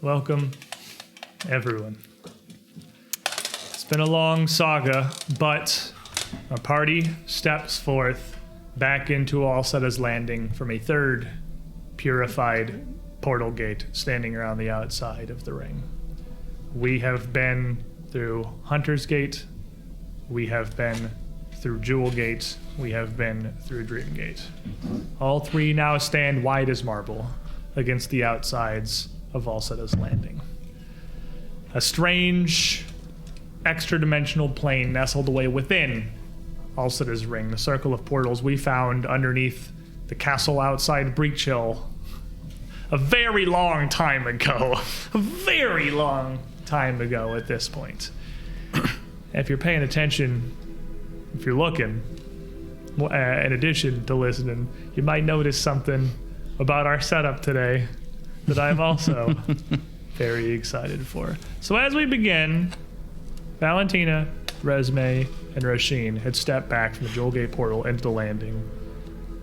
welcome, everyone. It's been a long saga, but our party steps forth back into Alcetta's Landing from a third purified portal gate standing around the outside of the ring. We have been through Hunter's Gate, we have been through Jewel Gate, we have been through Dream Gate. All three now stand white as marble against the outsides of Alcetta's Landing. A strange, extra-dimensional plane nestled away within Alcetta's ring, the circle of portals we found underneath the castle outside Breach Hill a very long time ago. A very long time ago at this point. If you're paying attention, if you're looking, in addition to listening, you might notice something about our setup today that I'm also very excited for. So as we begin, Valentina, Resme, and Roshin had stepped back from the Jewel Gate portal into the landing,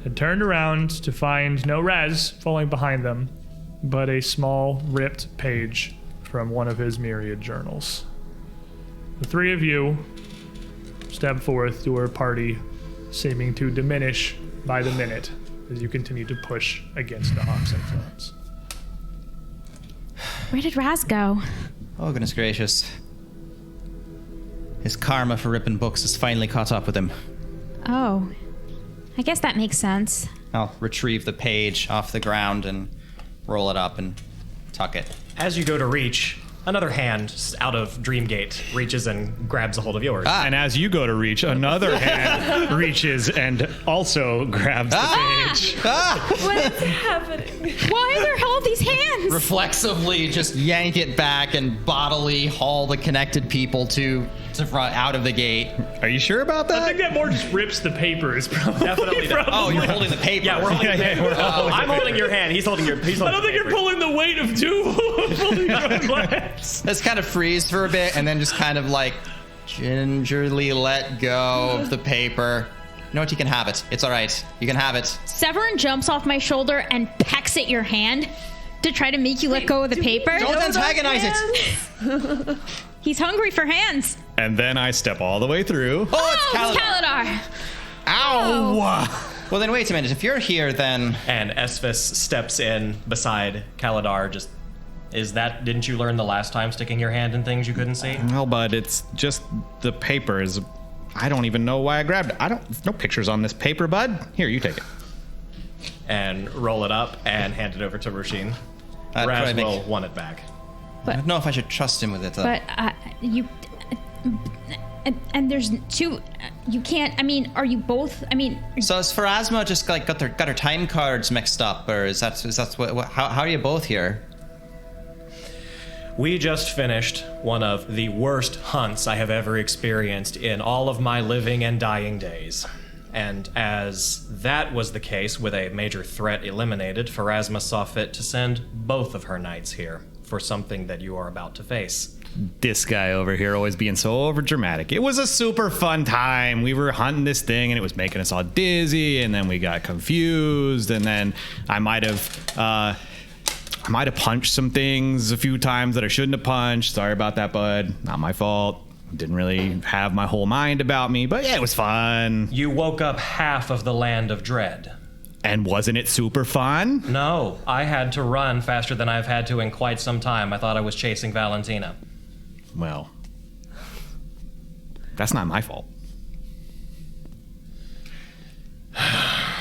had turned around to find no Rez falling behind them, but a small, ripped page from one of his myriad journals. The three of you step forth to our party, seeming to diminish by the minute as you continue to push against the Hawk's influence. Where did Raz go? Oh, goodness gracious. His karma for ripping books has finally caught up with him. Oh, I guess that makes sense. I'll retrieve the page off the ground and roll it up and tuck it. As you go to reach, another hand out of Dreamgate reaches and grabs a hold of yours. And as you go to reach, another hand reaches and also grabs the page. What is happening? Why are there all these hands? Reflexively just yank it back and bodily haul the connected people to front out of the gate. Are you sure about that? I think that more just rips the paper. Is probably Definitely does. Oh, you're holding the paper. Yeah, we're holding the paper. I'm holding your hand. He's holding your. I don't think you're pulling the weight of two. Pulling your own glass. Let's kind of freeze for a bit and then just kind of like gingerly let go of the paper. You know what? You can have it. It's all right. You can have it. Severin jumps off my shoulder and pecks at your hand to try to make you let go of the paper. Don't antagonize it. He's hungry for hands. And then I step all the way through. Oh, it's Kaladar. Ow! Well, then wait a minute. If you're here, then... And Esphus steps in beside Kaladar. Didn't you learn the last time sticking your hand in things you couldn't see? Well, bud, it's just the paper is... I don't even know why I grabbed it. There's no pictures on this paper, bud. Here, you take it. And roll it up and hand it over to Roshin. Raz will want it back. I don't know if I should trust him with it, though. But you... And there's two... You can't... I mean, are you both... I mean... So is Pharasma just like got her time cards mixed up, or is that what how are you both here? We just finished one of the worst hunts I have ever experienced in all of my living and dying days. And as that was the case, with a major threat eliminated, Pharasma saw fit to send both of her knights here for something that you are about to face. This guy over here always being so over dramatic. It was a super fun time. We were hunting this thing and it was making us all dizzy, and then we got confused, and then I might have punched some things a few times that I shouldn't have punched. Sorry about that, bud. Not my fault. Didn't really have my whole mind about me, but yeah, it was fun. You woke up half of the land of dread. And wasn't it super fun? No, I had to run faster than I've had to in quite some time. I thought I was chasing Valentina. Well, that's not my fault.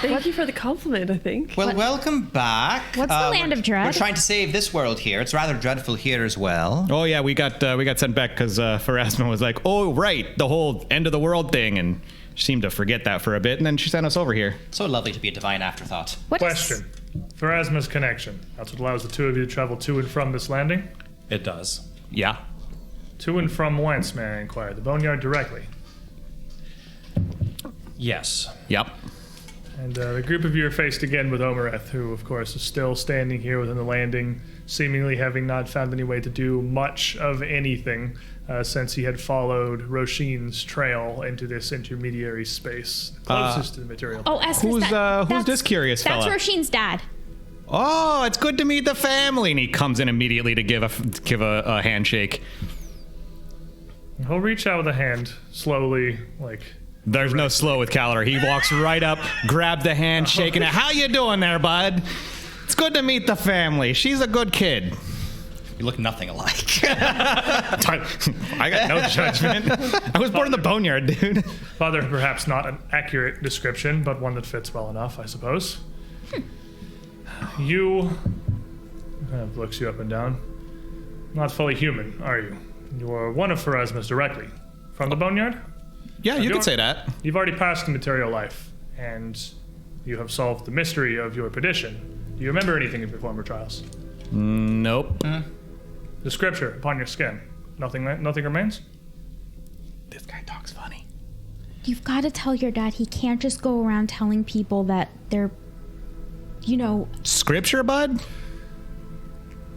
Thank you for the compliment, I think. Well, welcome back. What's the land of dread? We're trying to save this world here. It's rather dreadful here as well. Oh yeah, we got sent back because Pharasma was like, oh right, the whole end of the world thing, and she seemed to forget that for a bit, and then she sent us over here. So lovely to be a divine afterthought. Question. Pharasma's connection. That's what allows the two of you to travel to and from this landing? It does. Yeah. To and from whence, may I inquire? The Boneyard directly? Yes. Yep. And the group of you are faced again with Omereth, who, of course, is still standing here within the landing, seemingly having not found any way to do much of anything since he had followed Roshin's trail into this intermediary space, closest to the material. Oh, Esphus, Who's this curious fella? That's Roshin's dad. Oh, it's good to meet the family. And he comes in immediately to give a handshake. He'll reach out with a hand, slowly, like... There's no slow with Calidar. He walks right up, grabs the hand, shaking it. How you doing there, bud? It's good to meet the family. She's a good kid. You look nothing alike. I got no judgment. I was born in the boneyard, dude. Father, perhaps not an accurate description, but one that fits well enough, I suppose. You... kind of looks you up and down. Not fully human, are you? You are one of Pharasma's directly. From the boneyard? Yeah, you could say that. You've already passed the material life, and you have solved the mystery of your perdition. Do you remember anything of your former trials? Nope. The scripture upon your skin. Nothing remains? This guy talks funny. You've got to tell your dad he can't just go around telling people that they're, Scripture, bud?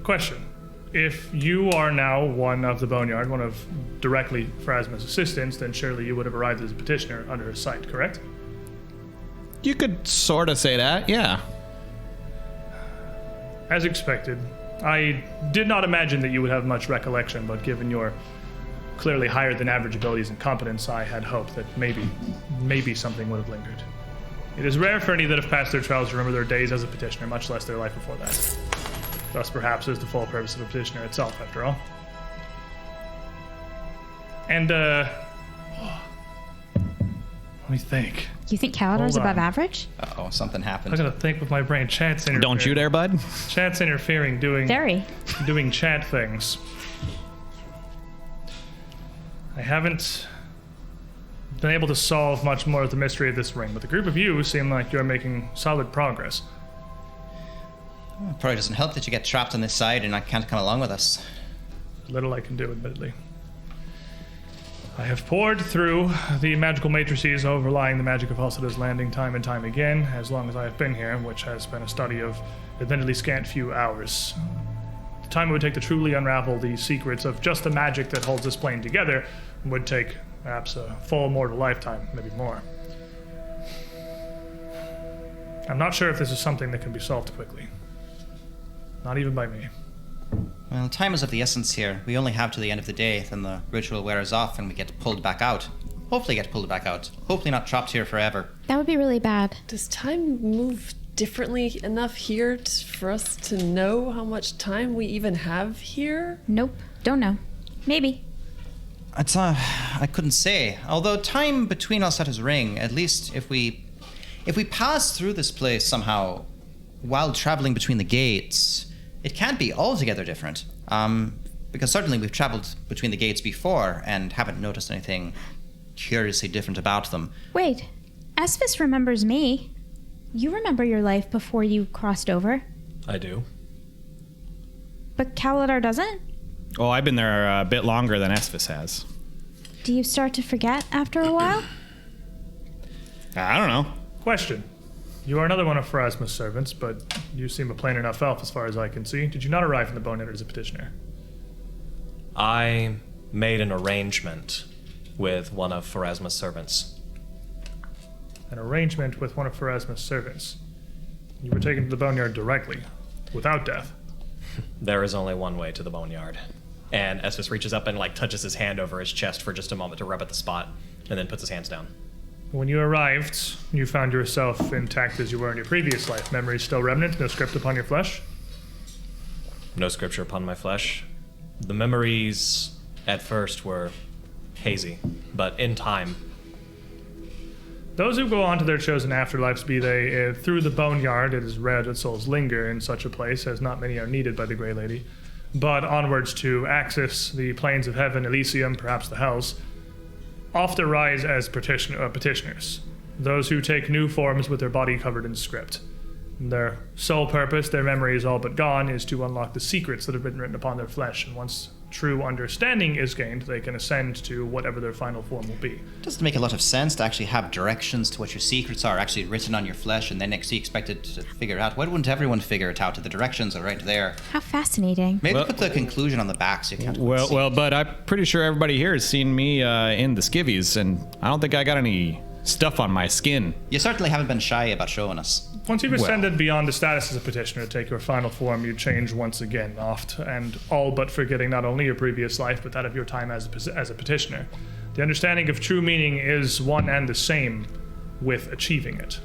Question. If you are now one of the Boneyard, one of directly Pharasma's assistants, then surely you would have arrived as a petitioner under his sight, correct? You could sort of say that, yeah. As expected. I did not imagine that you would have much recollection, but given your clearly higher than average abilities and competence, I had hoped that maybe something would have lingered. It is rare for any that have passed their trials to remember their days as a petitioner, much less their life before that. Thus, perhaps, is the full purpose of a petitioner itself, after all. And, let me think. You think Calidar's Hold on. above average? Uh-oh, something I happened. gotta think with my brain. Chant's interfering. Don't you dare, bud. Chant's interfering, Very. doing chant things. I haven't been able to solve much more of the mystery of this ring, but the group of you seem like you're making solid progress. Probably doesn't help that you get trapped on this side and I can't come along with us. Little I can do, admittedly. I have poured through the magical matrices overlying the magic of Halsida's Landing time and time again, as long as I have been here, which has been a study of admittedly scant few hours. The time it would take to truly unravel the secrets of just the magic that holds this plane together would take perhaps a full mortal lifetime, maybe more. I'm not sure if this is something that can be solved quickly. Not even by me. Well, time is of the essence here. We only have to the end of the day, then the ritual wears off and we get pulled back out. Hopefully get pulled back out. Hopefully not trapped here forever. That would be really bad. Does time move differently enough here for us to know how much time we even have here? Nope. Don't know. Maybe. I couldn't say. Although time between Alcetta's ring, at least if we pass through this place somehow while traveling between the gates, it can't be altogether different. Because certainly we've traveled between the gates before and haven't noticed anything curiously different about them. Wait. Esphis remembers me. You remember your life before you crossed over. I do. But Calidar doesn't? Oh, I've been there a bit longer than Esphis has. Do you start to forget after a while? I don't know. Question. You are another one of Pharasma's servants, but you seem a plain enough elf as far as I can see. Did you not arrive in the Bonehead as a petitioner? I made an arrangement with one of Pharasma's servants. An arrangement with one of Pharasma's servants. You were taken to the Boneyard directly, without death. There is only one way to the boneyard. And Esphis reaches up and touches his hand over his chest for just a moment to rub at the spot, and then puts his hands down. When you arrived, you found yourself intact as you were in your previous life. Memories still remnant, no script upon your flesh? No scripture upon my flesh. The memories at first were hazy, but in time. Those who go on to their chosen afterlives, be they through the Boneyard, it is rare that souls linger in such a place, as not many are needed by the Grey Lady, but onwards to Axis, the plains of heaven, Elysium, perhaps the Hells, oft arise as petitioners, those who take new forms with their body covered in script. Their sole purpose, their memory is all but gone, is to unlock the secrets that have been written upon their flesh, and once true understanding is gained, they can ascend to whatever their final form will be. Doesn't make a lot of sense to actually have directions to what your secrets are actually written on your flesh and then next be expected to figure it out. Why wouldn't everyone figure it out? The directions are right there. How fascinating. Maybe put the conclusion on the back so you can't see. Well, but I'm pretty sure everybody here has seen me in the skivvies, and I don't think I got any stuff on my skin. You certainly haven't been shy about showing us. Once you've ascended beyond the status as a petitioner to take your final form, you change once again, oft and all but forgetting not only your previous life, but that of your time as a petitioner. The understanding of true meaning is one and the same with achieving it.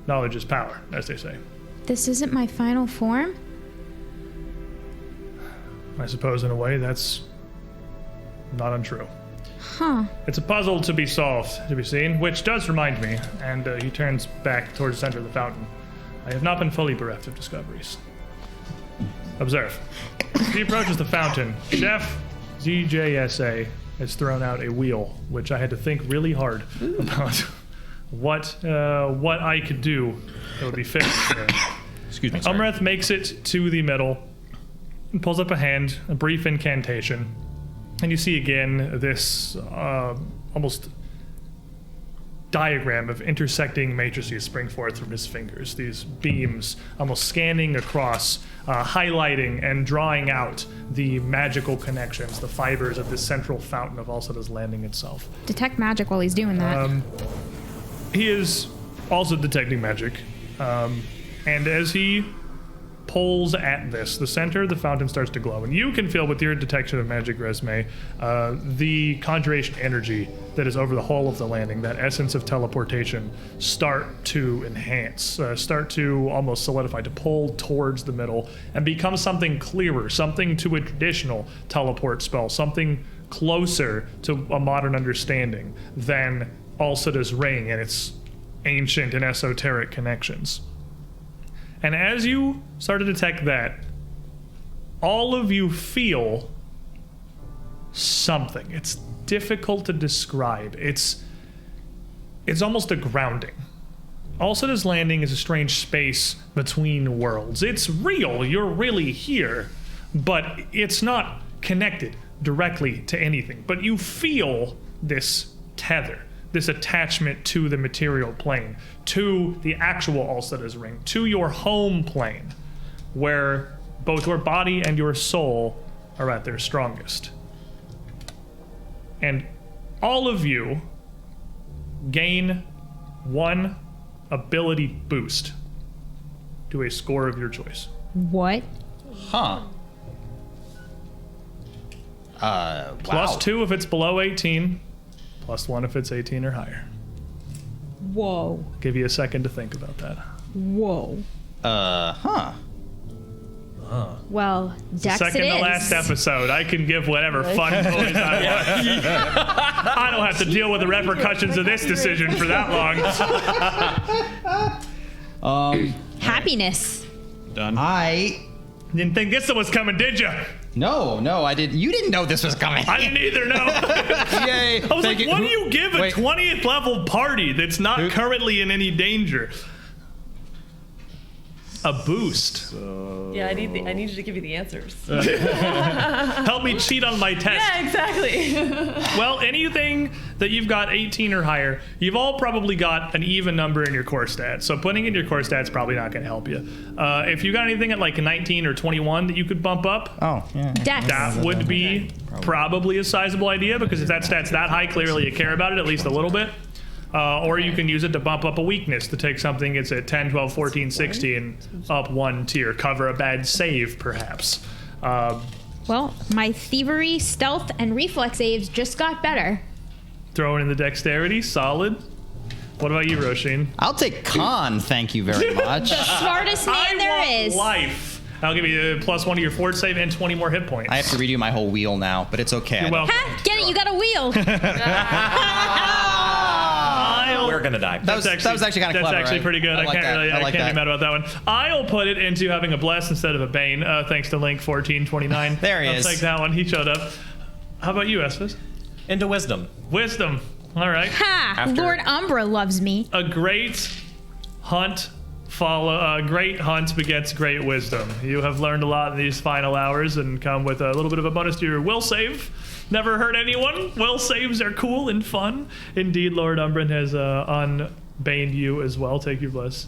Knowledge is power, as they say. This isn't my final form? I suppose in a way that's not untrue. Huh. It's a puzzle to be solved, to be seen, which does remind me, and he turns back towards the center of the fountain. I have not been fully bereft of discoveries. Observe. As he approaches the fountain, Chef ZJSA has thrown out a wheel, which I had to think really hard about what I could do that would be fit. Excuse me, sorry. Umreth makes it to the middle and pulls up a hand, a brief incantation, and you see again this almost diagram of intersecting matrices spring forth from his fingers. These beams almost scanning across, highlighting and drawing out the magical connections, the fibers of this central fountain of Alceda's Landing itself. Detect magic while he's doing that. He is also detecting magic, and as he pulls at this, the center of the fountain starts to glow, and you can feel with your detection of magic resume the conjuration energy that is over the whole of the landing, that essence of teleportation, start to enhance, start to almost solidify, to pull towards the middle and become something clearer, something to a traditional teleport spell, something closer to a modern understanding than Alceda's ring and its ancient and esoteric connections. And as you start to detect that, all of you feel something. It's difficult to describe. It's almost a grounding. Alceda's Landing is a strange space between worlds. It's real, you're really here, but it's not connected directly to anything. But you feel this tether, this attachment to the material plane, to the actual Alceda's ring, to your home plane, where both your body and your soul are at their strongest. And all of you gain one ability boost to a score of your choice. What? Huh. Wow. +2 if it's below 18, +1 if it's 18 or higher. Whoa. Give you a second to think about that. Whoa. Huh. Well, Dex Second it to is. last episode, I can give whatever fun toys I want. I don't have to deal with the repercussions of this decision for that long. Happiness. Done. I Didn't think this was coming, did you? no, I didn't. You didn't know this was coming. I didn't either, no. Yay! I was like, what do you give a Wait. 20th level party that's not currently in any danger? A boost. Yeah, I need you to give me the answers. Help me cheat on my test. Yeah, exactly. Well, anything that you've got 18 or higher, you've all probably got an even number in your core stats. So putting in your core stats probably not going to help you. If you got anything at like 19 or 21 that you could bump up, Oh, yeah. Dex. that would be probably a sizable idea, because if that stat's that high, clearly you care about it at least a little bit. Or you can use it to bump up a weakness, to take something that's at 10, 12, 14, 16 up one tier, cover a bad save perhaps. Well, my thievery, stealth, and reflex saves just got better. Throw in the dexterity, solid. What about you, Roshin? I'll take con, thank you very much. Smartest man there want is. life. I'll give you +1 to your fort save and 20 more hit points. I have to redo my whole wheel now, but it's okay. You're welcome. Ha! Get it? You got a wheel. We're gonna die. That was actually kind of clever. That's actually right? pretty good. I like can't that. really, I like can't that. be mad about that one. I'll put it into having a bless instead of a bane, thanks to Link 1429. There he I'll is. take that one. He showed up. How about you, Esphus? Into wisdom. Wisdom. All right. Ha! After- Lord Umbra loves me. A great hunt begets great wisdom. You have learned a lot in these final hours and come with a little bit of a bonus to your will save. Never hurt anyone. Will saves are cool and fun. Indeed, Lord Umbran has unbaned you as well. Take your bless.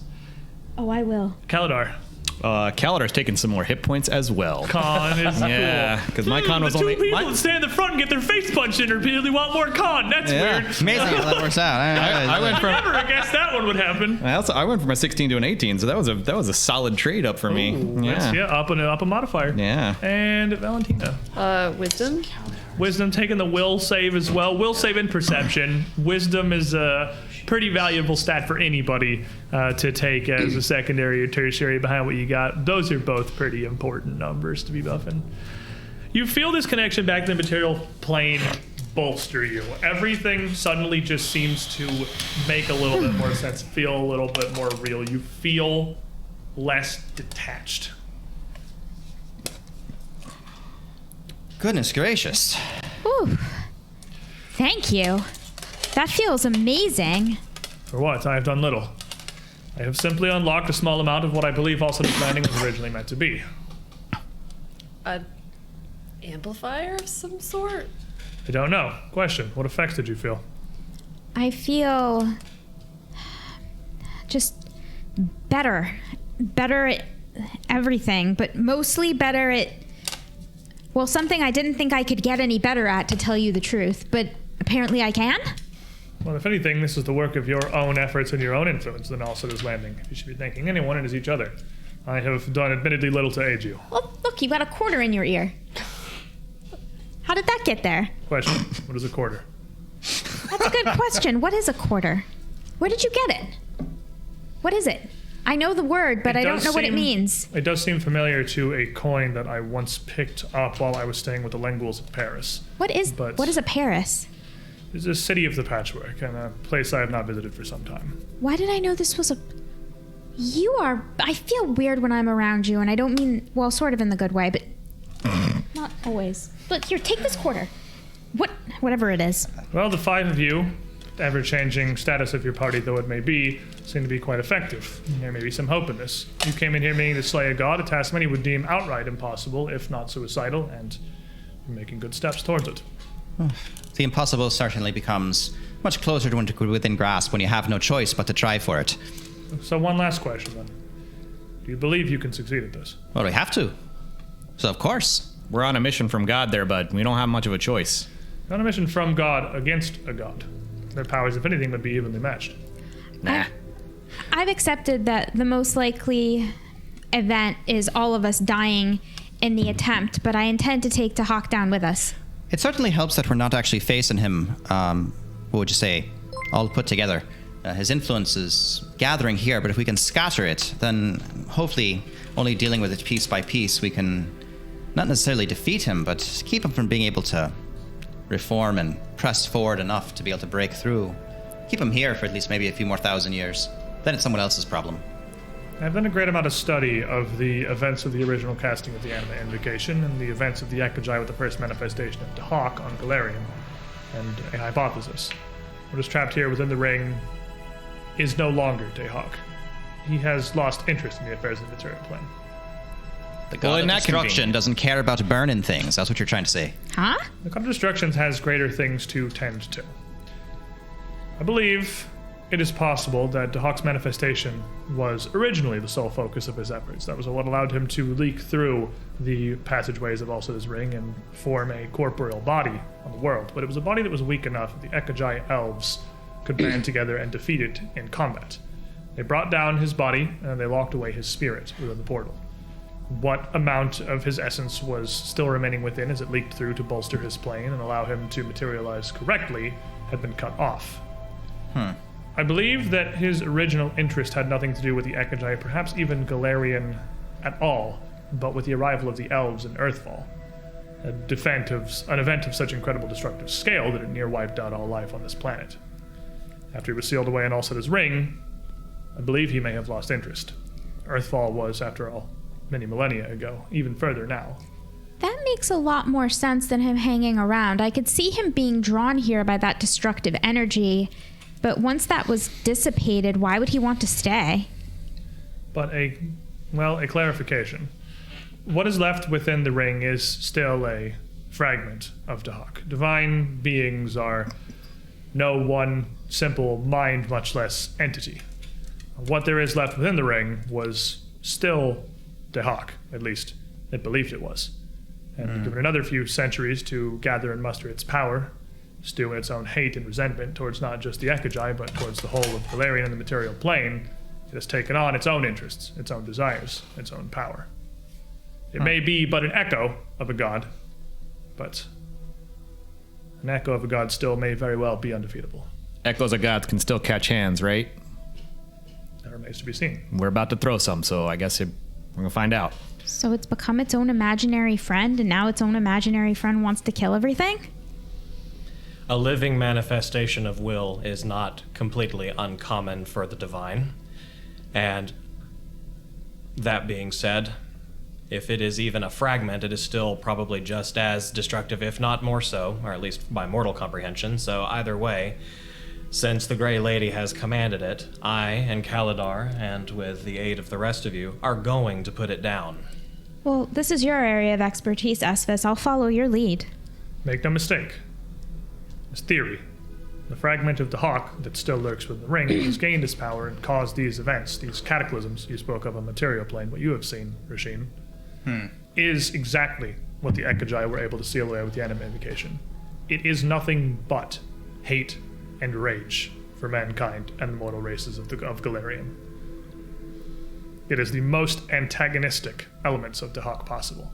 Oh, I will. Kaladar. Caladar's taking some more hit points as well. Con is Yeah, cool. because my con was the only. two people that stand in the front and get their face punched in repeatedly want more con. That's Yeah. weird. Amazing how that works out. I went from. Never guessed that one would happen. I went from a 16 to an 18, so that was a solid trade up for me. Yeah, up a modifier. Yeah. And Valentina. Wisdom. Wisdom taking the will save as well. Will save in perception. Wisdom is a pretty valuable stat for anybody to take as a secondary or tertiary behind what you got. Those are both pretty important numbers to be buffing. You feel this connection back to the material plane bolster you. Everything suddenly just seems to make a little bit more sense, feel a little bit more real. You feel less detached. Goodness gracious. Ooh. Thank you. That feels amazing. For what? I have done little. I have simply unlocked a small amount of what I believe Alcida's Landing was originally meant to be. An amplifier of some sort? I don't know. Question. What effects did you feel? I feel just better. Better at everything, but mostly better at, well, something I didn't think I could get any better at, to tell you the truth, but apparently I can? Well, if anything, this is the work of your own efforts and your own influence than Alcida's Landing. If you should be thanking anyone, it is each other. I have done admittedly little to aid you. Oh, look, you got a quarter in your ear. How did that get there? Question. What is a quarter? That's a good question. What is a quarter? Where did you get it? What is it? I know the word, but I don't know what it means. It does seem familiar to a coin that I once picked up while I was staying with the Lenguals in Paris. What is a Paris? It's a city of the patchwork and a place I have not visited for some time. Why did I know this was a... You are... I feel weird when I'm around you, and I don't mean... Well, sort of in the good way, but... Not always. Look, here, take this quarter. Whatever it is. Well, the five of you, ever-changing status of your party though it may be, seem to be quite effective. There may be some hope in this. You came in here meaning to slay a god, a task many would deem outright impossible, if not suicidal, and you're making good steps towards it. The impossible certainly becomes much closer to within grasp when you have no choice but to try for it. So one last question then. Do you believe you can succeed at this? Well, we have to. So, of course. We're on a mission from God there, bud. We don't have much of a choice. You're on a mission from God against a god. Their powers, if anything, would be evenly matched. Nah. I've accepted that the most likely event is all of us dying in the attempt, but I intend to take Tahak down with us. It certainly helps that we're not actually facing him, what would you say, all put together. His influence is gathering here, but if we can scatter it, then hopefully only dealing with it piece by piece, we can not necessarily defeat him, but keep him from being able to reform and press forward enough to be able to break through. Keep him here for at least maybe a few more thousand years. Then it's someone else's problem. I've done a great amount of study of the events of the original casting of the anime Invocation and the events of the Ekajai with the first manifestation of Tahak on Galarian, and a hypothesis. What is trapped here within the ring is no longer Tahak. He has lost interest in the affairs of the material plane. The god of destruction doesn't care about burning things. That's what you're trying to say. Huh? The God of Destruction has greater things to tend to. I believe it is possible that Dahak's manifestation was originally the sole focus of his efforts. That was what allowed him to leak through the passageways of Alcida's Ring and form a corporeal body on the world. But it was a body that was weak enough that the Ekajai elves could band together and defeat it in combat. They brought down his body and they locked away his spirit within the portal. What amount of his essence was still remaining within as it leaked through to bolster his plane and allow him to materialize correctly had been cut off. I believe that his original interest had nothing to do with the Ekajai, perhaps even Galarian at all, but with the arrival of the elves in Earthfall. An event of such incredible destructive scale that it near wiped out all life on this planet. After he was sealed away in Alcida's Ring, I believe he may have lost interest. Earthfall was, after all, many millennia ago, even further now. That makes a lot more sense than him hanging around. I could see him being drawn here by that destructive energy, but once that was dissipated, why would he want to stay? But a clarification. What is left within the ring is still a fragment of Dahak. Divine beings are no one simple mind, much less entity. What there is left within the ring was still Dehak. At least it believed it was. And given another few centuries to gather and muster its power, stew in its own hate and resentment towards not just the Ekajai, but towards the whole of Galarian and the material plane, it has taken on its own interests, its own desires, its own power. It may be but an echo of a god, but an echo of a god still may very well be undefeatable. Echoes of gods can still catch hands, right? That remains to be seen. We're about to throw some, so I guess we're gonna find out. So it's become its own imaginary friend, and now its own imaginary friend wants to kill everything? A living manifestation of will is not completely uncommon for the divine. And that being said, if it is even a fragment, it is still probably just as destructive, if not more so, or at least by mortal comprehension. So either way, since the Grey Lady has commanded it, I and Kaladar, and with the aid of the rest of you, are going to put it down. Well, this is your area of expertise, Esvis. I'll follow your lead. Make no mistake. This theory, the fragment of the hawk that still lurks within the ring, has gained its power and caused these events, these cataclysms you spoke of on material plane, what you have seen, Rasheen, is exactly what the Ekajai were able to seal away with the anima invocation. It is nothing but hate and rage for mankind and the mortal races of Galarian. It is the most antagonistic elements of Dehak possible.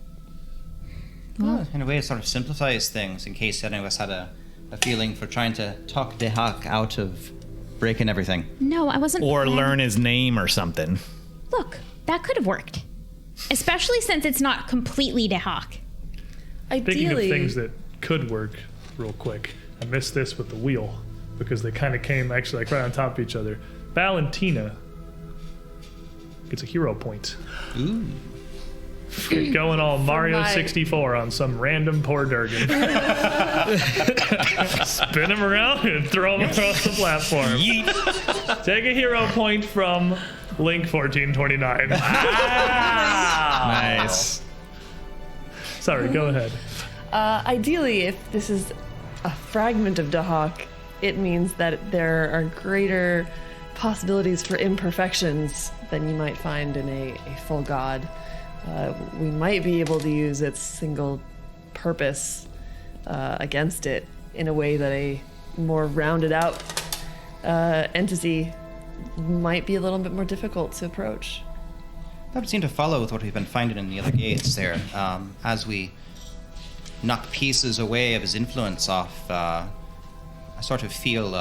Well, in a way, it sort of simplifies things in case any of us had a feeling for trying to talk Dehak out of breaking everything. No, I wasn't. Or planning- learn his name or something. Look, that could have worked. Especially since it's not completely Dehak. Speaking of Ideally, things that could work, real quick, I missed this with the wheel because they kind of came actually like right on top of each other. Valentina gets a hero point. Ooh. Going all Mario my- 64 on some random poor Durgan. Spin him around and throw him across the platform. Take a hero point from Link 1429. Nice. Sorry, go ahead. Ideally, if this is a fragment of Dahak, it means that there are greater possibilities for imperfections than you might find in a full god. We might be able to use its single purpose against it in a way that a more rounded out entity might be a little bit more difficult to approach. That would seem to follow with what we've been finding in the other gates there. As we knock pieces away of his influence off, I sort of feel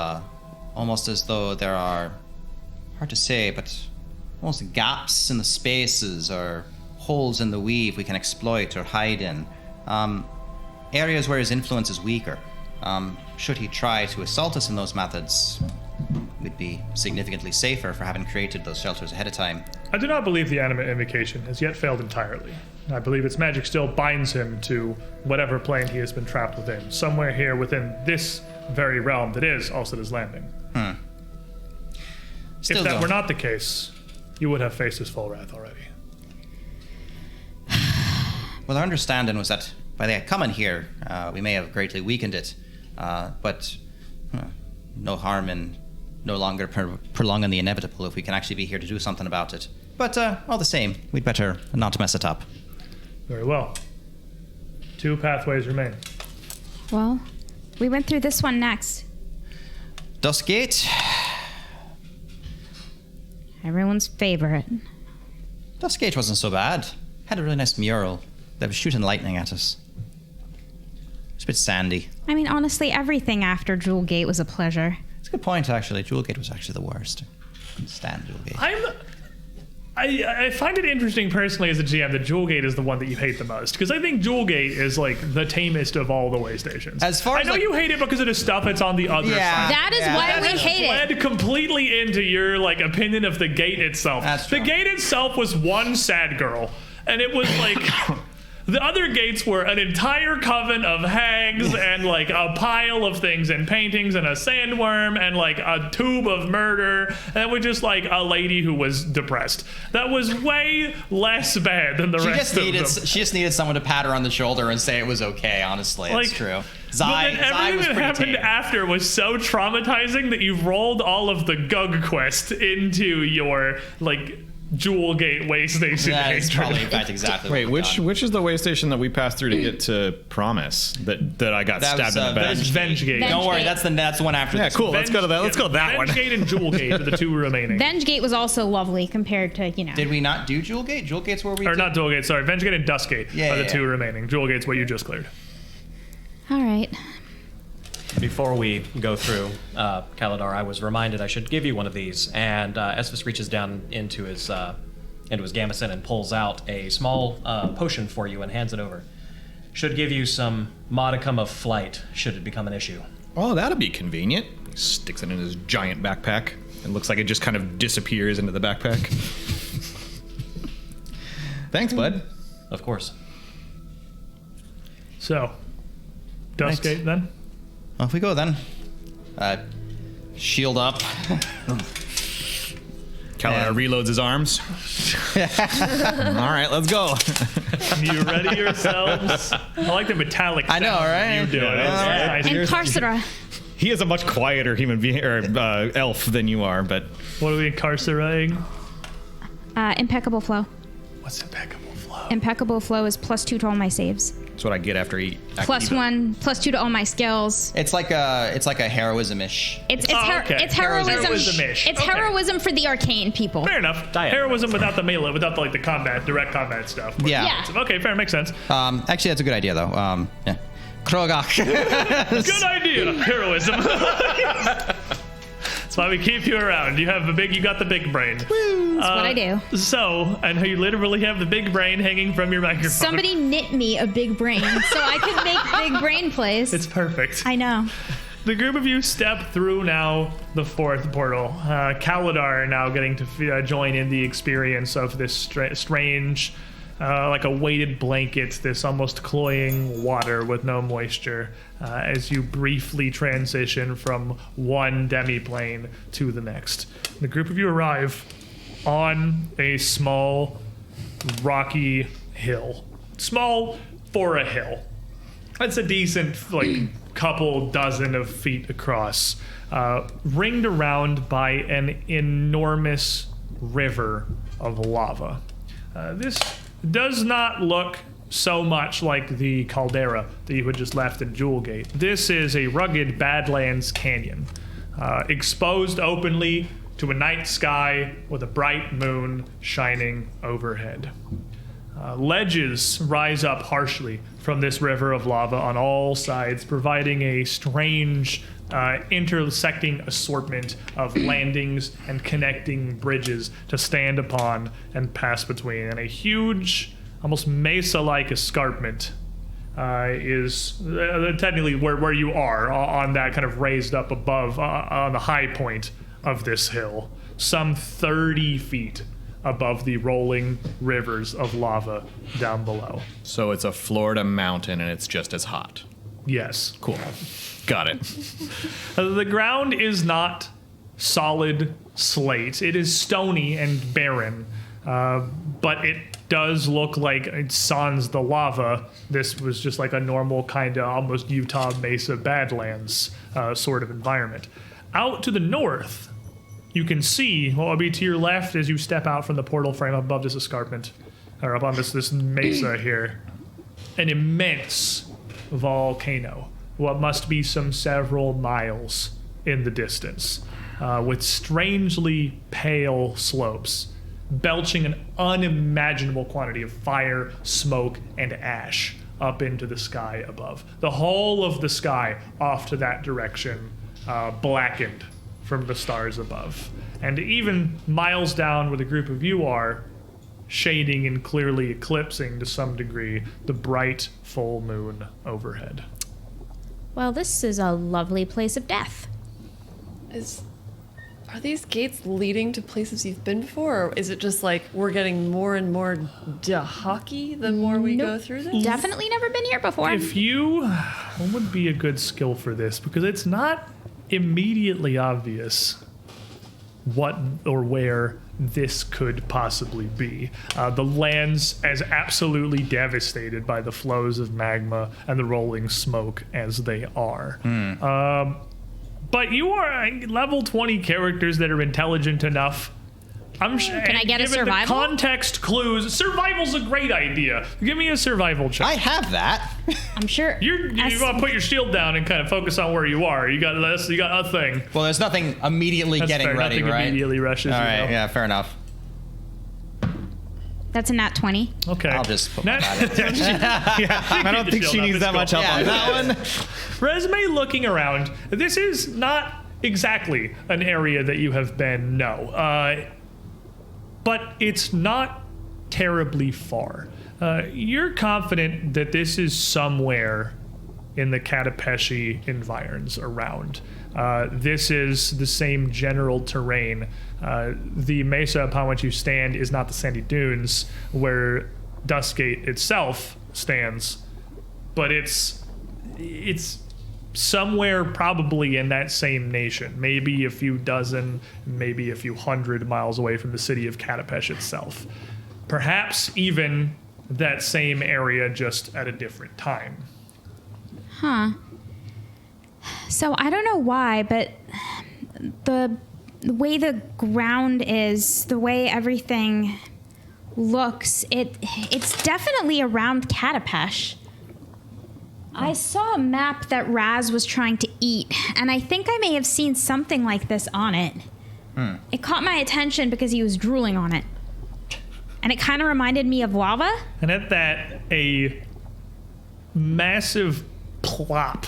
almost as though there are, hard to say, but almost gaps in the spaces or holes in the weave we can exploit or hide in. Areas where his influence is weaker. Should he try to assault us in those methods, we'd be significantly safer for having created those shelters ahead of time. I do not believe the anima invocation has yet failed entirely. I believe its magic still binds him to whatever plane he has been trapped within, somewhere here within this very realm that is Ulcida's Landing. Still, If that though, were not the case, you would have faced his full wrath already. well, our understanding was that by their coming here, we may have greatly weakened it, but no harm in no longer prolonging the inevitable if we can actually be here to do something about it. But all the same, we'd better not mess it up. Very well. 2 pathways remain. Well, we went through this one next. Duskgate? Everyone's favorite. Duskgate wasn't so bad. Had a really nice mural that was shooting lightning at us. It's a bit sandy. I mean, honestly, everything after Jewel Gate was a pleasure. It's a good point, actually. Jewelgate was actually the worst. Stand Jewelgate. I find it interesting personally as a GM that Jewelgate is the one that you hate the most, because I think Jewelgate is like the tamest of all the way stations. As far I as, know like- you hate it because of the stuff that's on the other Yeah. side. That is Yeah. why That we That hate it. bled completely into your like opinion of the gate itself. That's the true. gate itself was one sad girl, and it was like the other gates were an entire coven of hags and like a pile of things and paintings and a sandworm and like a tube of murder, and it was just like a lady who was depressed. That was way less bad than the rest of them. She just needed someone to pat her on the shoulder and say it was okay, honestly. Like, It's true. But Zai then was everything that pretty happened tame. after was so traumatizing that you rolled all of the Gug quest into your like Jewel Gate way station. That is hatred. probably, in fact, exactly Wait, what we've done. which is the way station that we passed through to get to Promise that I got That stabbed was, in the back? That is Venge Gate. Venge Don't worry, Gate. that's the one after Yeah, this. cool. Let's go to that. Let's go to that one. Venge Gate and Jewel Gate are the two remaining. Venge Gate was also lovely compared to, you know. Did we not do Jewel Gate? Jewel Gate's where we Or did- not Jewel Gate, sorry. Venge Gate and Dusk Gate Yeah, are the yeah, two yeah. remaining. Jewel Gate's what you just cleared. All right. Before we go through, Kaladar, I was reminded I should give you one of these, and Esvis reaches down into his gambeson and pulls out a small potion for you and hands it over. Should give you some modicum of flight should it become an issue. Oh, that'll be convenient. He sticks it in his giant backpack. It looks like it just kind of disappears into the backpack. Thanks, bud. Of course. So, Dusk Right. Gate then? Off we go then. Shield up. Kaladar reloads his arms. All right, let's go. You ready yourselves? I like the metallic I know, sound right? you do it. Yeah. It's And nice. Carcera. He is a much quieter human being or elf than you are, but What are we incarcerating? Impeccable flow. What's impeccable flow? Impeccable flow is +2 to all my saves. that's what I get after eat. +1, +2 to all my skills. It's like a heroism-ish. It's okay. it's heroism. Heroism-ish. It's Okay. heroism for the arcane people. Fair enough. Diana. Heroism without the melee, without the combat, direct combat stuff. Yeah. Yeah. Okay, fair, makes sense. Actually, that's a good idea though. Yeah. Krogak. Good idea. Heroism. That's why we keep you around. You got the big brain. That's what I do. So, and you literally have the big brain hanging from your microphone. Somebody knit me a big brain so I could make big brain plays. It's perfect. I know. The group of you step through now the fourth portal. Kaladar now getting to join in the experience of this strange, like a weighted blanket, this almost cloying water with no moisture, as you briefly transition from one demiplane to the next. The group of you arrive on a small, rocky hill. Small for a hill. That's a decent, couple dozen of feet across, ringed around by an enormous river of lava. This does not look so much like the caldera that you had just left in Jewel Gate. This is a rugged Badlands canyon, exposed openly to a night sky with a bright moon shining overhead. Ledges rise up harshly from this river of lava on all sides, providing a strange, intersecting assortment of landings and connecting bridges to stand upon and pass between. And a huge, almost mesa-like escarpment is technically where you are, on that kind of raised up above, on the high point of this hill, some 30 feet above the rolling rivers of lava down below. So it's a Florida mountain and it's just as hot. Yes. Cool. Got it. The ground is not solid slate. It is stony and barren, but it does look like it's sans the lava. This was just like a normal kind of almost Utah Mesa Badlands sort of environment. Out to the north, you can see what will be to your left as you step out from the portal frame above this escarpment, or up on this mesa here, an immense volcano, what must be some several miles in the distance, with strangely pale slopes, belching an unimaginable quantity of fire, smoke, and ash up into the sky above. The whole of the sky off to that direction blackened from the stars above. And even miles down where the group of you are, shading and clearly eclipsing to some degree the bright full moon overhead. Well, this is a lovely place of death. Are these gates leading to places you've been before, or is it just like we're getting more and more Dahaki the more we go through this? Definitely never been here before. If you, what would be a good skill for this? Because it's not immediately obvious what or where this could possibly be. The land's as absolutely devastated by the flows of magma and the rolling smoke as they are. But you are level 20 characters that are intelligent enough Can I get a survival? The context clues. Survival's a great idea. Give me a survival check. I have that. I'm sure. You want to put your shield down and kind of focus on where you are. You got this. You got a thing. Well, there's nothing immediately That's getting fair. ready, Nothing right? immediately rushes. All you right, know. yeah, fair enough. That's a nat 20. Okay. I'll just put Nat- I don't think she needs that much help on that one. Resume looking around. This is not exactly an area that you have been, no. But it's not terribly far. You're confident that this is somewhere in the Katapeshi environs around. This is the same general terrain. The mesa upon which you stand is not the sandy dunes where Duskgate itself stands, but it's somewhere probably in that same nation, maybe a few dozen, maybe a few hundred miles away from the city of Katapesh itself. Perhaps even that same area, just at a different time. Huh. So I don't know why, but the way the ground is, the way everything looks, it's definitely around Katapesh. I saw a map that Raz was trying to eat, and I think I may have seen something like this on it. It caught my attention because he was drooling on it. And it kind of reminded me of lava. And at that, a massive plop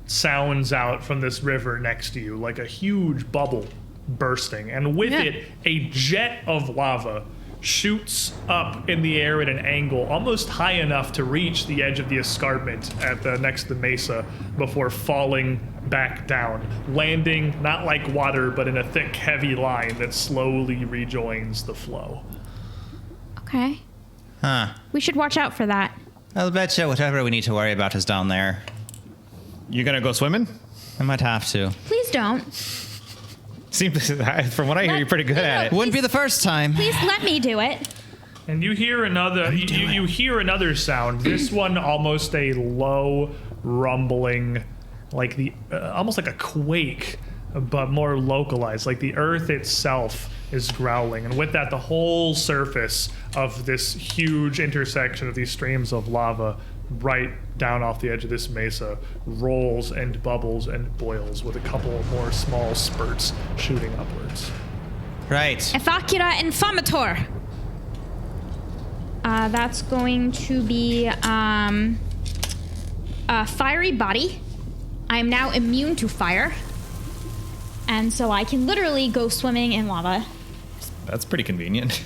sounds out from this river next to you, like a huge bubble bursting. And with it, a jet of lava shoots up in the air at an angle almost high enough to reach the edge of the escarpment at the next to the mesa before falling back down, landing not like water but in a thick heavy line that slowly rejoins the flow. Okay. Huh. We should watch out for that. I'll bet you whatever we need to worry about is down there. You gonna go swimming? I might have to. Please don't. Seems, from what I hear, you're pretty good at it. Wouldn't be the first time. Please let me do it. And you hear another you hear another sound. This one almost a low rumbling, like the almost like a quake, but more localized, like the earth itself is growling. And with that, the whole surface of this huge intersection of these streams of lava right down off the edge of this mesa rolls and bubbles and boils with a couple more small spurts shooting upwards. Right. Evacula Infamator. That's going to be a fiery body. I'm now immune to fire. And so I can literally go swimming in lava. That's pretty convenient.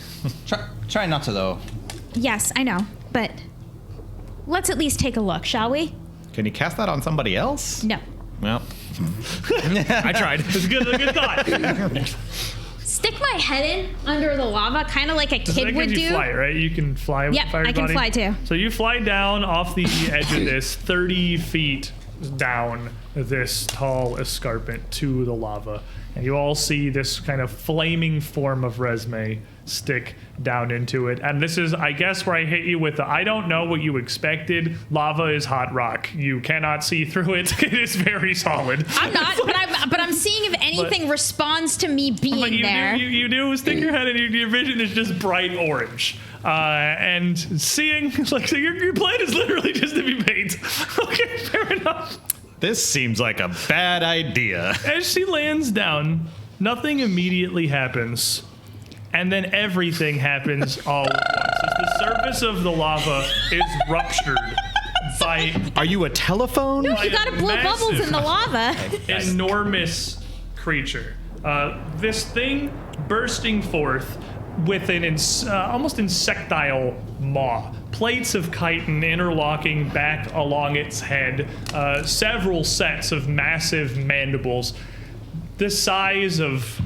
Try not to, though. Yes, I know, but let's at least take a look, shall we? Can you cast that on somebody else? No. Well, I tried. It's a good thought. Stick my head in under the lava, kind of like a That kid would gives you do. fly, right? You can fly with Yep, fire I can body. fly too. So you fly down off the edge of this 30 feet down this tall escarpment to the lava. And you all see this kind of flaming form of Resme stick down into it. And this is, I guess, where I hit you with the, I don't know what you expected. Lava is hot rock. You cannot see through it. It is very solid. I'm not, but I'm seeing if anything responds to me being But there. you do stick your head in, your vision is just bright orange. And seeing, like, so your plan is literally just to be bait. Okay, fair enough. This seems like a bad idea. As she lands down, nothing immediately happens. And then everything happens all at once. As the surface of the lava is ruptured by Are you a telephone? You gotta blow bubbles in the lava. enormous creature. This thing bursting forth with an almost insectile maw. Plates of chitin interlocking back along its head. Several sets of massive mandibles. The size of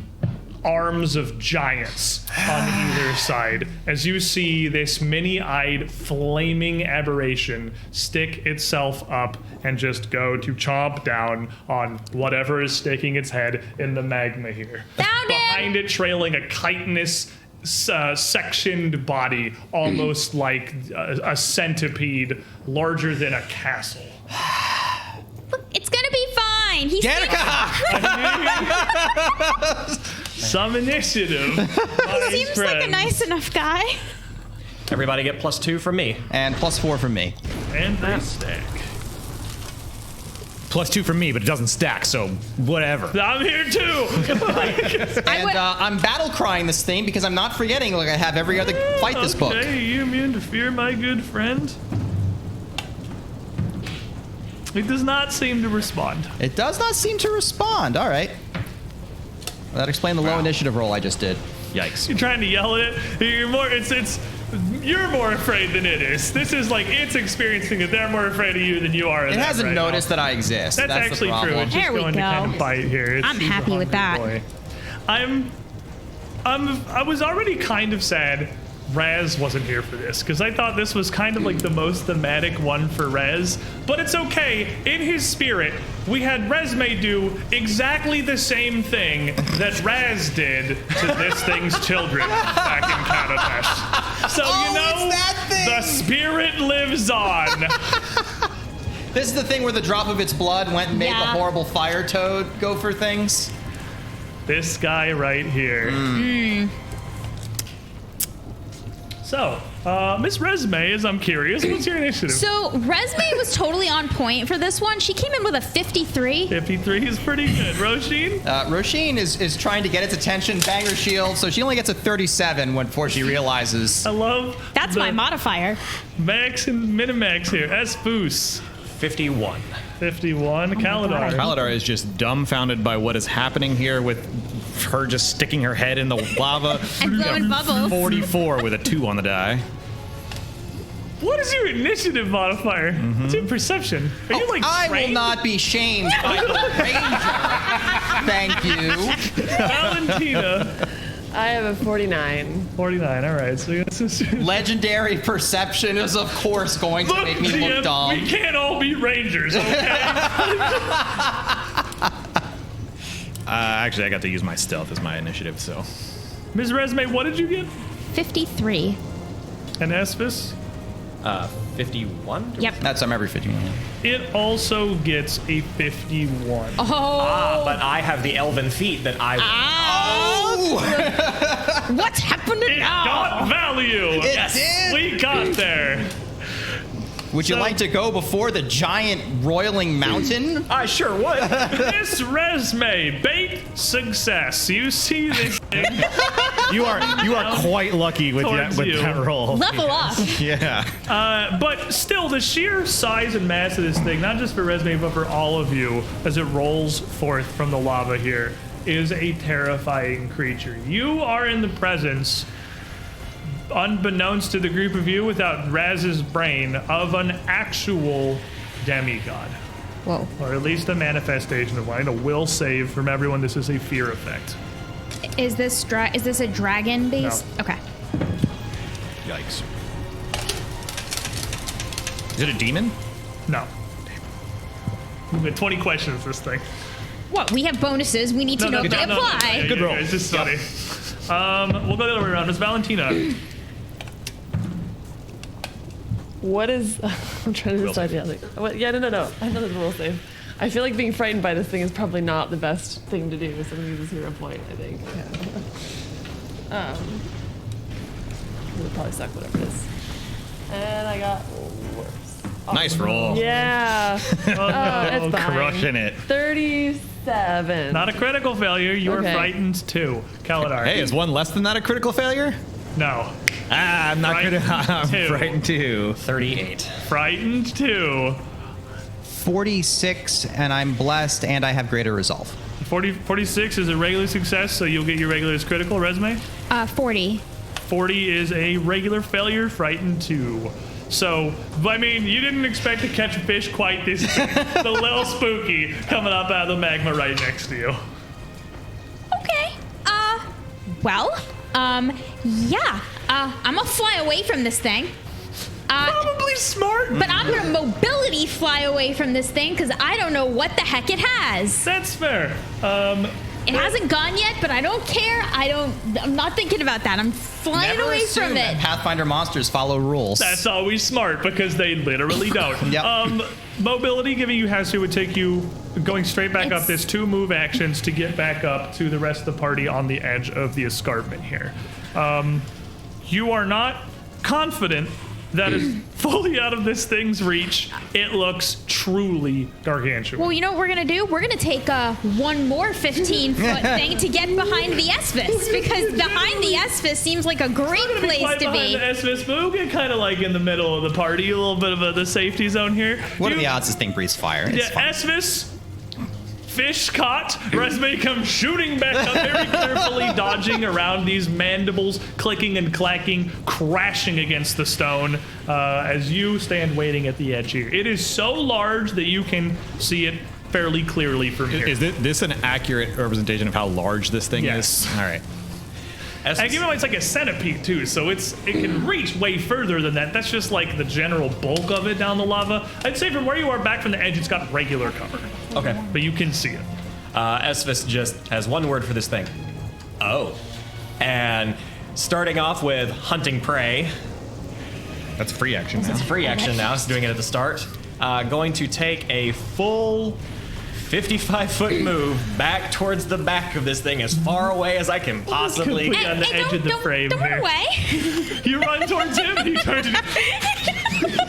arms of giants on either side, as you see this many-eyed flaming aberration stick itself up and just go to chomp down on whatever is sticking its head in the magma here. Found it! Behind it trailing a chitinous sectioned body, almost like a centipede, larger than a castle. It's gonna be fine. He's Danica! Some initiative. Seems like a nice enough guy. Everybody get +2 from me. And +4 from me. And they stack. +2 from me, but it doesn't stack, so whatever. I'm here too. And I'm battle crying this thing because I'm not forgetting like I have every other fight this book. Okay, you immune to fear, my good friend? It does not seem to respond. It does not seem to respond. All right. Well, that explained the low initiative roll I just did. Yikes. You're trying to yell at it. You're more afraid than it is. This is like it's experiencing it. They're more afraid of you than you are. It hasn't noticed that I exist. That's actually the true. problem. It's just There we going to go. kind of bite here. I'm He's a happy with hungry that. boy. I was already kind of sad Raz wasn't here for this because I thought this was kind of like the most thematic one for Rez, but it's okay. In his spirit, we had Resme do exactly the same thing that Raz did to this thing's children back in Catapest. So Oh, you know, it's that thing! the spirit lives on. This is the thing where the drop of its blood went and made the Yeah. horrible fire toad go for things. This guy right here. So, Miss Resme, as I'm curious, what's your initiative? So Resme was totally on point for this one. She came in with a 53. 53 is pretty good. Roisin? Roisin is trying to get its attention, bang her shield, so she only gets a 37 before she realizes. I love That's the my modifier. max and minimax here. Espoos, 51. 51. Kaladar. Paladar is just dumbfounded by what is happening here with her just sticking her head in the lava. And blowing bubbles. 44 with a 2 on the die. What is your initiative modifier? What's your perception? Are you like I will trained? not be shamed by the ranger. Thank you. Valentina, I have a 49. 49. All right, so this is. Legendary perception is of course going to Look, make me GM, look dumb. we can't all be rangers, okay? Actually, I got to use my stealth as my initiative, so. Ms. Resme, what did you get? 53. And Espis? 51? Yep. That's every 51. It also gets a 51. Oh. But I have the elven feat that I. What's happening It now? got value. It did. We got there. Would you So- like to go before the giant roiling mountain? I sure would. Miss Resme, bait success. You see this thing. You are quite lucky with Towards that, with you. that roll. Level up. Yeah. But still, the sheer size and mass of this thing, not just for Resme, but for all of you, as it rolls forth from the lava here, is a terrifying creature. You are in the presence, unbeknownst to the group of you, without Raz's brain, of an actual demigod. Whoa. Or at least a manifestation of one. A will save from everyone. This is a fear effect. Is this a dragon base? No. Okay. Yikes. Is it a demon? No. We've got 20 questions, this thing. What? We have bonuses. We need to know if they apply. Yeah, Good roll. It's just funny. We'll go the other way around. Miss Valentina. What is? I'm trying to decide the other. What? Yeah, no. I know there's a will save. I feel like being frightened by this thing is probably not the best thing to do. So I'm gonna use a 0 point. I think. Yeah. It'll probably suck, whatever it is. And I got worse. Nice roll. Yeah. It's fine. Crushing it. 37. Not a critical failure. You are Okay. frightened too. Kaladar. Hey, is one less than that a critical failure? No. I'm not Frightened gonna. I'm two. frightened too. 38. Frightened too. 46, and I'm blessed, and I have greater resolve. 46 is a regular success, so you'll get your regular as critical resume. 40. 40 is a regular failure, frightened 2. So, I mean, you didn't expect to catch a fish quite this big. The little spooky coming up out of the magma right next to you. Okay. Yeah. I'm gonna fly away from this thing. Probably smart. But I'm gonna mobility fly away from this thing because I don't know what the heck it has. That's fair. It hasn't gone yet, but I don't care. I'm not thinking about that. I'm flying Never away assume from that it. Pathfinder monsters follow rules. That's always smart because they literally don't. Yep. Mobility giving you Hasu would take you going straight back up. There's 2 move actions to get back up to the rest of the party on the edge of the escarpment here. You are not confident that is fully out of this thing's reach. It looks truly gargantuan. Well, you know what we're going to do? We're going to take one more 15-foot thing to get behind the Espis, because behind the Espis seems like a great place Quite to behind be. the Espis, but we'll get kind of like in the middle of the party, a little bit of the safety zone here. What are the odds this thing breathes fire? It's Yeah, fine. Espis, fish caught. Resme comes shooting back up, very carefully dodging around these mandibles, clicking and clacking, crashing against the stone as you stand waiting at the edge here. It is so large that you can see it fairly clearly from here. Is this an accurate representation of how large this thing Yes. is? All right. And you know, it's like a centipede too, so it can reach way further than that. That's just like the general bulk of it down the lava. I'd say from where you are back from the edge, it's got regular cover, Okay. but you can see it. Esvis just has one word for this thing. Oh. And starting off with hunting prey. That's free action now. It's free action now, so doing it at the start. Going to take a full 55-foot move back towards the back of this thing as far away as I can possibly. Completely on the edge of the frame don't here. run away. You run towards him, he turns and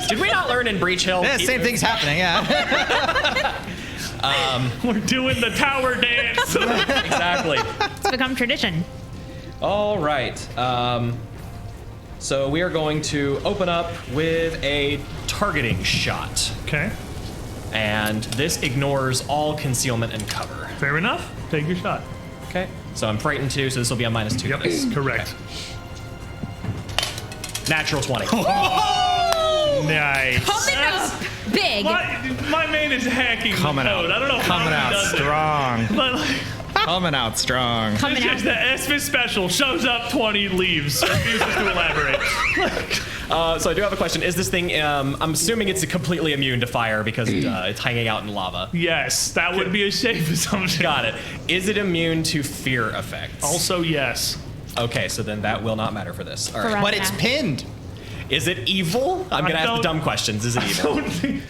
Did we not learn in Breach Hill? Yeah, same thing's happening, yeah. we're doing the tower dance. Exactly. It's become tradition. All right. So we are going to open up with a targeting shot. Okay, And this ignores all concealment and cover. fair enough. Take your shot. Okay. So I'm frightened too, so this will be a -2 Yep, to this. correct. Natural 20. Nice. Coming up big. My man is hacking Coming the out. code. I don't know Coming how he out does strong. it, but like, Coming out strong. Coming it's out. just the Espis special shows up 20, leaves, refuses to elaborate. So I do have a question. Is this thing, I'm assuming it's completely immune to fire because it's hanging out in lava. Yes, that would be a safe assumption. Got it. Is it immune to fear effects? Also, yes. Okay, so then that will not matter for this. All right. Correct. But it's pinned. Is it evil? I'm going to ask the don't- dumb questions. Is it evil?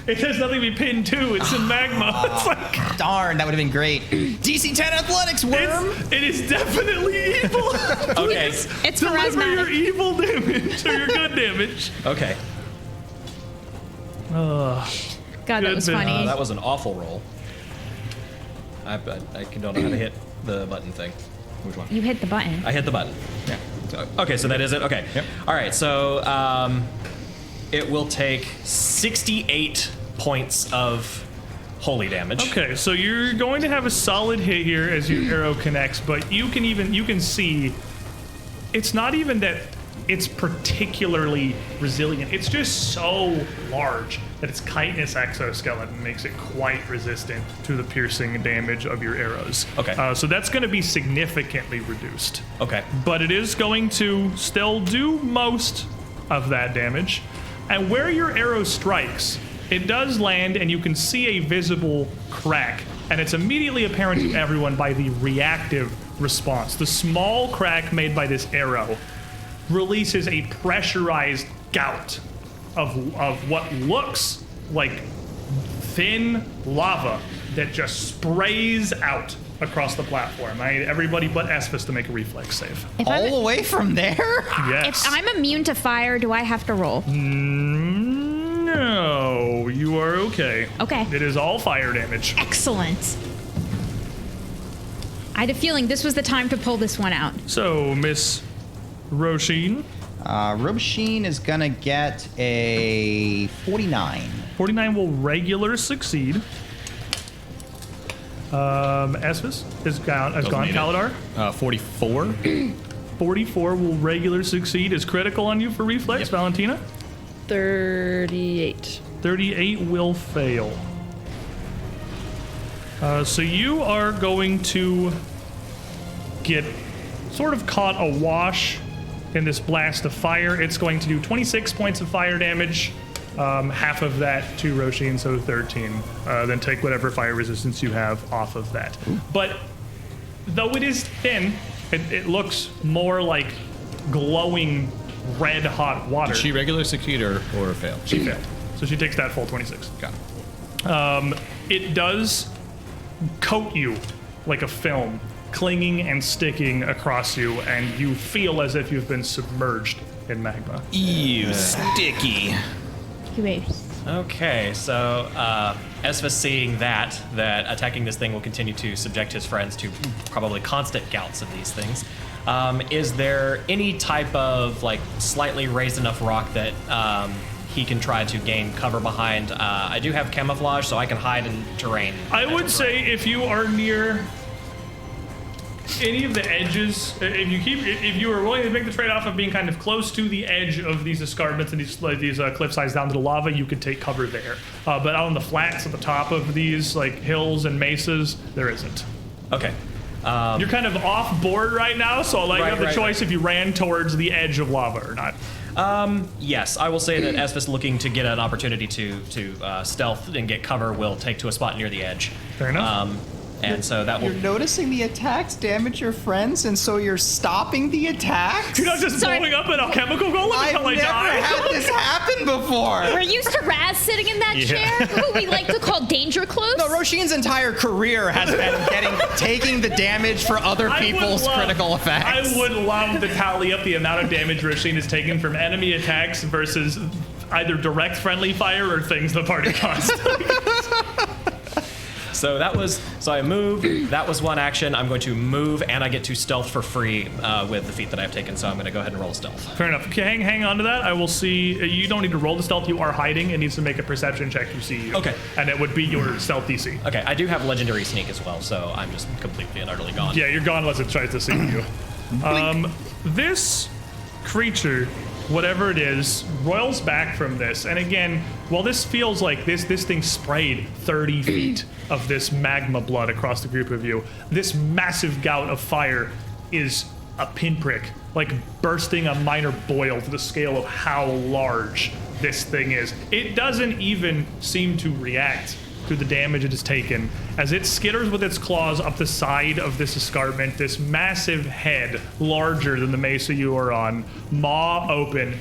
It has nothing to be pinned to. It's in magma. It's like Darn, that would have been great. DC 10 athletics, worm. it is definitely evil. Okay. It's Deliver your charismatic. evil damage or your good damage. Okay. God, that was Good funny. That was an awful roll. I don't know how to hit the button thing. Which one? You hit the button. I hit the button. Yeah. Okay, so that is it? Okay. Yep. All right, so it will take 68 points of holy damage. Okay, so you're going to have a solid hit here as your arrow connects, but you can see it's not even that it's particularly resilient. It's just so large that its chitinous exoskeleton makes it quite resistant to the piercing damage of your arrows. Okay. So that's going to be significantly reduced. Okay. But it is going to still do most of that damage. And where your arrow strikes, it does land, and you can see a visible crack. And it's immediately apparent to everyone by the reactive response. The small crack made by this arrow releases a pressurized gout of what looks like thin lava that just sprays out across the platform. I need everybody but Espis to make a reflex save. If All I'm, the way from there? Yes. if I'm immune to fire, do I have to roll? No, you are okay. Okay. It is all fire damage. Excellent. I had a feeling this was the time to pull this one out. So, Miss Roshin, Robsheen is gonna get a 49. 49 will regular succeed. Espis is gone. need it. Kaladar. 44. 44 will regular succeed. Is critical on you for reflex. Yep. Valentina. 38. 38 will fail. So you are going to get sort of caught awash in this blast of fire. It's going to do 26 points of fire damage. Half of that to Roshin, so 13. Then take whatever fire resistance you have off of that. But though it is thin, it looks more like glowing red hot water. Did she regular succeed or fail? She failed. So she takes that full 26. Got it. It does coat you like a film, clinging and sticking across you, and you feel as if you've been submerged in magma. Ew, sticky. Wait. Okay, so Esva seeing that attacking this thing will continue to subject his friends to probably constant gouts of these things. Is there any type of like slightly raised enough rock that he can try to gain cover behind? I do have camouflage, so I can hide in terrain. I would say if you are near any of the edges, if you are willing to make the trade-off of being kind of close to the edge of these escarpments and these cliff sides down to the lava, you could take cover there. But out on the flats at the top of these like hills and mesas, there isn't. Okay. You're kind of off board right now, so you have the choice if you ran towards the edge of lava or not. Yes, I will say that Esvis looking to get an opportunity to stealth and get cover will take to a spot near the edge. Fair enough. And so that will. You're noticing the attacks damage your friends, and so you're stopping the attacks? You're not just blowing up an alchemical golem until I I've never die. had this happen before. We're used to Raz sitting in that chair, who we like to call danger close. No, Roshin's entire career has been taking the damage for other people's critical effects. I would love to tally up the amount of damage Roshin has taken from enemy attacks versus either direct friendly fire or things the party caused. So I moved. That was one action. I'm going to move, and I get to stealth for free with the feat that I've taken. So I'm going to go ahead and roll stealth. Fair enough. Okay, hang on to that. I will see. You don't need to roll the stealth. You are hiding. It needs to make a perception check to see you. Okay. And it would be your stealth DC. Okay, I do have legendary sneak as well, so I'm just completely and utterly gone. Yeah, you're gone unless it tries to see you. This creature, whatever it is, roils back from this. And again, while this feels like this thing sprayed 30 feet of this magma blood across the group of you, this massive gout of fire is a pinprick, like bursting a minor boil to the scale of how large this thing is. It doesn't even seem to react to the damage it has taken as it skitters with its claws up the side of this escarpment, this massive head, larger than the mesa you are on, maw open,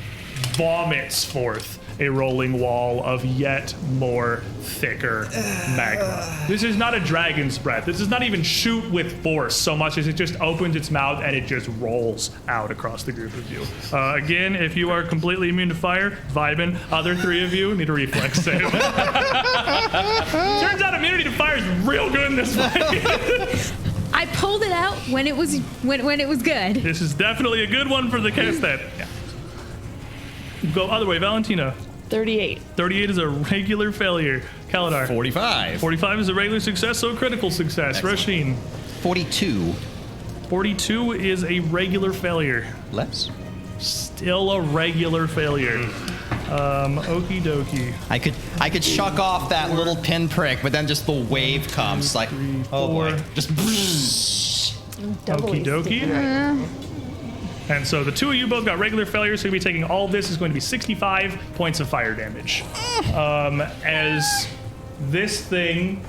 vomits forth a rolling wall of yet more thicker magma. This is not a dragon's breath. This does not even shoot with force so much as it just opens its mouth and it just rolls out across the group of you. Again, if you are completely immune to fire, vibing. Other three of you need a reflex save. Turns out immunity to fire is real good in this fight. I pulled it out when it was good. This is definitely a good one for the cast that. Yeah. Go other way, Valentina. 38. 38 is a regular failure. Kaladar. 45. 45 is a regular success, so a critical success. Roshin. 42. 42 is a regular failure. Less? Still a regular failure. Okie dokie. I could shuck off that little pinprick, but then just the wave comes like, oh boy, just. Okie dokie. And so the two of you both got regular failures, so you'll be taking all of this is going to be 65 points of fire damage. As this thing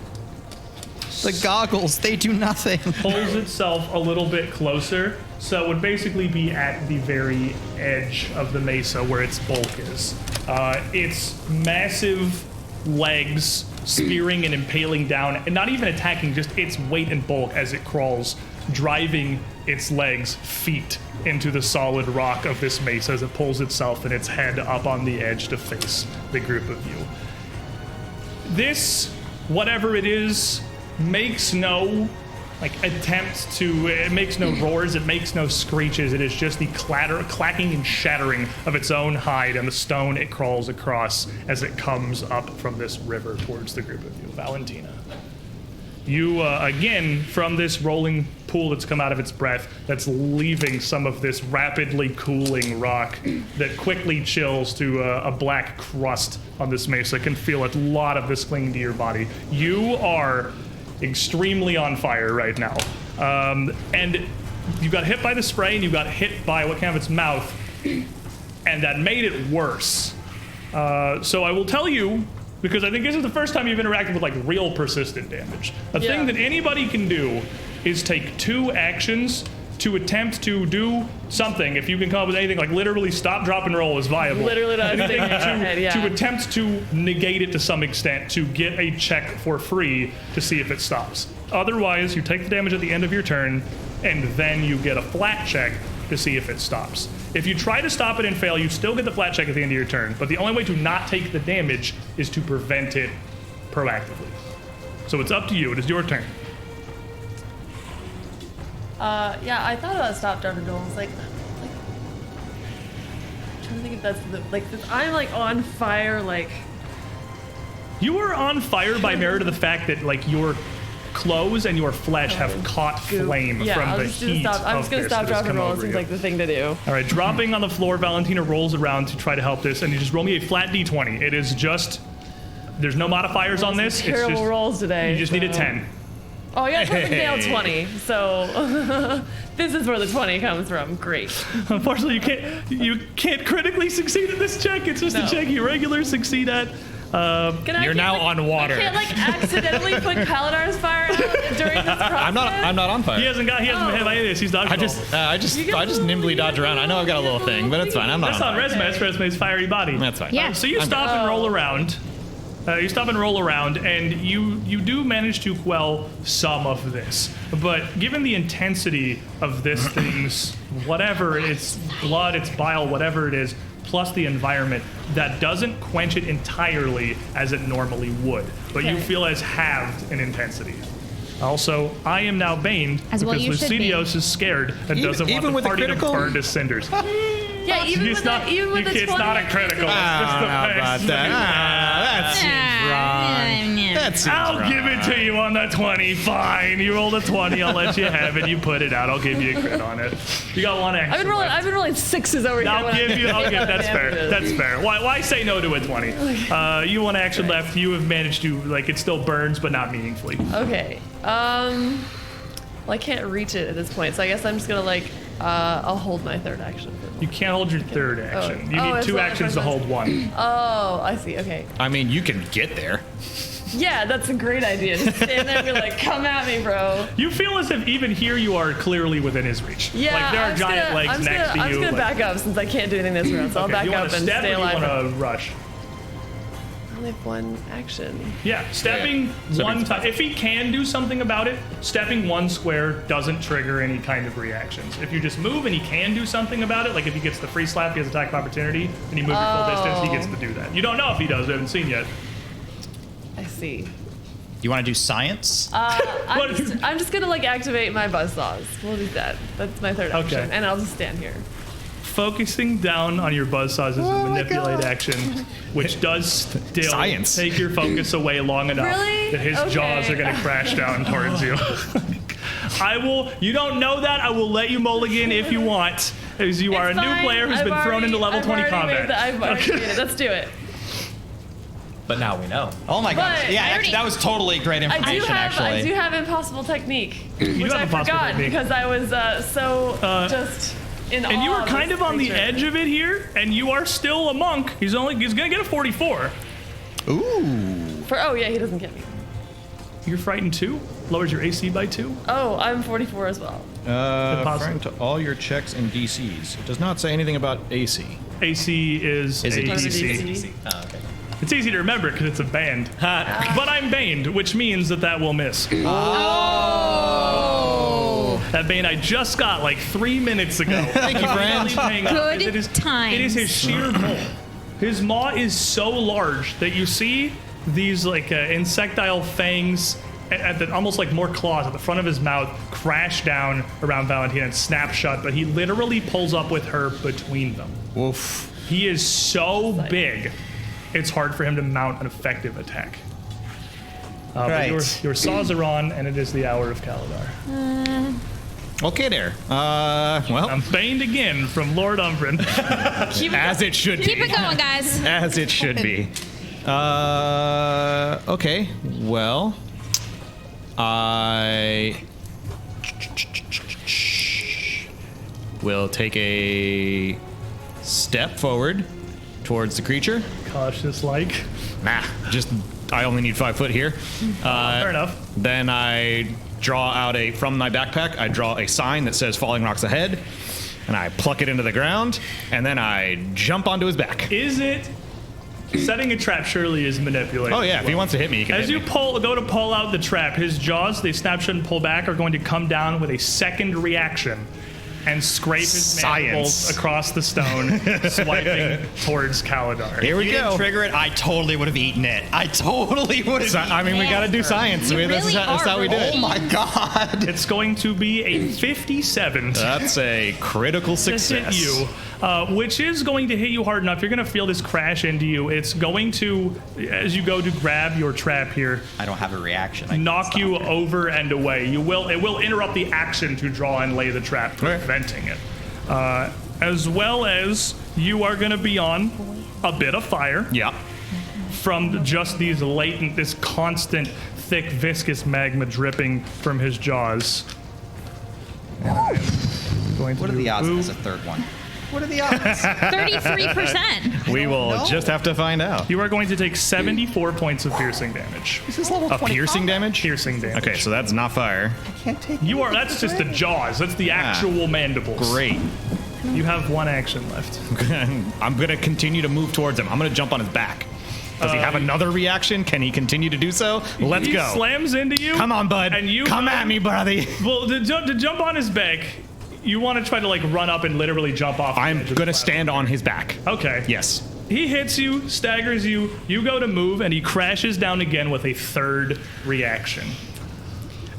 The goggles, they do nothing. pulls itself a little bit closer, so it would basically be at the very edge of the mesa where its bulk is. Its massive legs spearing and impaling down, and not even attacking, just its weight and bulk as it crawls, driving its legs, feet, into the solid rock of this mesa as it pulls itself and its head up on the edge to face the group of you. This, whatever it is, makes no attempt to, it makes no roars, it makes no screeches, it is just the clacking and shattering of its own hide and the stone it crawls across as it comes up from this river towards the group of you. Valentina. You, again, from this rolling pool that's come out of its breath, that's leaving some of this rapidly cooling rock that quickly chills to a black crust on this mesa, can feel a lot of this clinging to your body. You are extremely on fire right now. And you got hit by the spray, and you got hit by what came out of its mouth, and that made it worse. So I will tell you, because I think this is the first time you've interacted with real persistent damage. A thing that anybody can do is take 2 actions to attempt to do something. If you can come up with anything, like literally stop, drop, and roll is viable. Literally not Anything thinking in my head, yeah. to attempt to negate it to some extent, to get a check for free to see if it stops. Otherwise, you take the damage at the end of your turn, and then you get a flat check to see if it stops. If you try to stop it and fail, you still get the flat check at the end of your turn, but the only way to not take the damage is to prevent it proactively. So it's up to you. It is your turn. Yeah, I thought about stop, drop, and roll. I was like, I'm trying to think if that's I'm like on fire, like. You are on fire by merit of the fact that like your clothes and your flesh have caught flame from the heat I'm just gonna stop, drop, and roll. It seems like the thing to do. All right, dropping on the floor, Valentina rolls around to try to help this, and you just roll me a flat d20. It is just, there's no modifiers on this. Terrible it's just, rolls today. You just need a 10. Oh, yeah, perfect nailed 20. So this is where the 20 comes from. Great. Unfortunately, you can't critically succeed at this check. It's just a check you regular succeed at. You're now on water. I can't like accidentally put Kaladar's fire out during this process. I'm not on fire. He hasn't been hit by any of this. He's dodged. I just nimbly dodge around. I know I've got a little thing, but it's fine. I'm not. That's on not fire. Resme. That's Resme's fiery body. That's fine. Yeah. So you stop and roll around. And you do manage to quell some of this. But given the intensity of this thing's whatever, it's blood, it's bile, whatever it is, plus the environment, that doesn't quench it entirely as it normally would. But you feel as halved in intensity. Also, I am now baned As well because you should be. Lucidios is scared and doesn't want even the with a party to critical? burn to cinders. Yeah, even with the 20. It's not a critical. I don't know about that. That seems wrong. That seems I'll wrong. give it to you on the 20. Fine. You rolled a 20. I'll let you have it. You put it out. I'll give you a crit on it. You got 1 action. I've been rolling 6s over here. That's fair. That's fair. Why say no to a 20? You 1 action left. You have managed to, it still burns, but not meaningfully. Okay. Well, I can't reach it at this point, so I guess I'm just gonna I'll hold my 3rd action. You can't hold your 3rd action. You Oh, need it's 2 not actions the to first hold 1. Oh, I see. Okay. I mean, you can get there. Yeah, that's a great idea. Just stand there and be like, "Come at me, bro." You feel as if even here you are clearly within his reach. Yeah, There are giant legs next to you. I'm just gonna back up since I can't do anything this round, so I'll back you up want to and step stay or you alive. want to rush? I only have 1 action. Yeah, stepping one time. If he can do something about it, stepping 1 square doesn't trigger any kind of reactions. If you just move and he can do something about it, like if he gets the free slap, he has attack of opportunity, and you move your full distance, he gets to do that. You don't know if he does, we haven't seen yet. I see. You want to do science? I'm just gonna activate my buzzsaws. We'll do that. That's my 3rd action, Okay. and I'll just stand here. Focusing down on your buzzsaws is a manipulate action, which does still Science. take your focus away long enough Really? that his Okay. jaws are going to crash down towards you. You don't know that. I will let you mulligan if you want, as you are a It's new fine. player who's I've been thrown into level I've 20 already combat. I've already made it. Let's do it. But now we know. Oh my gosh. But Yeah, I actually, that was totally great I do information, have actually. impossible technique, do which have I impossible forgot technique. because I was just in awe. And you were of kind this of on the creature. edge of it here, and you are still a monk. He's going to get a 44. Ooh. Oh yeah, he doesn't get me. You're frightened too? Lowers your AC by 2? Oh, I'm 44 as well. Impossible. To all your checks and DCs. It does not say anything about AC. AC is Is it a DC? DC. Oh, okay. It's easy to remember because it's a band. But I'm baned, which means that will miss. Oh. That bane I just got 3 minutes ago. Thank you, friend. Good It is times. his sheer maw. His maw is so large that you see these insectile fangs almost like more claws at the front of his mouth crash down around Valentina and snap shut, but he literally pulls up with her between them. Woof. He is so big, it's hard for him to mount an effective attack. But Right. your saws are on, and it is the hour of Kaladar. Okay there. Well, I'm baned again from Lord Umbrin. as it should Keep be. it going, guys. As it should be. Okay. Well, I will take a step forward towards the creature. Cautious Nah, I only need 5 foot here. Fair enough. Then I draw out from my backpack, I draw a sign that says falling rocks ahead, and I pluck it into the ground, and then I jump onto his back. Is it setting a trap? Surely is manipulating. Oh yeah, if he wants to hit me, he can As hit you me. go to pull out the trap, his jaws, they snap shut and pull back, are going to come down with a second reaction and scrape his mandibles across the stone, swiping towards Kaladar. Here we You go. didn't trigger it, I totally would have eaten it. I totally would have I mean, we got to do science. You That's really how we do are, it. Oh my god. It's going to be a 57 That's a critical to success. hit you, which is going to hit you hard enough. You're going to feel this crash into you. It's going to, as you go to grab your trap here, I don't have a reaction. I can't knock stop you it. over and away. It will interrupt the action to draw and lay the trap, preventing it. As well as you are going to be on a bit of fire Yeah. from just these latent, this constant, thick, viscous magma dripping from his jaws. What are the odds there's a third one? What are the odds? 33%. We will know. just have to find out. You are going to take 74 points of piercing damage. This is level A 20 piercing combat. damage? Piercing damage. Okay, so that's not fire. Can't take You are. That's just the jaws. That's the actual mandibles. Great. You have one action left. I'm going to continue to move towards him. I'm going to jump on his back. Does he have another reaction? Can he continue to do so? Let's He go. slams into you. Come on, bud. And you Come at me, buddy. Well, to jump on his back, you want to try to like run up and literally jump off. the edge I'm of the going to platform. stand on his back. Okay. Yes. He hits you, staggers you. You go to move, and he crashes down again with a third reaction.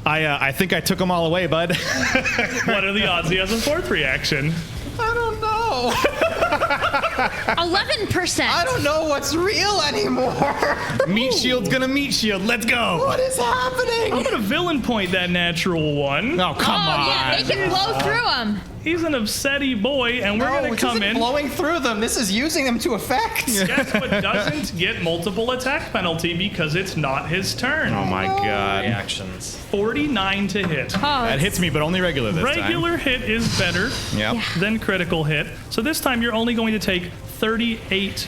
I think I took them all away, bud. What are the odds he has a fourth reaction? I don't know. 11%. I don't know what's real anymore. Meat shield's going to meat shield. Let's go. What is happening? I'm gonna villain point that natural one. Oh, come Oh, on. yeah, they can blow through them. He's an upsetty boy, and we're gonna this come isn't in. blowing through them. This is using them to effect. Guess what doesn't get multiple attack penalty because it's not his turn. Oh, my God. Reactions. 49 to hit. Oh, That hits me, but only regular this time. Regular hit is better Yep. than critical hit. So this time you're only going to take 38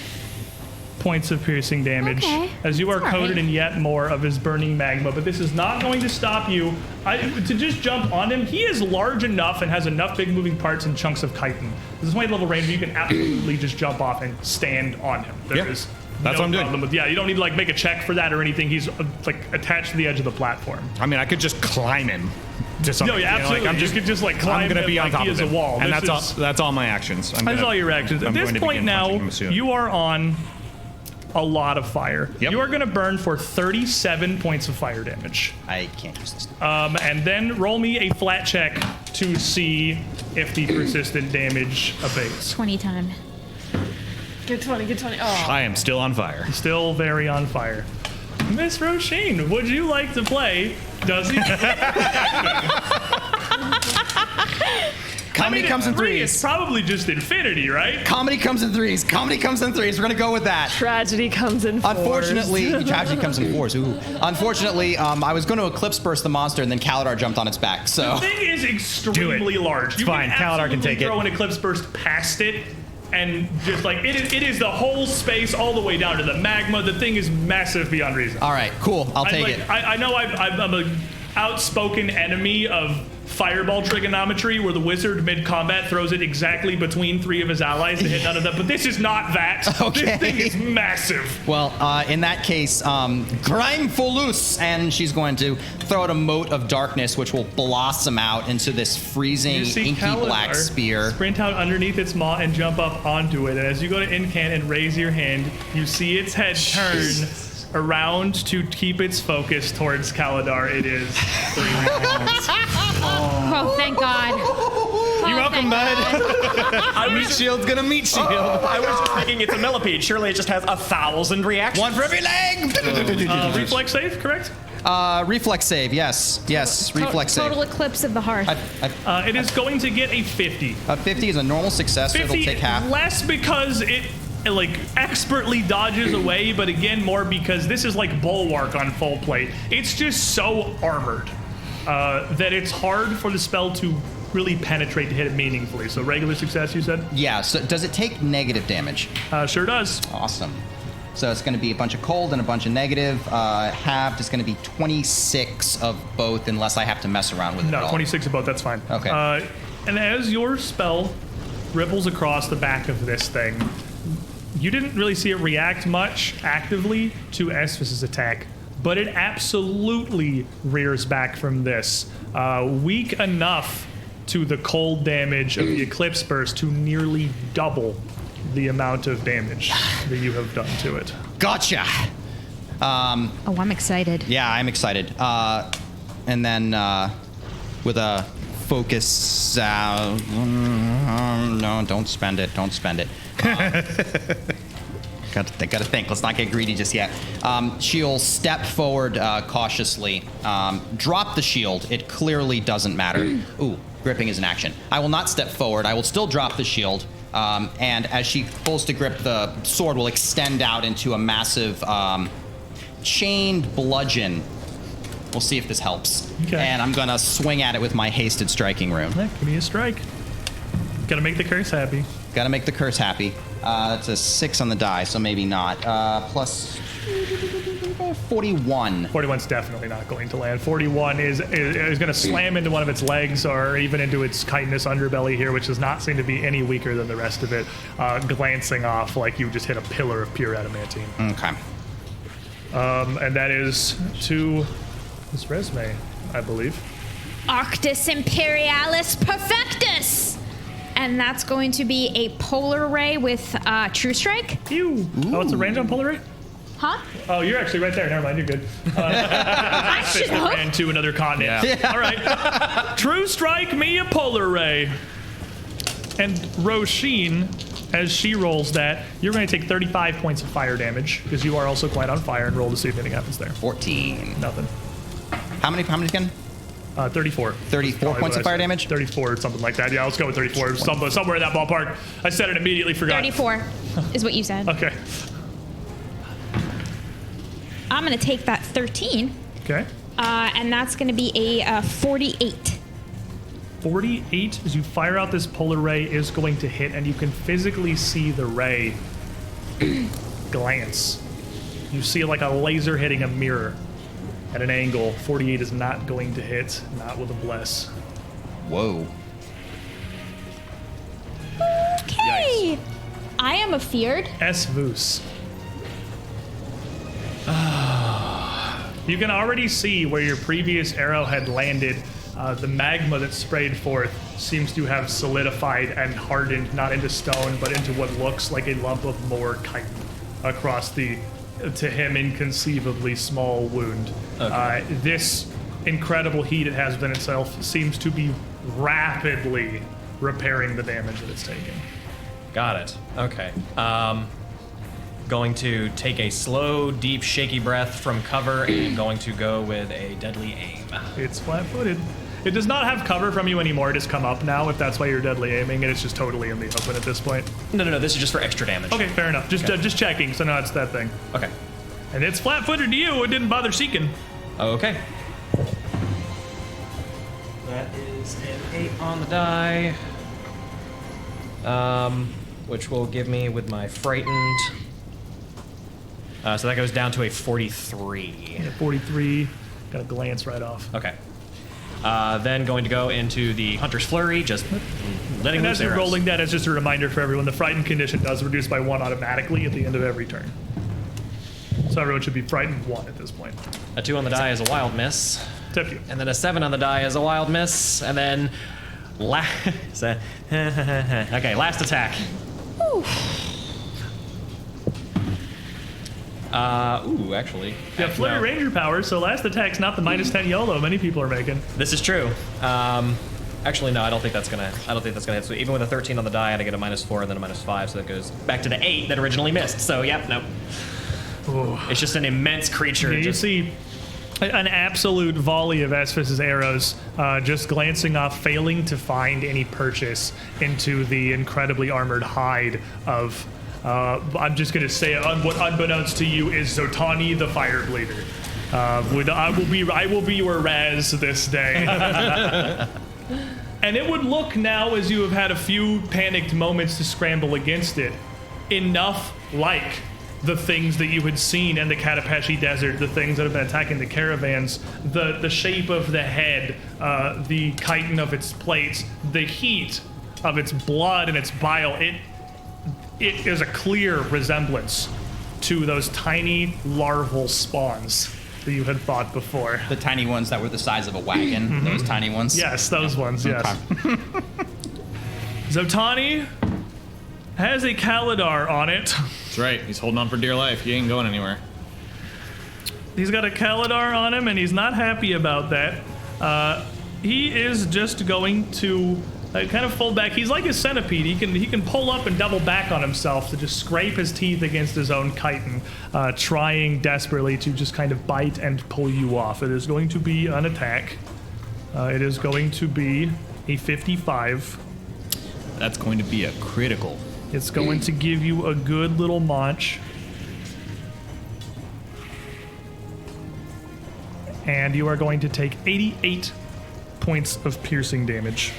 points of piercing damage Okay, as you are that's all coated right. in yet more of his burning magma. But this is not going to stop you to just jump on him. He is large enough and has enough big moving parts and chunks of chitin. This is 20 level range. You can absolutely just jump off and stand on him. There Yeah, is that's no what I'm doing. problem with. Yeah, you don't need to like make a check for that or anything. He's like attached to the edge of the platform. I mean, I could just climb him to something. No, yeah, you know, absolutely. I'm just You could just, like, climb I'm gonna him be on like top he of is a him. wall. And This that's all my actions. That's all your actions. At I'm this going to point begin now, punching him soon. you are on a lot of fire. Yep. You are going to burn for 37 points of fire damage. I can't use this. And then roll me a flat check to see if the persistent damage abates. 20 time. Get 20, get 20. Oh. I am still on fire. Still very on fire. Miss Roisin, would you like to play Does He? Comedy comes in Three is threes. probably just infinity, right? Comedy comes in threes. Comedy comes in threes. We're gonna go with that. Tragedy comes in fours. Unfortunately, tragedy comes in fours. Ooh. Unfortunately, I was going to eclipse burst the monster, and then Kaladar jumped on its back. So The thing is extremely large. You fine. Kaladar can absolutely take it. throw an eclipse burst past it, and just like it is the whole space all the way down to the magma. The thing is massive beyond reason. all right, cool. I'll take it. I know I'm an outspoken enemy of fireball trigonometry, where the wizard mid-combat throws it exactly between three of his allies to hit none of them. But this is not that. Okay. This thing is massive. Well, in that case, grind Folus, and she's going to throw out a mote of darkness, which will blossom out into this freezing, You see inky Kaladar black spear. sprint out underneath its maw and jump up onto it. And as you go to incant and raise your hand, you see its head turn around to keep its focus towards Kaladar. It is 3 rounds. Oh, thank God. You're welcome, bud. Meat shield's gonna meat shield. I was just thinking it's a millipede. Surely it just has 1,000 reactions. One for every leg. Reflex save, correct? Reflex save. Yes, reflex save. Total eclipse of the hearth. It is going to get a 50. 50 is a normal success, so it'll 50 take half. less because it like expertly dodges away, but again more because this is like bulwark on full plate. It's just so armored that it's hard for the spell to really penetrate to hit it meaningfully. So regular success, you said? Yeah. So does it take negative damage? Sure does. Awesome. So it's going to be a bunch of cold and a bunch of negative. Halved is going to be 26 of both, unless I have to mess around with it at No, all. 26 of both, that's fine. Okay. And as your spell ripples across the back of this thing, you didn't really see it react much actively to Esphus's attack, but it absolutely rears back from this. Weak enough to the cold damage of the Eclipse Burst to nearly double the amount of damage that you have done to it. Gotcha. Oh, I'm excited. Yeah, I'm excited. And then with a focus. No, don't spend it. Don't spend it. Got to think. Let's not get greedy just yet. She'll step forward cautiously. Drop the shield. It clearly doesn't matter. Ooh, gripping is an action. I will not step forward. I will still drop the shield. And as she pulls to grip, the sword will extend out into a massive chained bludgeon. We'll see if this helps. Okay. And I'm going to swing at it with my hasted striking rune. Yeah, give me a strike. Gotta make the curse happy. Got to make the curse happy. That's a 6 on the die, so maybe not. Plus 41. 41's definitely not going to land. 41 is going to slam into one of its legs or even into its chitinous underbelly here, which does not seem to be any weaker than the rest of it, glancing off like you just hit a pillar of pure adamantine. Okay. And that is to this resume, I believe. Arctis Imperialis Perfectus! And that's going to be a polar ray with True Strike. Ew. Oh, it's a range on polar ray? Huh? Oh, you're actually right there. Never mind, you're good. I should It hope. ran to another continent. All right. True strike me a polar ray. And Roisin, as she rolls that, you're going to take 35 points of fire damage because you are also quite on fire, and roll to see if anything happens there. 14. Nothing. How many again? 34. 34 Probably points what of I fire said. damage? 34 or something like that. Yeah, let's go with 34. Somewhere in that ballpark. I said it immediately, forgot. 34 is what you said. Okay. I'm going to take that 13, Okay. and that's going to be a 48. 48 as you fire out this polar ray is going to hit, and you can physically see the ray glance. You see like a laser hitting a mirror at an angle. 48 is not going to hit, not with a bless. Whoa. Okay. I am afeared. Esvus. You can already see where your previous arrow had landed. The magma that sprayed forth seems to have solidified and hardened, not into stone, but into what looks like a lump of more chitin across the, to him, inconceivably small wound. Okay. This incredible heat it has within itself seems to be rapidly repairing the damage that it's taking. Got it. Okay. Going to take a slow, deep, shaky breath from cover and going to go with a deadly aim. It's flat-footed. It does not have cover from you anymore. It has come up now, if that's why you're deadly aiming, and it's just totally in the open at this point. No. This is just for extra damage. Okay, fair enough. Just checking, so now it's that thing. Okay. And it's flat-footed to you. It didn't bother seeking. Okay. That is an 8 on the die. Which will give me with my frightened. So that goes down to a 43. Yeah, 43. Got a glance right off. Okay. Then going to go into the Hunter's Flurry, just letting And loose as you're arrows. rolling that, it's just a reminder for everyone, the frightened condition does reduce by 1 automatically at the end of every turn. So everyone should be frightened 1 at this point. A 2 on the die is a wild miss. Tip you. And then a 7 on the die is a wild miss. And then okay, last attack. Actually. Yeah, Flurry no. Ranger power, so last attack's not the minus 10 YOLO many people are making. This is true. Actually, no, I don't think that's gonna hit. So even with a 13 on the die, I get a -4 and then a -5, so that goes back to the 8 that originally missed. So yep, no. It's just an immense creature. Yeah, you see an absolute volley of Esphus's arrows just glancing off, failing to find any purchase into the incredibly armored hide of, I'm just going to say what unbeknownst to you is Zotani the Fire Bleeder. I will be your Raz this day. And it would look now, as you have had a few panicked moments to scramble against it, enough like the things that you had seen in the Katapeshi Desert, the things that have been attacking the caravans, the shape of the head, the chitin of its plates, the heat of its blood and its bile, it is a clear resemblance to those tiny larval spawns that you had thought before. The tiny ones that were the size of a wagon. Those tiny ones. Yes, those ones, yes. Okay. Zotani has a Kalidar on it. That's right. He's holding on for dear life. He ain't going anywhere. He's got a Kalidar on him, and he's not happy about that. He is just going to kind of fold back. He's like a centipede. He can pull up and double back on himself to just scrape his teeth against his own chitin, trying desperately to just kind of bite and pull you off. It is going to be an attack. It is going to be a 55. That's going to be a critical. It's going to give you a good little munch. And you are going to take 88 points of piercing damage.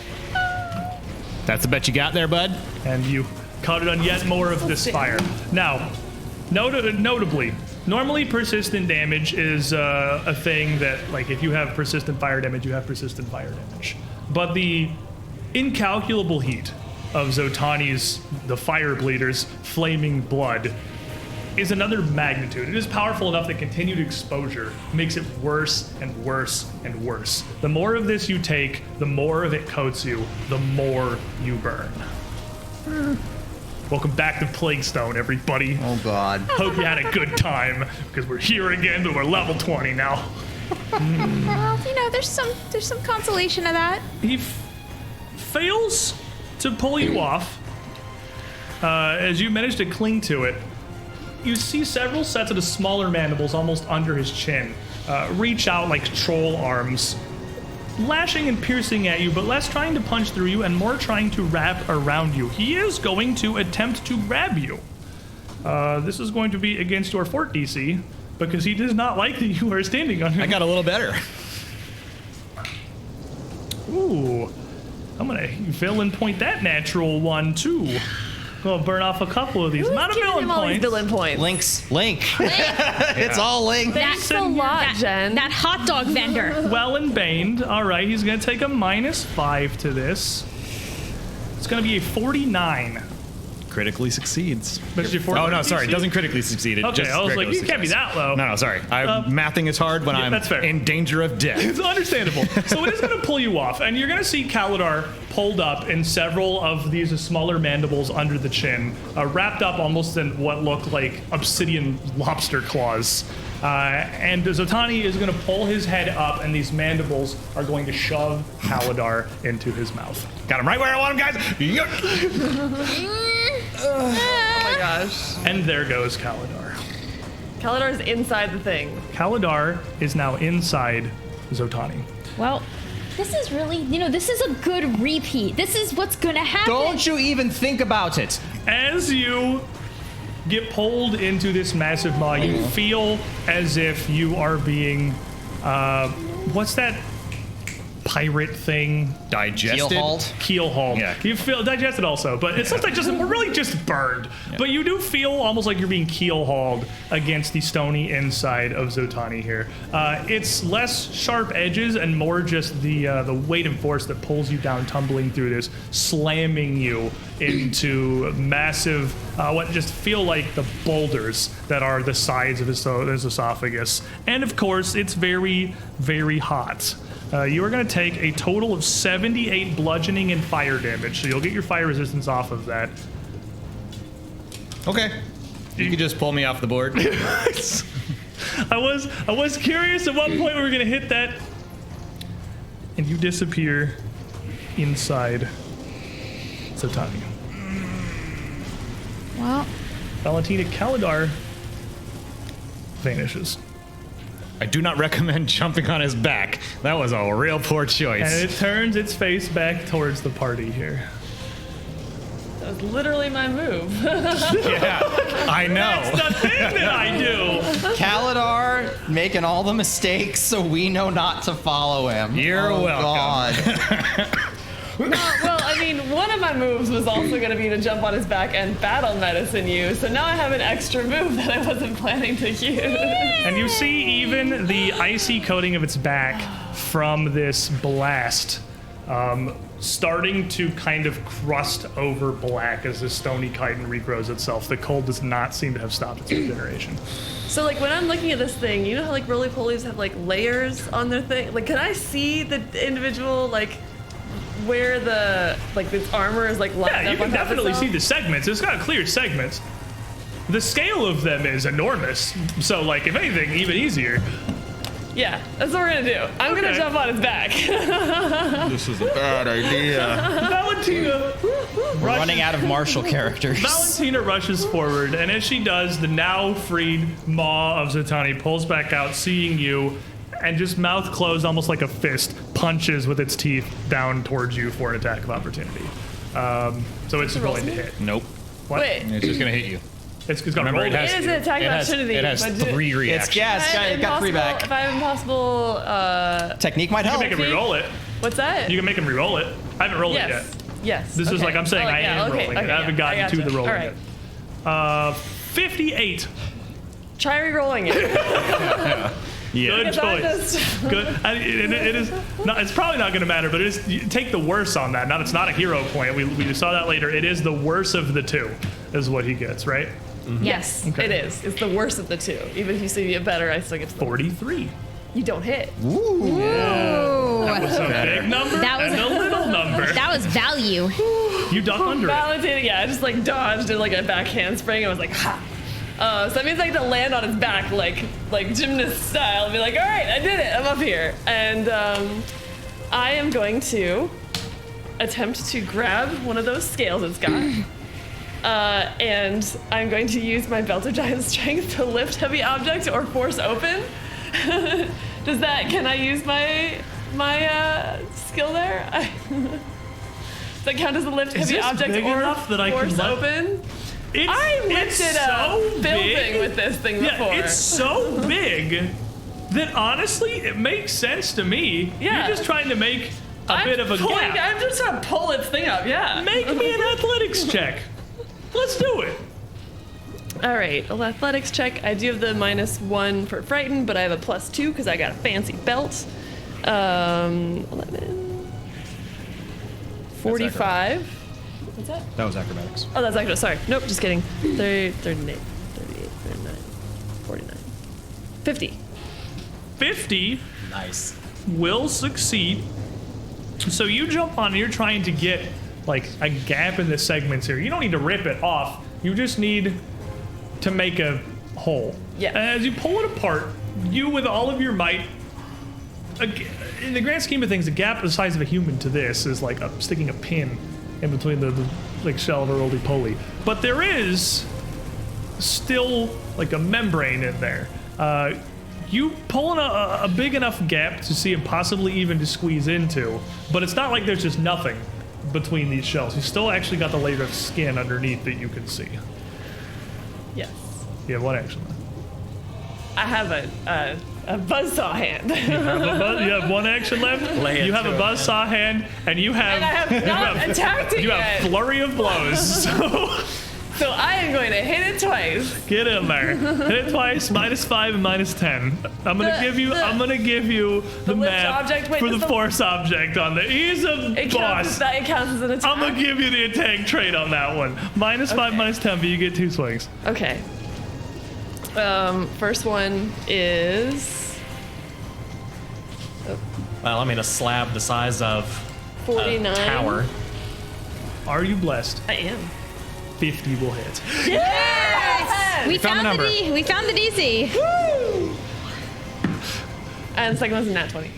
That's the bet you got there, bud? And you caught it on yet more of this fire. Now, notably, normally persistent damage is a thing that, like, if you have persistent fire damage, you have persistent fire damage. But the incalculable heat of Zotani's, the fire bleeder's, flaming blood is another magnitude. It is powerful enough that continued exposure makes it worse and worse and worse. The more of this you take, the more of it coats you, the more you burn. Welcome back to Plaguestone, everybody. Oh God. Hope you had a good time, because we're here again, but we're level 20 now. Well, there's some consolation of that. He fails to pull you off. As you manage to cling to it, you see several sets of the smaller mandibles almost under his chin reach out like troll arms, lashing and piercing at you, but less trying to punch through you and more trying to wrap around you. He is going to attempt to grab you. This is going to be against your fort DC, because he does not like that you are standing on him. I got a little better. Ooh, I'm gonna villain point that natural one too. Gonna burn off a couple of these. Not a Giving villain him all these point. villain points. Link. It's all Link. Thanks a lot, Jen. That hot dog vendor. Well and baned. All right, he's gonna take a -5 to this. It's gonna be a 49. Critically succeeds. But your Oh, no, 49 sorry. It DC? doesn't critically succeed. It Okay, just I was like, regularly you can't be succeeds. that low. No, sorry. Mathing is hard when I'm that's fair. in danger of death. It's understandable. So it is going to pull you off, and you're going to see Kalidar pulled up in several of these smaller mandibles under the chin, wrapped up almost in what look like obsidian lobster claws. And Zotani is going to pull his head up, and these mandibles are going to shove Kalidar into his mouth. Got him right where I want him, guys. Yuck. Oh my gosh. And there goes Kalidar. Kalidar's inside the thing. Kalidar is now inside Zotani. Well, this is really, this is a good repeat. This is what's gonna happen. Don't you even think about it. As you get pulled into this massive maw, you feel as if you are being, what's that pirate thing? Digested. Keel hauled. Yeah. You feel digested also, but it's sometimes just we're really just burned. Yeah. But you do feel almost like you're being keel hauled against the stony inside of Zotani here. It's less sharp edges and more just the weight and force that pulls you down, tumbling through this, slamming you into massive, what just feel like the boulders that are the sides of his esophagus. And of course, it's very, very hot. You are going to take a total of 78 bludgeoning and fire damage, so you'll get your fire resistance off of that. Okay. You could just pull me off the board. I was curious at what point we were going to hit that, and you disappear inside Zotani. Well, Valentina, Kalidar vanishes. I do not recommend jumping on his back. That was a real poor choice. And it turns its face back towards the party here. That was literally my move. Yeah, I know. The thing that I do. Kalidar making all the mistakes so we know not to follow him. You're welcome. God. Well, I mean, one of my moves was also going to be to jump on his back and battle medicine you, so now I have an extra move that I wasn't planning to use. And you see even the icy coating of its back from this blast starting to kind of crust over black as the stony chitin regrows itself. The cold does not seem to have stopped its regeneration. So, like, when I'm looking at this thing, you know how, like, roly-polies have, like, layers on their thing? Like, can I see the individual, like, where the, like, this armor is, like, lined Yeah, up you on can top of definitely see itself? the segments. It's got clear segments. The scale of them is enormous. So, like, if anything, even easier. Yeah, that's what we're gonna do. I'm gonna Okay. jump on his back. This is a bad idea. Valentina We're running out of martial characters. Valentina rushes forward, and as she does, the now freed maw of Zotani pulls back out, seeing you, and just mouth closed, almost like a fist, punches with its teeth down towards you for an attack of opportunity. So it's roll going to me? hit. Nope. What? Wait, It's just gonna hit you. It's got Remember, roll it has- it is an attack of opportunity. It has but do- 3 It's reactions. gas. Got 3 back. If I have impossible, Technique might You help. can make him re-roll it. what's that? You can make him re-roll it. I haven't rolled it yet. Yes. Yes. This is okay. like I'm saying, Oh, I yeah, am okay, rolling okay, it. I haven't gotten to gotcha. the rolling All right. yet. 58. Try re-rolling it. Yeah. Good Because I choice. just- Good. It is. Not, it's probably not going to matter, but it is. You take the worst on that. It's not a hero point. We saw that later. It is the worst of the two, is what he gets, right? Yes, Okay. it is. It's the worst of the two. Even if you say you get better, I still get to the 43. You don't hit. That was a big number That was- and a little number. That was value. You duck under it. Valentina, yeah, I just like dodged and like a back handspring. I was like, ha. So that means I get to land on his back like gymnast style and be like, all right, I did it. I'm up here. And I am going to attempt to grab one of those scales it's got. And I'm going to use my Belt of Giant Strength to lift heavy object or force open. Can I use my skill there? Does that count as a lift Is heavy this object big or enough that I can force let- open? It's, I it's lifted a so building big. with this thing before. Yeah, it's so big that honestly, it makes sense to me. Yeah. You're just trying to make a bit of a gap. I'm just trying to pull its thing up, yeah. Make me an athletics check. Let's do it. All right, well, athletics check. I do have the -1 for frightened, but I have a +2 because I got a fancy belt. 11. 45. What's that? That was acrobatics. Oh, that's actually, sorry. Nope, just kidding. 38, 38, 39, 49. 50. 50 Nice. will succeed. So you jump on and you're trying to get like a gap in the segments here. You don't need to rip it off. You just need to make a hole. Yeah. And as you pull it apart, you with all of your might, in the grand scheme of things, a gap the size of a human to this is like sticking a pin in between the like shell of a roly-poly. But there is still like a membrane in there. You pull in a big enough gap to see impossibly even to squeeze into, but it's not like there's just nothing between these shells. You still actually got the layer of skin underneath that you can see. Yes. You have one action left. I have a buzzsaw hand. You have one action left. Lay it You have to a him. buzzsaw hand, and you have. And I have not attacked it You yet. have flurry of blows. So So I am going to hit it twice. get in there. Hit it twice. -5 and -10. I'm gonna The- give you. the- I'm gonna give you the lift map object? Wait, for the does the- force object on there. He's a It counts, boss. it counts as an attack. I'm gonna give you the attack trait on that one. -5, -10, but you get 2 swings. Okay. First one is Well, I mean, a slab the size of 49. a tower. Are you blessed? I am. 50 will hit. Yes! We found found the the number. we found the DC. And the second one's a nat 20.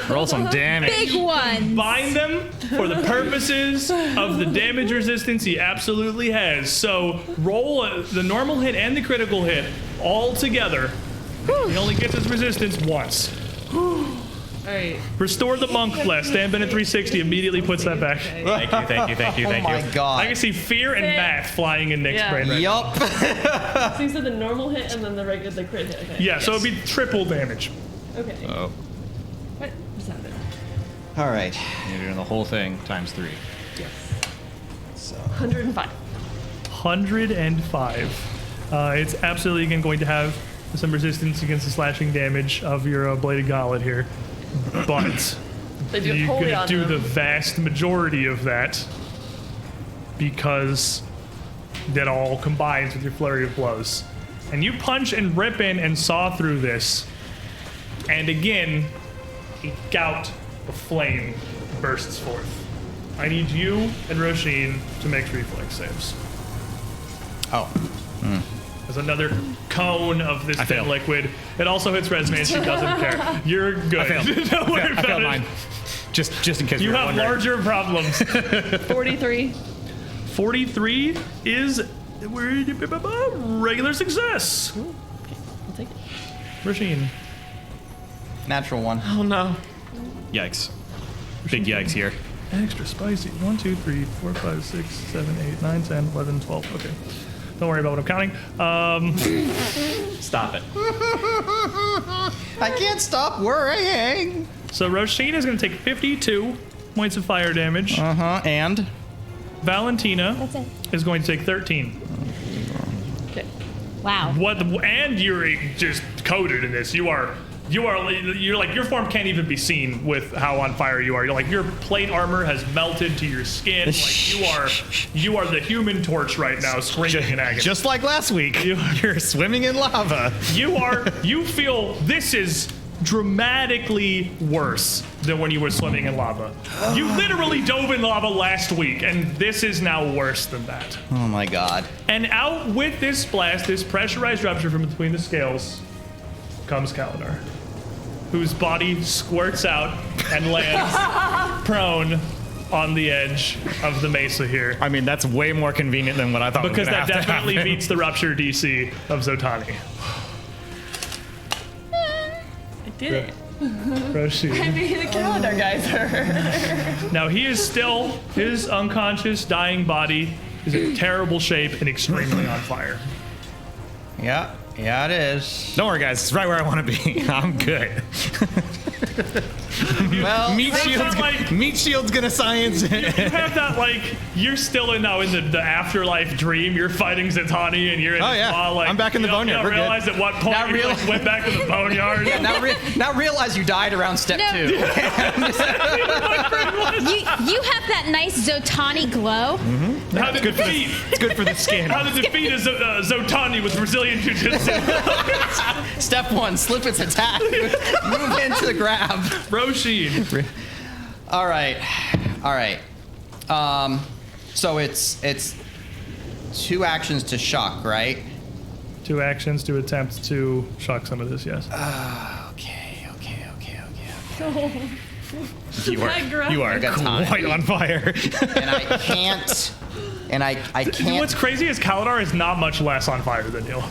Roll some damage. Big one. Bind them for the purposes of the damage resistance he absolutely has. So roll the normal hit and the critical hit all together. He only gets his resistance once. All right. Restore the monk bless. Dan Bennett 360 immediately puts that back. Thank you, thank you, thank you, Oh thank my you. I god. can see fear and math flying in Nick's Yeah. brain right now. Yup. So you said the normal hit and then the crit hit. Okay. Yeah, so it'd be triple damage. Okay. Oh. What? What's that? All right. You're doing the whole thing times 3. So 105. 105. It's absolutely again going to have some resistance against the slashing damage of your bladed gauntlet here, but They do you're holy going to on do them. the vast majority of that because that all combines with your flurry of blows. And you punch and rip in and saw through this, and again, a gout of flame bursts forth. I need you and Roshin to make reflex saves. oh, There's another cone of this I thin failed. liquid. It also hits Resman. She doesn't care. You're good. I failed. Don't worry I about failed it. mine. Just in case You were have wondering. larger problems. 43. 43 is regular success. I'll take it. Rasheen. natural 1. Oh no. Yikes. Big yikes here. Extra spicy. 1, 2, 3, 4, 5, 6, 7, 8, 9, 10, 11, 12. Okay. Don't worry about what I'm counting. Stop it. I can't stop worrying. So Roshin is going to take 52 points of fire damage. And That's Valentina it. is going to take 13. Okay. Wow. What? And you're just coated in this. You're like your form can't even be seen with how on fire you are. You're like your plate armor has melted to your skin. Like you are the Human Torch right now, screaming in agony. Just like last week, you're swimming in lava. You feel this is dramatically worse than when you were swimming in lava. You literally dove in lava last week, and this is now worse than that. oh my god. And out with this blast, this pressurized rupture from between the scales, comes Kalidar, whose body squirts out and lands prone on the edge of the mesa here. I mean, that's way more convenient than what I thought Because was that gonna have to definitely happen. beats the rupture DC of Zotani. I did it. Roshin. I mean, the calendar guys are. Now he is still, his unconscious, dying body is in terrible shape and extremely on fire. Yeah, it is. Don't worry, guys. It's right where I want to be. I'm good. Well, Meat Shield's gonna science it. You have that, like, you're still in the afterlife dream. You're fighting Zotani and you're in Oh, the yeah. spa, like, I'm back in the you don't- boneyard. You We're don't good. realize at what point Not you really. like, went back to the boneyard. now realize you died around step No. 2. You have that nice Zotani glow. How to defeat It's good for the skin. how to defeat a Zotani with Brazilian Jiu-Jitsu. Step 1, slip its attack. Move into the grab. Roshin. All right. So it's 2 actions to shock, right? 2 actions to attempt to shock some of this, yes. Okay. You are got time. quite on fire. And I can't. What's crazy is Kalidar is not much less on fire than you.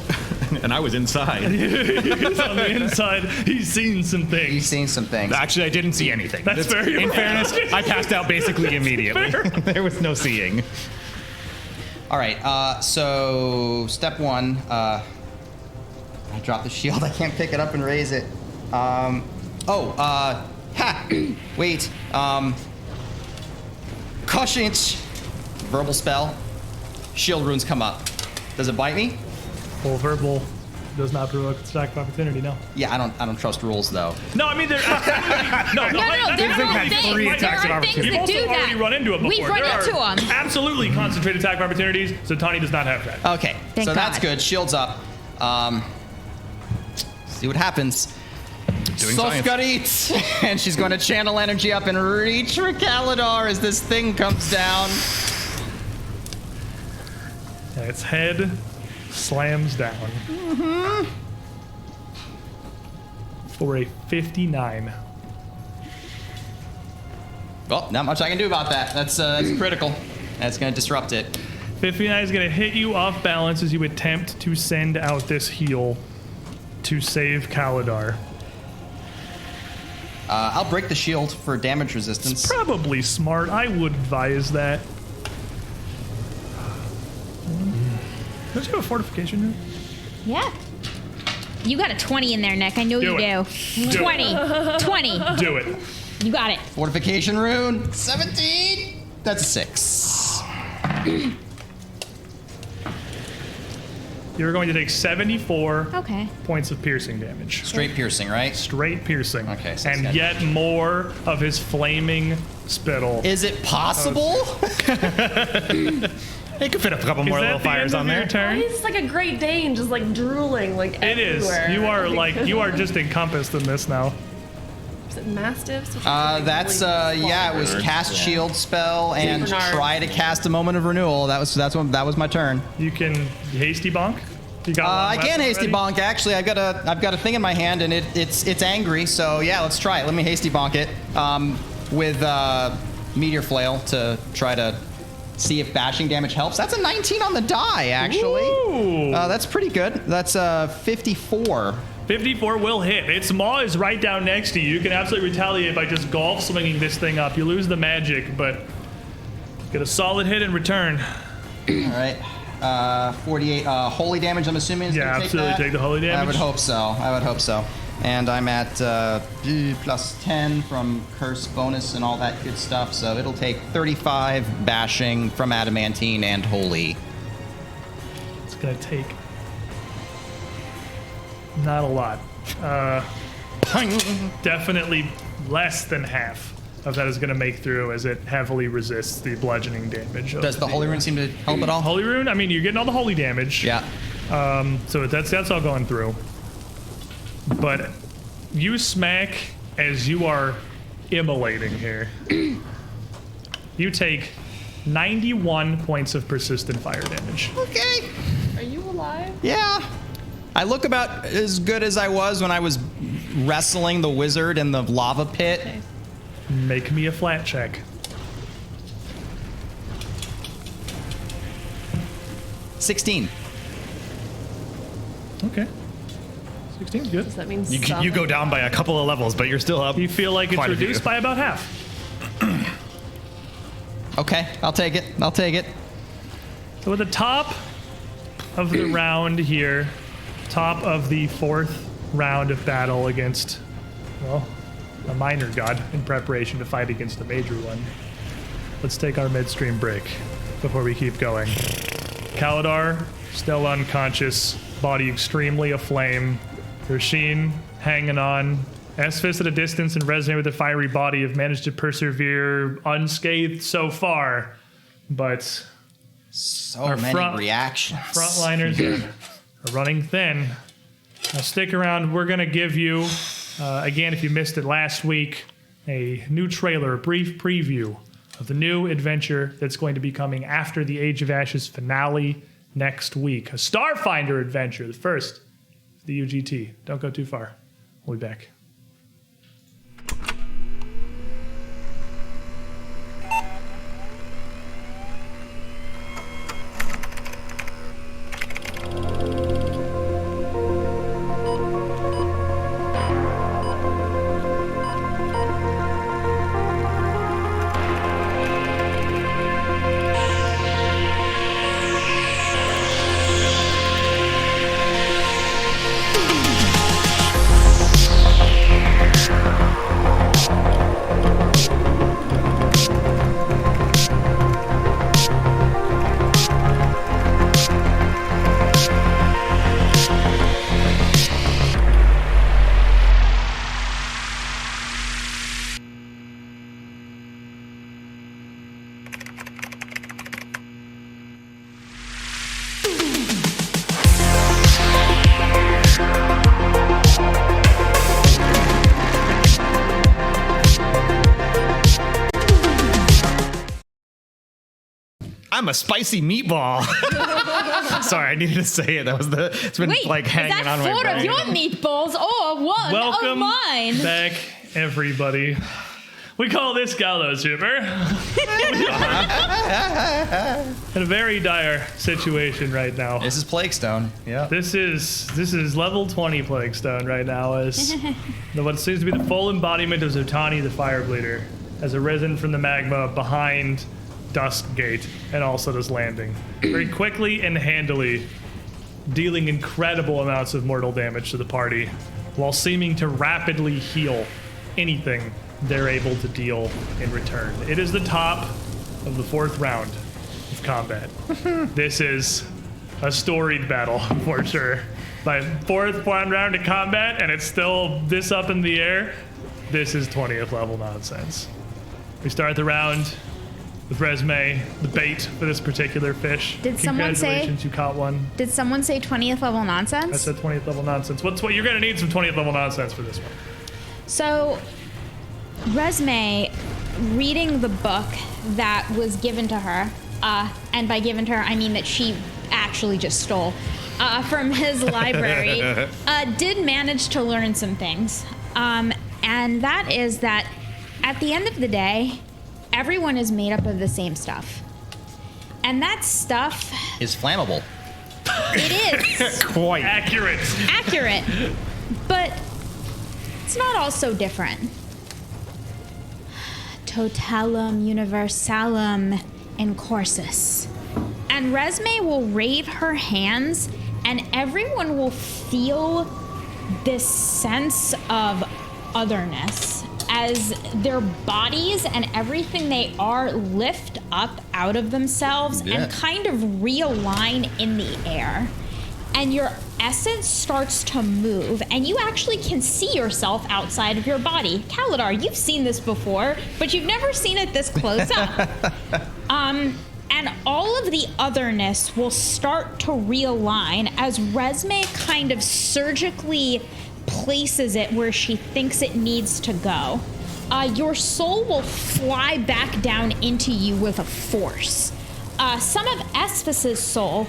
And I was inside. He's on the inside. He's seen some You've things. seen some things. Actually, I didn't see anything. That's very In right. fairness, I passed out basically immediately. Fair. There was no seeing. All right. So step 1. I dropped the shield. I can't pick it up and raise it. Wait. Caution. Verbal spell. Shield runes come up. Does it bite me? Full verbal does not provoke attack of opportunity, no. Yeah, I don't trust rules though. No, I mean, there No, there are had 3 things. There attacks of are things opportunity. You've that also do already that. run into it before. We've run There into are them. absolutely concentrated attack of opportunities. Zotani does not have that. Okay, Thank so that's God. good. Shield's up. See what happens. Doing science. Soskarit, and she's going to channel energy up and reach for Kalidar as this thing comes down. And its head slams down. For a 59. Well, not much I can do about that. That's critical. That's going to disrupt it. 59 is going to hit you off balance as you attempt to send out this heal to save Kalidar. I'll break the shield for damage resistance. Probably smart. I would advise that. Don't you have a fortification room? Yeah. You got a 20 in there, Nick. I know Do you it. do. Do 20. 20. Do it. You got it. Fortification rune, 17. That's a 6. You're going to take 74 Okay. points of piercing damage. Straight piercing, right? Straight piercing. Okay, so and it's yet more of his flaming spittle. Is it possible? It could fit a couple more little fires on there. Turn? He's like a Great Dane, just like drooling like It is. everywhere. You are just encompassed in this now. Is it mastiffs? That's yeah. It was cast shield spell and Bernard. try to cast a moment of renewal. That was my turn. You can hasty bonk. You got I one can weapon hasty ready? bonk. Actually, I've got a thing in my hand and it's angry. So yeah, let's try it. Let me hasty bonk it with meteor flail to try to see if bashing damage helps. That's a 19 on the die, actually. Ooh. That's pretty good. That's 54. 54 will hit. Its maw is right down next to you. You can absolutely retaliate by just golf swinging this thing up. You lose the magic, but get a solid hit in return. All right. 48 holy damage, I'm assuming is Yeah, gonna take absolutely that? take the holy damage. I would hope so. And I'm at plus 10 from curse bonus and all that good stuff, so it'll take 35 bashing from adamantine and holy. It's gonna take not a lot. Definitely less than half of that is gonna make through, as it heavily resists the bludgeoning damage. Does the holy rune seem to help at all? Holy rune? I mean, you're getting all the holy damage. Yeah. So that's all going through. But you smack as you are immolating here. You take 91 points of persistent fire damage. Okay. Are you alive? Yeah. I look about as good as I was when I was wrestling the wizard in the lava pit. Okay. Make me a flat check. $16. Okay. 16 is good. Does that mean You go down by a couple of levels, but you're still up. You feel like it's quite a few. reduced by about half. Okay, I'll take it. So at the top of the round here, top of the 4th round of battle against, well, a minor god in preparation to fight against the major one. Let's take our midstream break before we keep going. Kaladar, still unconscious, body extremely aflame. Rasheen hanging on. Esphis at a distance and Resonate with the fiery body have managed to persevere unscathed so far, but So Our many front- reactions. frontliners are running thin. Now stick around. We're going to give you, again, if you missed it last week, a new trailer, a brief preview of the new adventure that's going to be coming after the Age of Ashes finale next week. A Starfinder adventure, the first, the UGT. Don't go too far. We'll be back. I'm a spicy meatball. Sorry, I needed to say it. That was it's been Wait, like is hanging that on my 4 brain. of your meatballs or one Welcome of mine? back, everybody. We call this Gallows Humor. In a very dire situation right now. This is Plague Stone. Yeah. This is level 20 Plague Stone right now, as what seems to be the full embodiment of Zotani the Firebleeder has arisen from the magma behind Dusk Gate and also this landing. Very quickly and handily, dealing incredible amounts of mortal damage to the party, while seeming to rapidly heal anything they're able to deal in return. It is the top of the 4th round of combat. This is a storied battle for sure. By 4th round of combat, and it's still this up in the air. This is 20th level nonsense. We start the round with Resume, the bait for this particular fish. Did someone say- Congratulations, you caught one. Did someone say 20th level I nonsense? said 20th level nonsense. What you're gonna need some 20th level nonsense for this one. So, Resume, reading the book that was given to her, and by given to her, I mean that she actually just stole from his library, did manage to learn some things. And that is that at the end of the day, everyone is made up of the same stuff. And that stuff, Is flammable. it is Quite. Accurate. accurate, but it's not all so different. Totalum universalum in cursus. And Resume will raise her hands, and everyone will feel this sense of otherness as their bodies and everything they are lift up out of themselves Yeah. and kind of realign in the air. And your essence starts to move, and you actually can see yourself outside of your body. Kalidar, you've seen this before, but you've never seen it this close up. And all of the otherness will start to realign as Resume kind of surgically places it where she thinks it needs to go. Your soul will fly back down into you with a force. Some of Esphis's soul,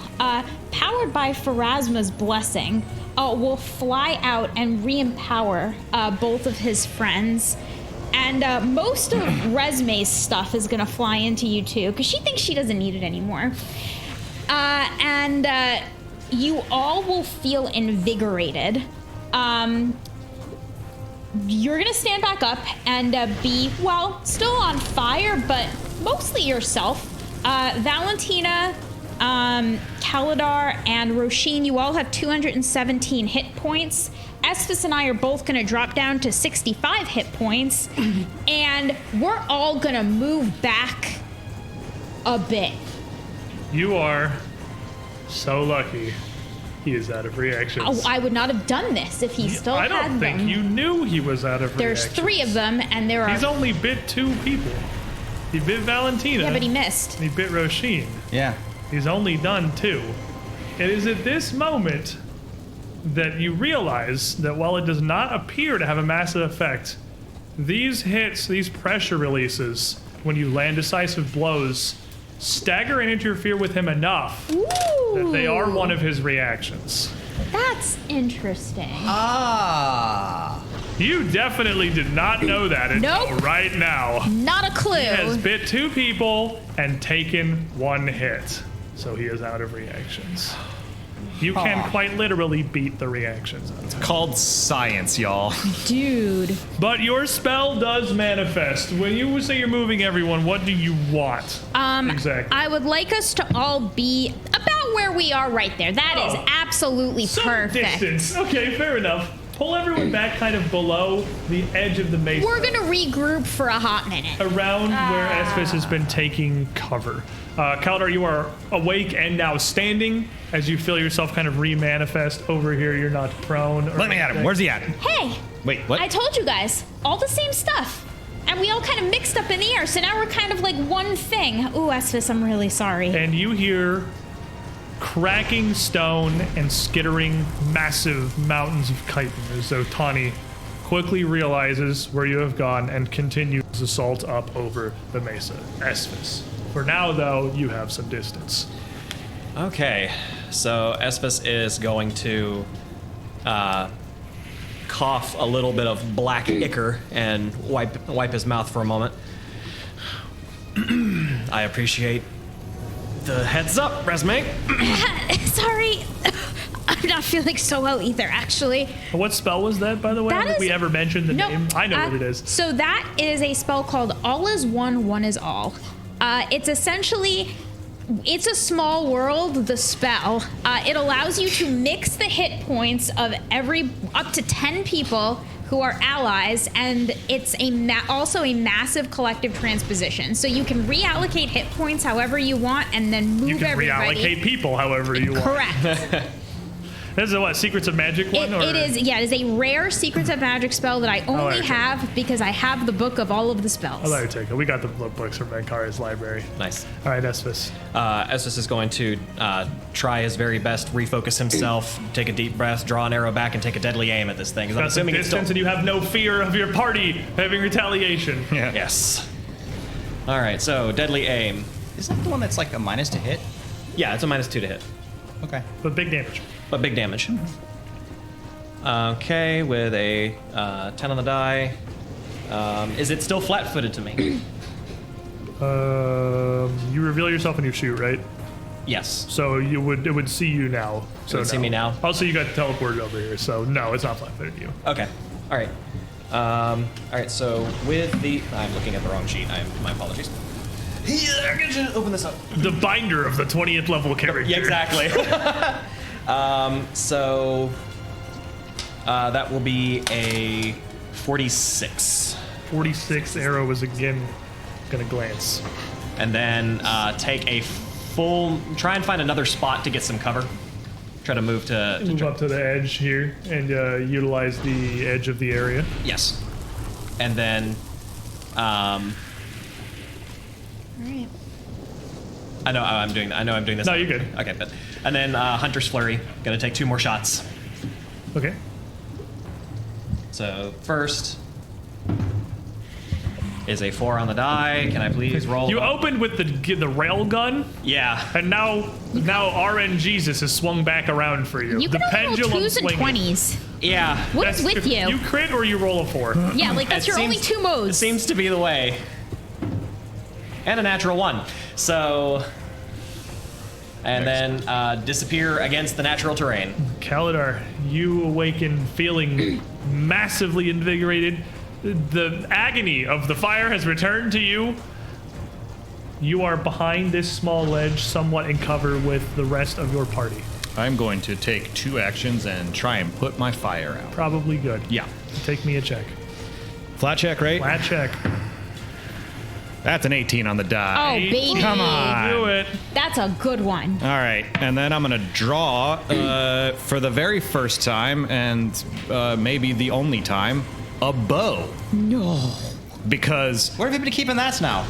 powered by Pharasma's blessing, will fly out and re-empower both of his friends. And most of Resume's stuff is gonna fly into you too, because she thinks she doesn't need it anymore. And you all will feel invigorated. You're gonna stand back up and be, well, still on fire, but mostly yourself. Valentina, Kalidar, and Roisin, you all have 217 hit points. Esphis and I are both gonna drop down to 65 hit points, and we're all gonna move back a bit. You are so lucky. He is out of reactions. Oh, I would not have done this if he still I had don't think them. you knew he was out of There's reactions. 3 of them, and there are. He's only bit 2 people. He bit Valentina. Yeah, but he missed. And he bit Roisin. Yeah. He's only done 2. It is at this moment that you realize that while it does not appear to have a massive effect, these hits, these pressure releases, when you land decisive blows, stagger and interfere with him enough that they are one of his reactions. That's interesting. Ah. You definitely did not know that until Nope. right now. Not a clue. He has bit 2 people and taken 1 hit. So he is out of reactions. You can quite literally beat the reactions. Called science, y'all. Dude. But your spell does manifest. When you say you're moving everyone, what do you want? Exactly. I would like us to all be about where we are right there. That is Oh. absolutely Some perfect. distance. Okay, fair enough. Pull everyone back kind of below the edge of the maze. We're gonna regroup for a hot minute. Around where Esphis has been taking cover. Kalidar, you are awake and now standing as you feel yourself kind of re-manifest over here. You're not prone. Or Let me at him. Where's he at? Hey, Wait, what? I told you guys, all the same stuff. And we all kind of mixed up in the air, so now we're kind of like one thing. Ooh, Esphis, I'm really sorry. And you hear cracking stone and skittering massive mountains of chitin as Zotani quickly realizes where you have gone and continues assault up over the mesa. Esphis. For now, though, you have some distance. Okay, so Esphis is going to cough a little bit of black ichor and wipe his mouth for a moment. I appreciate the heads up, Resume. Sorry. I'm not feeling so well either, actually. What spell was that, by the way? That Did we is- ever mention the No, name? I know what it is. So that is a spell called All is One, One is All. It's essentially, it's a small world, the spell. It allows you to mix the hit points of up to 10 people who are allies, and it's also a massive collective transposition. So you can reallocate hit points however you want, and then move You can everybody. reallocate people however you want. Correct. This is what, Secrets of Magic one? It is a rare Secrets of Magic spell that I only have because I have the book of all of the spells. I'll let her take it. We got the books from Mankara's library. Nice. All right, Esphus. Estus is going to try his very best, refocus himself, take a deep breath, draw an arrow back, and take a deadly aim at this thing. 'Cause I'm Got some assuming it's distance, and you have no fear of your party having retaliation. Yeah. Yes. All right, so deadly aim. Is that the one that's like a minus to hit? Yeah, it's a -2 to hit, Okay. But big damage. but big damage. Okay, with a 10 on the die. Is it still flat-footed to me? You reveal yourself when you shoot, right? Yes. So it would see you now. So would see me now? Also, you got teleported over here, so no, it's not flat-footed to you. Okay. All right. All right. So with the, I'm looking at the wrong sheet. My apologies. I'm gonna open this up. The binder of the 20th level character. Yeah, exactly. So that will be a 46, 46 arrow is again gonna glance. and then take a full. Try and find another spot to get some cover. Try to move to Move up to the edge here and utilize the edge of the area. yes, and then All right. I know I'm doing this. No, you're good. Okay, but and then Hunter's Flurry. Gonna take 2 more shots. Okay. So first is a 4 on the die. Can I please roll? You opened with the rail gun, Yeah. and now RN Jesus has swung back around for you. You The can only roll pendulum 2s and swinging. 20s. Yeah. What is with If you? You crit or you roll a 4. Yeah, like that's It your only seems- 2 modes. It seems to be the way. And a natural 1. So. And then disappear against the natural terrain. Kalidar, you awaken feeling massively invigorated. The agony of the fire has returned to you. You are behind this small ledge, somewhat in cover with the rest of your party. I'm going to take 2 actions and try and put my fire out. Probably good. Yeah. Take me a check. Flat check, right? Flat check. That's an 18 on the Oh, die. baby. Come on. Do it. That's a good one. All right, and then I'm gonna draw for the very first time and maybe the only time a bow. No. Because Where have you been keeping that now?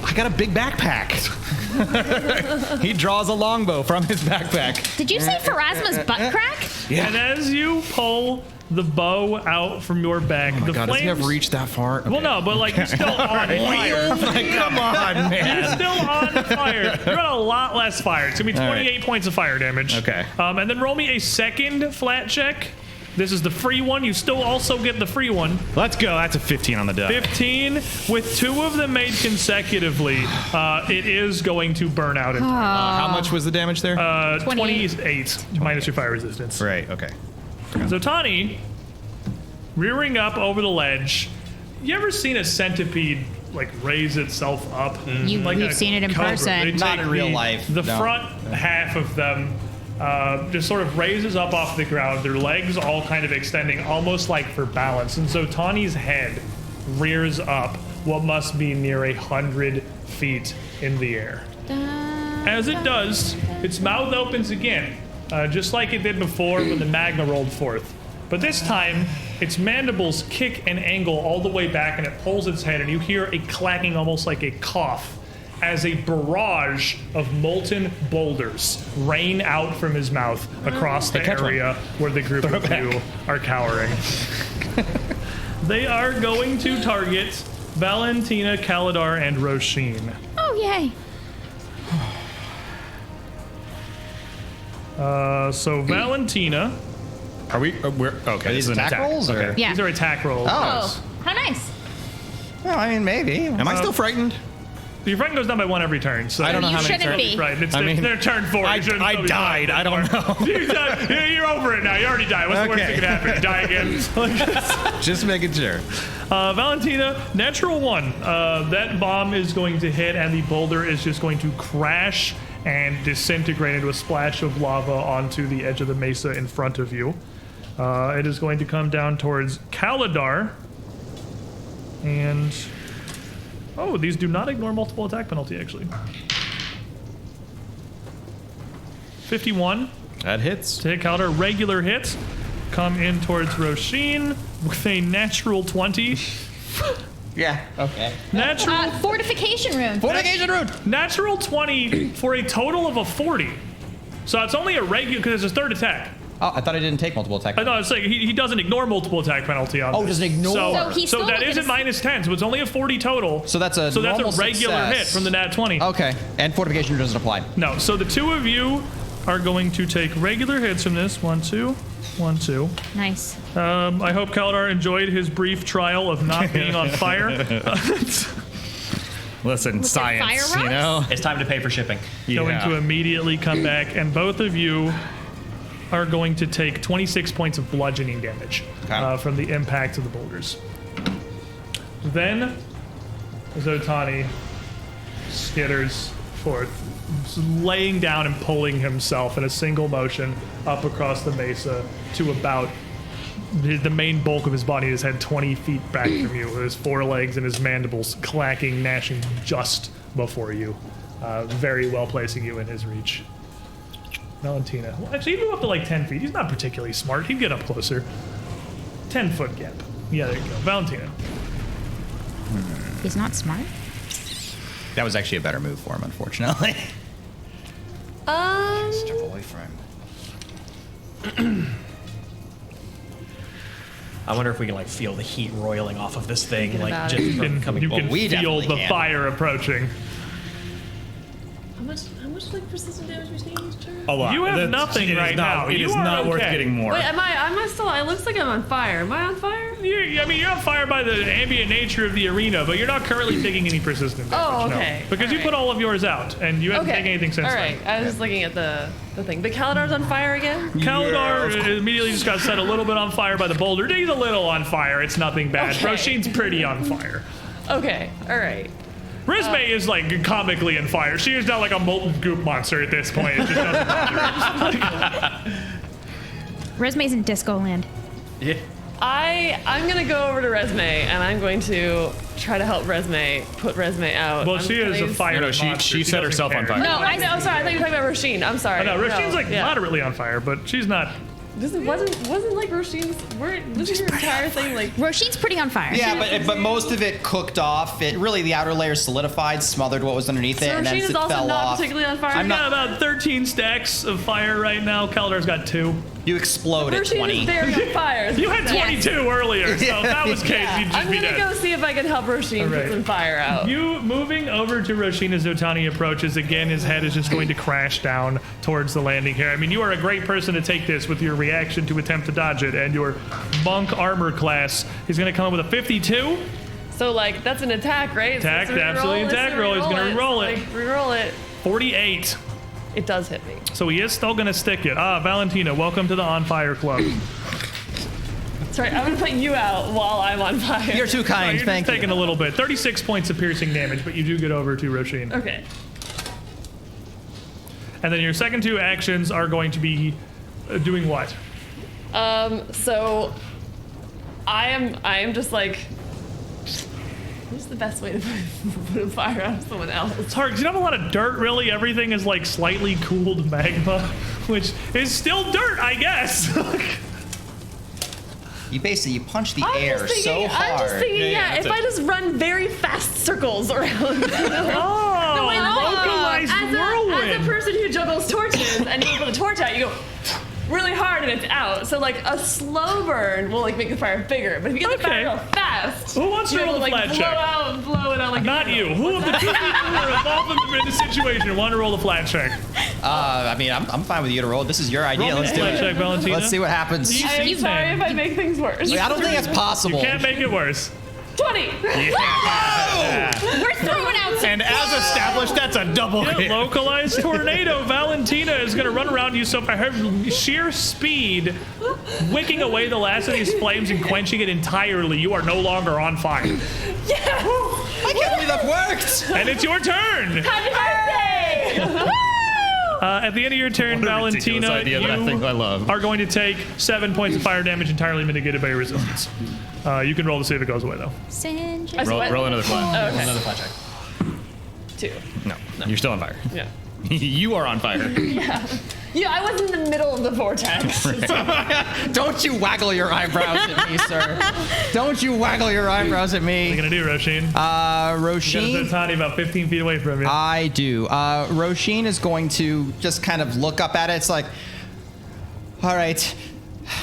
I got a big backpack. He draws a longbow from his backpack. Did you say Pharasma's butt crack? Yeah. And as you pull the bow out from your back, Oh my the God, does he flames. have reached that far? Well, no, but like you're still on fire. Like, come on, You're man. still on fire. You're on a lot less fire. It's gonna be All right. 28 points of fire damage. Okay. And then roll me a second flat check. This is the free one. You still also get the free one. Let's go. That's a 15 on the die. 15 with 2 of them made consecutively. It is going to burn out in time. How much was the damage there? 28 minus your fire resistance. right. Okay. Zotani, rearing up over the ledge. You ever seen a centipede like raise itself up? Like You've a seen it in cobra? person. They Not take in real life, The no. front half of them just sort of raises up off the ground. Their legs all kind of extending, almost like for balance. And Zotani's head rears up what must be near 100 feet in the air. As it does, its mouth opens again, just like it did before when the magma rolled forth. But this time, its mandibles kick and angle all the way back, and it pulls its head, and you hear a clacking almost like a cough as a barrage of molten boulders rain out from his mouth across the catch one. area where the group of you are cowering. They are going to target Valentina, Kalidar, and Roisin. Oh, yay. So Valentina, Are we? We're okay. Are these this is an attack rolls, or- Okay. Yeah. these are attack rolls. Oh, how nice. Well, I mean, maybe. Am I still frightened? Your friend goes down by 1 every turn. So I don't know You how many shouldn't turns. be. Right, it's I mean, their turn 4. I You shouldn't still be died. fine. I don't know. You're over it now. You already died. What's the worst Okay. that could happen? You die again. Just making sure. Valentina, natural 1. That bomb is going to hit, and the boulder is just going to crash and disintegrate into a splash of lava onto the edge of the mesa in front of you. It is going to come down towards Kaladar. And... oh, these do not ignore multiple attack penalty, actually. 51. That hits. To hit Kaladar. Regular hits. Come in towards Roshin with a natural 20. Yeah. Okay. Natural... Fortification rune. Fortification rune. natural 20 for a total of a 40. So it's only a regular, because it's his third attack. Oh, I thought I didn't take multiple attack. I thought it's like he doesn't ignore multiple attack penalty on Oh, this. doesn't ignore. So he's So still that gonna is at minus 10, so it's only a 40 total. So that's a normal regular success. hit from the nat 20. Okay, and fortification rune doesn't apply. No, so the two of you are going to take regular hits from this. 1, 2, 1, 2. Nice. I hope Kaladar enjoyed his brief trial of not being on fire. Listen, science, fire you know? It's time to pay for shipping. Going to immediately come back, and both of you are going to take 26 points of bludgeoning damage from the impact of the boulders. Then Zotani skitters forth, laying down and pulling himself in a single motion up across the mesa to about the main bulk of his body, his head 20 feet back from you, with his forelegs and his mandibles clacking, gnashing just before you, very well placing you in his reach. Valentina. Well, actually, he moved up to like 10 feet. He's not particularly smart. He'd get up closer. 10-foot gap. Yeah, there you go. Valentina. He's not smart. That was actually a better move for him, unfortunately. Step away from him. I wonder if we can like feel the heat roiling off of this thing, Thinking like about just it. from coming. You can we feel definitely the can. fire approaching. How much like persistent damage we taking each turn? A lot. You have nothing right now. It You is are not worth okay. getting more. Wait, am I still? It looks like I'm on fire. Am I on fire? You're on fire by the ambient nature of the arena, but you're not currently taking any persistent damage. Oh, okay. No. Because All you right. put all of yours out, and you haven't taken anything since All right. then. I was just looking at the thing. But Kaladar's on fire again? Kaladar immediately just got set a little bit on fire by the boulder. He's a little on fire. It's nothing bad. Okay. Roshin's pretty on fire. Okay. All right. Risme is like comically on fire. She is now like a molten goop monster at this point. It just doesn't bother her. Resme's in disco land. Yeah. I'm gonna go over to Resme and I'm going to try to help Resme put Resme out. Well, I'm she is a fire No, she monster. set doesn't herself on care. fire. No, I know. I'm sorry. I thought you were talking about Roshin. I'm sorry. No, Roshin's like yeah. moderately on fire, but she's not. Wasn't like Roshin's. Wasn't your entire thing like? Roshin's pretty on fire. Yeah, but most of it cooked off. It really, the outer layer solidified, smothered what was underneath it, So and then Roshin it is also fell not off. particularly on fire. I've got about 13 stacks of fire right now. Kaladar's got 2. You explode at Roshin 20. is very on fire. You had 22 earlier, so if that was the case, Yeah, you'd just I'm be gonna dead. go see if I can help Roshin All right. put some fire out. You moving over to Roshin as Zotani approaches, again, his head is just going to crash down towards the landing here. I mean, you are a great person to take this with your reaction to attempt to dodge it, and your monk armor class. He's going to come up with a 52. So like that's an attack, right? Attack, So it's a absolutely reroll, attack it's a roll. He's gonna reroll it. Like, reroll it. 48. It does hit me. So he is still going to stick it. Valentina, welcome to the On Fire Club. Sorry, I'm gonna put you out while I'm on fire. You're too kind, You're thank just you. taking a little bit. 36 points of piercing damage, but you do get over to Roshin. Okay. And then your second 2 actions are going to be doing what? So I am just like, what's the best way to put a fire out of someone else? It's hard because you don't have a lot of dirt, really. Everything is like slightly cooled magma, which is still dirt, I guess. You basically punch the I'm air just thinking, so hard. I'm just thinking, Yeah, if that's I just run very fast circles around. Oh, localized as whirlwind. a person who juggles torches and you put a torch out, you go really hard and it's out. So like a slow burn will like make the fire bigger, but if you get the Okay. fire real fast, Who wants to you're roll able the like flat blow check? out and blow it out like Not you. Who of the 2 people who are involved in the situation want to roll the flat check? I mean, I'm fine with you to roll. This is your idea. Roll Let's the do flat it. check, Valentina. Let's see what happens. You- I'm Season. sorry if I make things worse. I don't think that's possible. You can't make it worse. 20. We're throwing out some And as established, that's a double Yeah, hit. localized tornado. Valentina is going to run around you so by her sheer speed, wicking away the last of these flames and quenching it entirely. You are no longer on fire. I can't believe that worked. And it's your turn. Happy birthday! At the end of your turn, What a ridiculous Valentina, idea that I think I love. are going to take 7 points of fire damage entirely mitigated by your resistance. You can roll to see if it goes away, though. Singe. Roll another flat. Okay. Another flat check. 2. No, you're still on fire. Yeah. You are on fire. Yeah, I was in the middle of the vortex. Don't you waggle your eyebrows at me, sir. Don't you waggle your eyebrows at What are you me. going to do, Roshin? You Roshin? got Zotani about 15 feet away from you. I do. Roshin is going to just kind of look up at it. It's like, all right,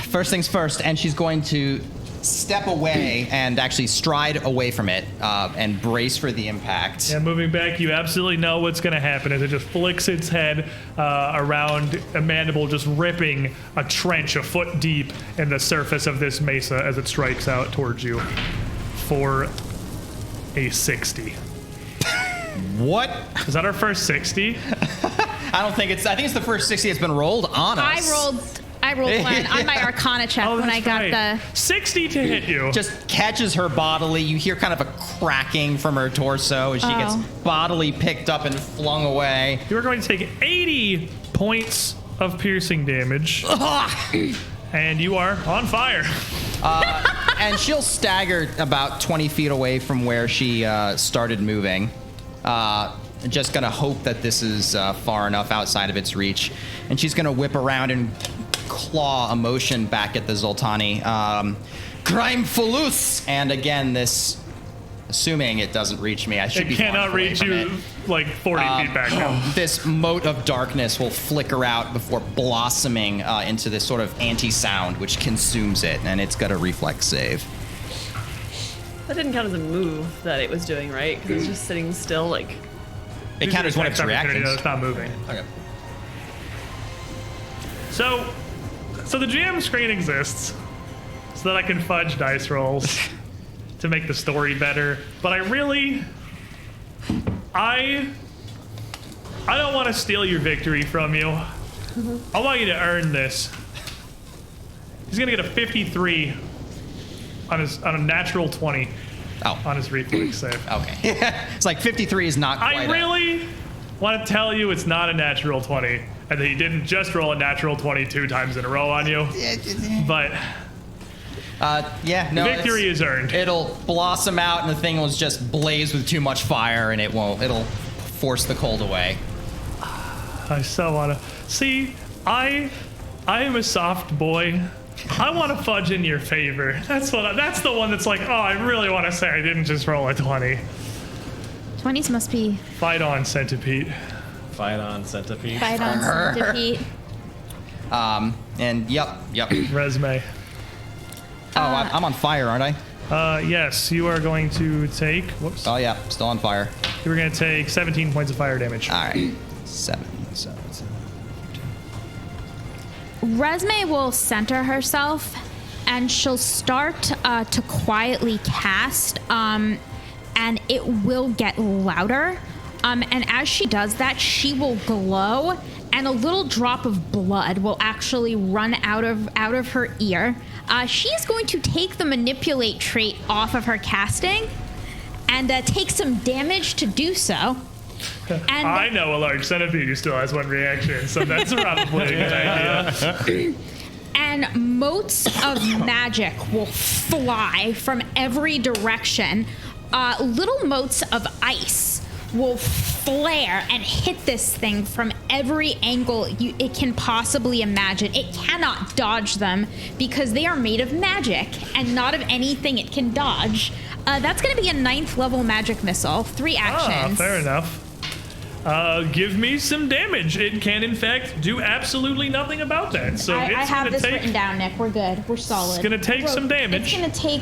first things first. And she's going to step away and actually stride away from it and brace for the impact. Yeah, moving back, you absolutely know what's going to happen as it just flicks its head around a mandible, just ripping a trench a foot deep in the surface of this mesa as it strikes out towards you for a 60. What? Is that our first 60? I think it's the first 60 that's been rolled on us. I rolled one on my Arcana check when I that's got right. the. 60 to hit you. Just catches her bodily. You hear kind of a cracking from her torso as she gets bodily picked up and flung away. You are going to take 80 points of piercing damage. And you are on fire. And she'll stagger about 20 feet away from where she started moving. Just gonna hope that this is far enough outside of its reach. And she's gonna whip around and claw a motion back at the Zoltani. Crime Fulus! And again, this, assuming it doesn't reach me, I should It be far enough cannot away reach from you it. like 40 feet back now. This mote of darkness will flicker out before blossoming into this sort of anti-sound, which consumes it, and it's got a reflex save. That didn't count as a move that it was doing, right? Because it was just sitting still, like. It counters one of its reactions. It's not moving. Okay. So the GM screen exists so that I can fudge dice rolls to make the story better. But I don't want to steal your victory from you. I want you to earn this. He's gonna get a 53 on a natural 20 on his reflex save. Okay. It's like 53 is not quite I really want to tell you it's not a natural 20, and that he didn't just roll a natural 20 2 times in a row on you. But yeah, no. victory is earned. It'll blossom out, and the thing will just blaze with too much fire, and it'll force the cold away. I so want to see. I am a soft boy. I want to fudge in your favor. That's the one that's like, oh, I really want to say I didn't just roll a 20. 20s must be. Fight on, centipede. Fight on, centipede. Fight on centipede. And yep. Resume. Oh, I'm on fire, aren't I? Yes, you are going to take. Whoops. Oh yeah, still on fire. You were going to take 17 points of fire damage. All right, 7. Resme will center herself and she'll start to quietly cast, and it will get louder. And as she does that, she will glow, and a little drop of blood will actually run out of her ear. She's going to take the manipulate trait off of her casting and take some damage to do so. And I know a large centipede who still has one reaction, so that's probably a good idea. And motes of magic will fly from every direction. Little motes of ice will flare and hit this thing from every angle it can possibly imagine. It cannot dodge them because they are made of magic and not of anything it can dodge. That's going to be a 9th level magic missile. 3 actions. Fair enough. Give me some damage. It can, in fact, do absolutely nothing about that. So I it's have going to this take. written down, Nick. We're good. We're solid. It's going to take some damage. It's going to take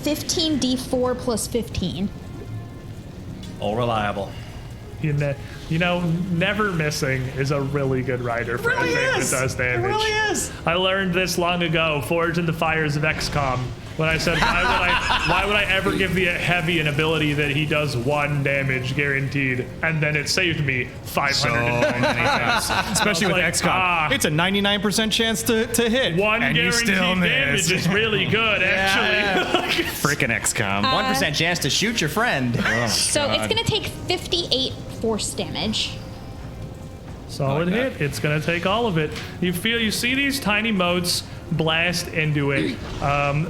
15d4 plus 15. All reliable. You know, never missing is a really good rider for anything that does damage. It really is. I learned this long ago, forged in the fires of XCOM, when I said, why would I ever give the heavy an ability that he does 1 damage guaranteed, and then it saved me 500 times. Especially with like, XCOM. It's a 99% chance to hit. 1 and you guaranteed still damage is really good, actually. Freaking XCOM. 1% chance to shoot your friend. So it's going to take 58 force damage. Solid hit. It's gonna take all of it. You see these tiny motes blast into it, and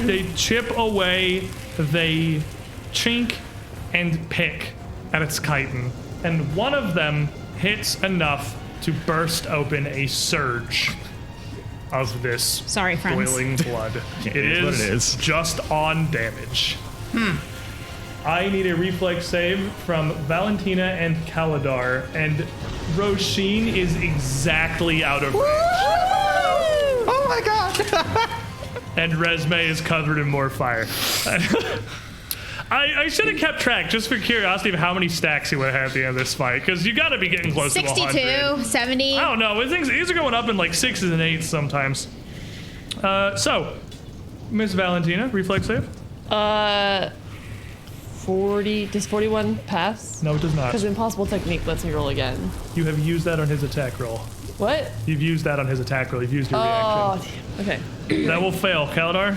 they chip away, they chink and pick at its chitin, and one of them hits enough to burst open a surge of this Sorry, friends. boiling blood. It is what it is. just on damage. I need a reflex save from Valentina and Kaladar, and Roshin is exactly out of range. Oh my god! And Resme is covered in more fire. I should have kept track, just for curiosity, of how many stacks he would have at the end of this fight, because you got to be getting close to 100. 62, 70. I don't know. These are going up in like 6s and 8s sometimes. So, Miss Valentina, reflex save? 40. Does 41 pass? No, it does not. Because Impossible Technique lets me roll again. You have used that on his attack roll. What? You've used that on his attack roll. You've used your reaction. Okay. That will fail. Kaladar?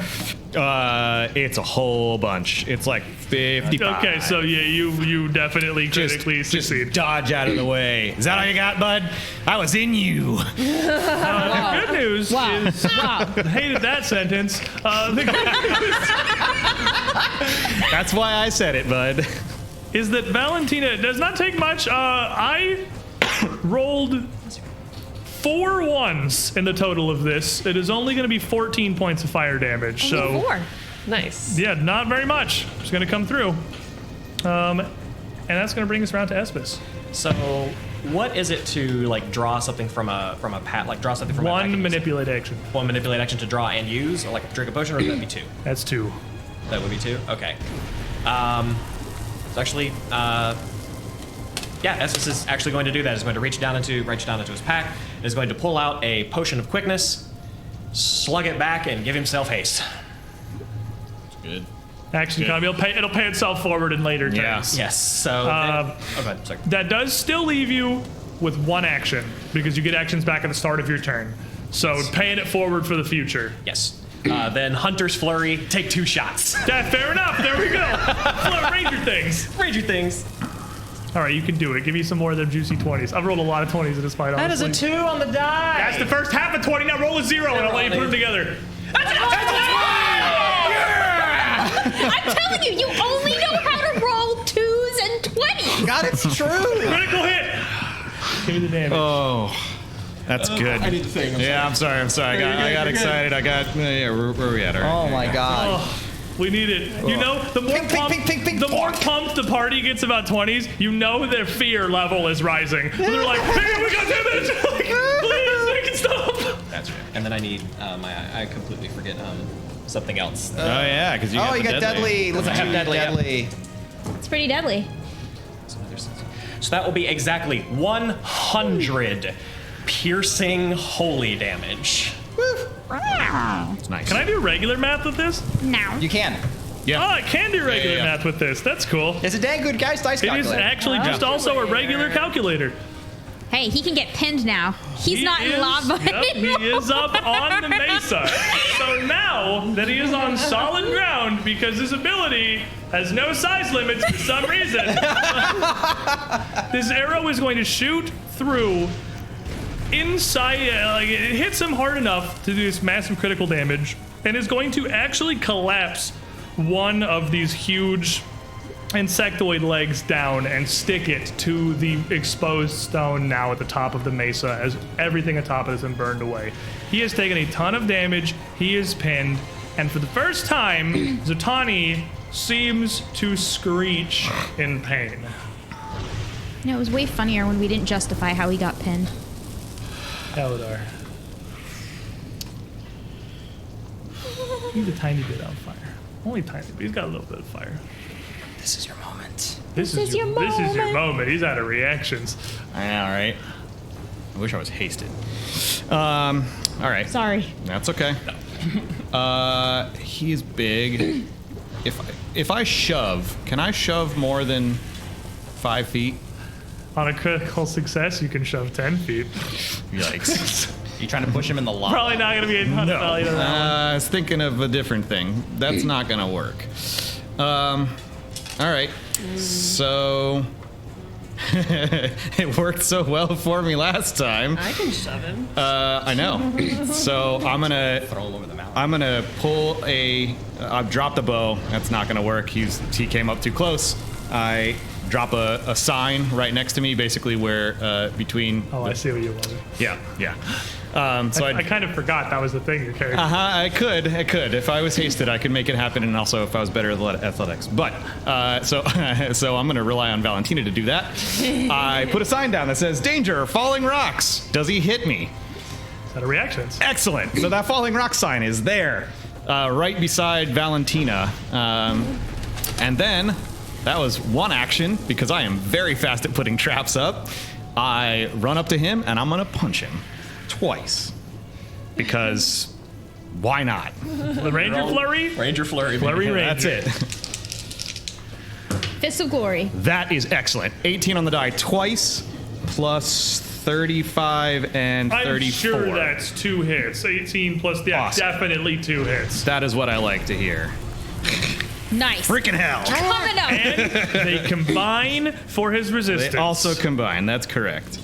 It's a whole bunch. It's like 55. Okay, so yeah, you definitely critically succeed. Dodge out of the way. Is that all you got, bud? I was in you. The good news is... Wow. Hated that sentence. The good news That's why I said it, bud. is that Valentina does not take much. I rolled 4 1s in the total of this. It is only going to be 14 points of fire damage. So 4. Nice. yeah, not very much. It's going to come through. And that's going to bring us around to Espis. So, what is it to like draw something from a pat? Like draw something from a One manipulate action. One manipulate action to draw and use, or like drink a potion, or would that be 2? That's 2. That would be 2. Okay. So actually, yeah, Estes is actually going to do that. He's going to reach down into his pack. And is going to pull out a potion of quickness, slug it back, and give himself haste. Good. Action Good. economy. It'll pay itself forward in later turns. Yes. So. oh, go ahead. Sorry. That does still leave you with 1 action, because you get actions back at the start of your turn. So paying it forward for the future. Yes. Then Hunter's Flurry, take 2 shots. Yeah, fair enough. There we go. Ranger things. Ranger things. All right, you can do it. Give me some more of them juicy 20s. I've rolled a lot of 20s in this fight, That is honestly. a 2 on the die. That's the first half of 20. Now roll a 0, and I'll let you put them together. I'm telling you, you only know how to roll 2s and 20s. God, it's true. Critical hit. Give me the damage. Oh, that's good. I need to think. I'm sorry. I got excited. I got. Yeah, where are we at? All right. Oh my god. Oh, we need it. You know, the more Ping, ping, ping, ping, ping, the more pork. pumped the party gets about 20s, you know their fear level is rising. They're like, hey, we got damage. Like, please, make it stop. That's right. And then I need I completely forget something else. Oh yeah, because you got Oh, you the got deadly. Look I at have you, deadly, yep. deadly. It's pretty deadly. So that will be exactly 100 piercing holy damage. It's nice. Can I do regular math with this? Now. You can. Oh, I can do regular yeah. math with this. That's cool. It's a dang good guy's dice It is calculator. actually just also a regular calculator. Hey, he can get pinned now. He's not in lava Yep, anymore. he is up on the mesa. So now that he is on solid ground, because his ability has no size limits for some reason, this arrow is going to shoot through inside, it hits him hard enough to do this massive critical damage, and is going to actually collapse one of these huge insectoid legs down and stick it to the exposed stone now at the top of the mesa, as everything atop it has been burned away. He has taken a ton of damage, he is pinned, and for the first time, Zotani seems to screech in pain. You know, it was way funnier when we didn't justify how he got pinned. Kaladar. He's a tiny bit on fire. Only tiny bit. He's got a little bit of fire. This is your moment. This is your moment. He's out of reactions. I know, right? I wish I was hasted. All right. Sorry. That's okay. He's big. If I shove, can I shove more than 5 feet? On a critical success, you can shove 10 feet. Yikes. You trying to push him in the lava? Probably not going to be a ton of value to that one. I was thinking of a different thing. That's not gonna work. All right. So It worked so well for me last time. I can shove him. I know. So I'm gonna Throw all over the mountain. I'm gonna pull a. I've dropped the bow. That's not gonna work. He came up too close. I drop a sign right next to me, basically where between. Oh, I see what you wanted. Yeah. So I kind of forgot that was the thing you're carrying. I could. If I was hasted, I could make it happen, and also if I was better at athletics. But so I'm going to rely on Valentina to do that. I put a sign down that says "Danger! Falling rocks." Does he hit me? Set of reactions. Excellent. So that falling rock sign is there, right beside Valentina, and then that was one action because I am very fast at putting traps up. I run up to him and I'm going to punch him. Twice. Because why not? The Ranger Flurry? Ranger Flurry. Flurry Ranger. That's it. Fist of Glory. That is excellent. 18 on the die twice, plus 35 and 34. I'm sure that's 2 hits. 18 plus, yeah, Awesome. definitely 2 hits. That is what I like to hear. Nice. Freaking hell. Coming up. And they combine for his resistance. They also combine. That's correct.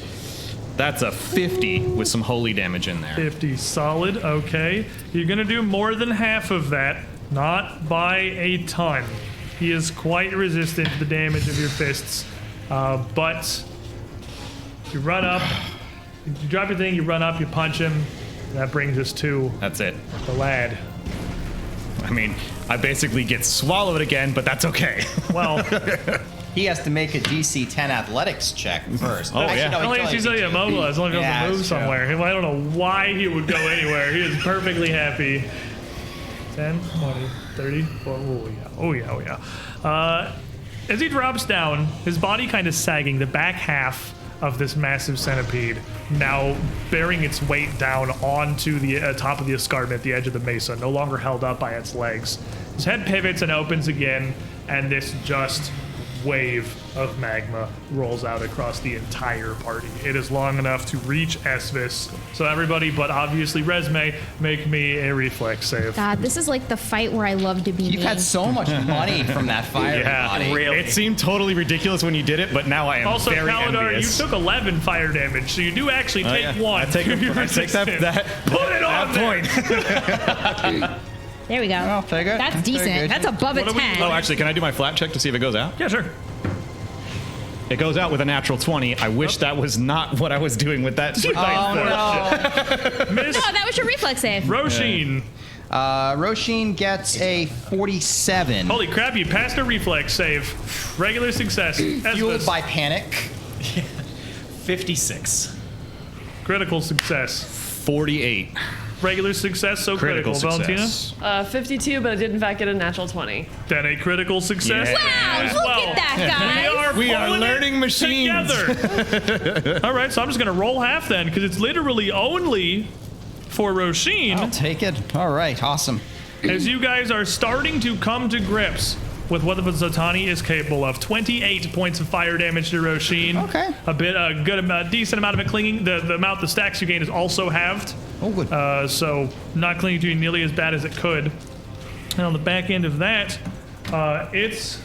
That's a 50 with some holy damage in there. 50 solid, okay. You're gonna do more than half of that, not by a ton. He is quite resistant to the damage of your fists, but you run up, you drop your thing, you run up, you punch him. That brings us to That's it. the lad. I mean, I basically get swallowed again, but that's okay. Well, He has to make a DC 10 athletics check first. Oh, yeah. only if he's like immobilized, only if he Yeah, has to move that's true. somewhere. I don't know why he would go anywhere. He is perfectly happy. 10, 20, 30, 40. Oh yeah. As he drops down, his body kind of sagging, the back half of this massive centipede now bearing its weight down onto the top of the escarpment, the edge of the mesa, no longer held up by its legs. His head pivots and opens again, and this just wave of magma rolls out across the entire party. It is long enough to reach Esvis. So everybody, but obviously Resme, make me a reflex save. God, this is like the fight where I love to be You've me. had so much money from that fire body. It seemed totally ridiculous when you did it, but now I am Also, very Kalidar, envious. you took 11 fire damage, so you do actually take yeah. one. I take to your I take that, resistance. that Put it on that there. point. There we go. I'll take it. That's Very decent. good. That's above a What are we- 10. Oh, actually, can I do my flat check to see if it goes out? Yeah, sure. It goes out with a natural 20. I wish that was not what I was doing with that. Oh, no. Miss No, that was your reflex save. Roshin. Roshin gets a 47. Holy crap, you passed a reflex save. Regular success. Fueled Esvis. by panic. 56. Critical success. 48. Regular success, so critical. success. 52, but I did in fact get a natural 20. Valentina? Then a critical success. Yeah. Wow, as look well. at that, guys. We are pulling it learning machines. Together. All right, so I'm just going to roll half then, because it's literally only for Roshin. I'll take it. All right, awesome. As you guys are starting to come to grips with what the Zotani is capable of. 28 points of fire damage to Roshin. Okay. A good amount, decent amount of it clinging. The amount the stacks you gain is also halved. Oh, good. So not clinging to you nearly as bad as it could. And on the back end of that, it's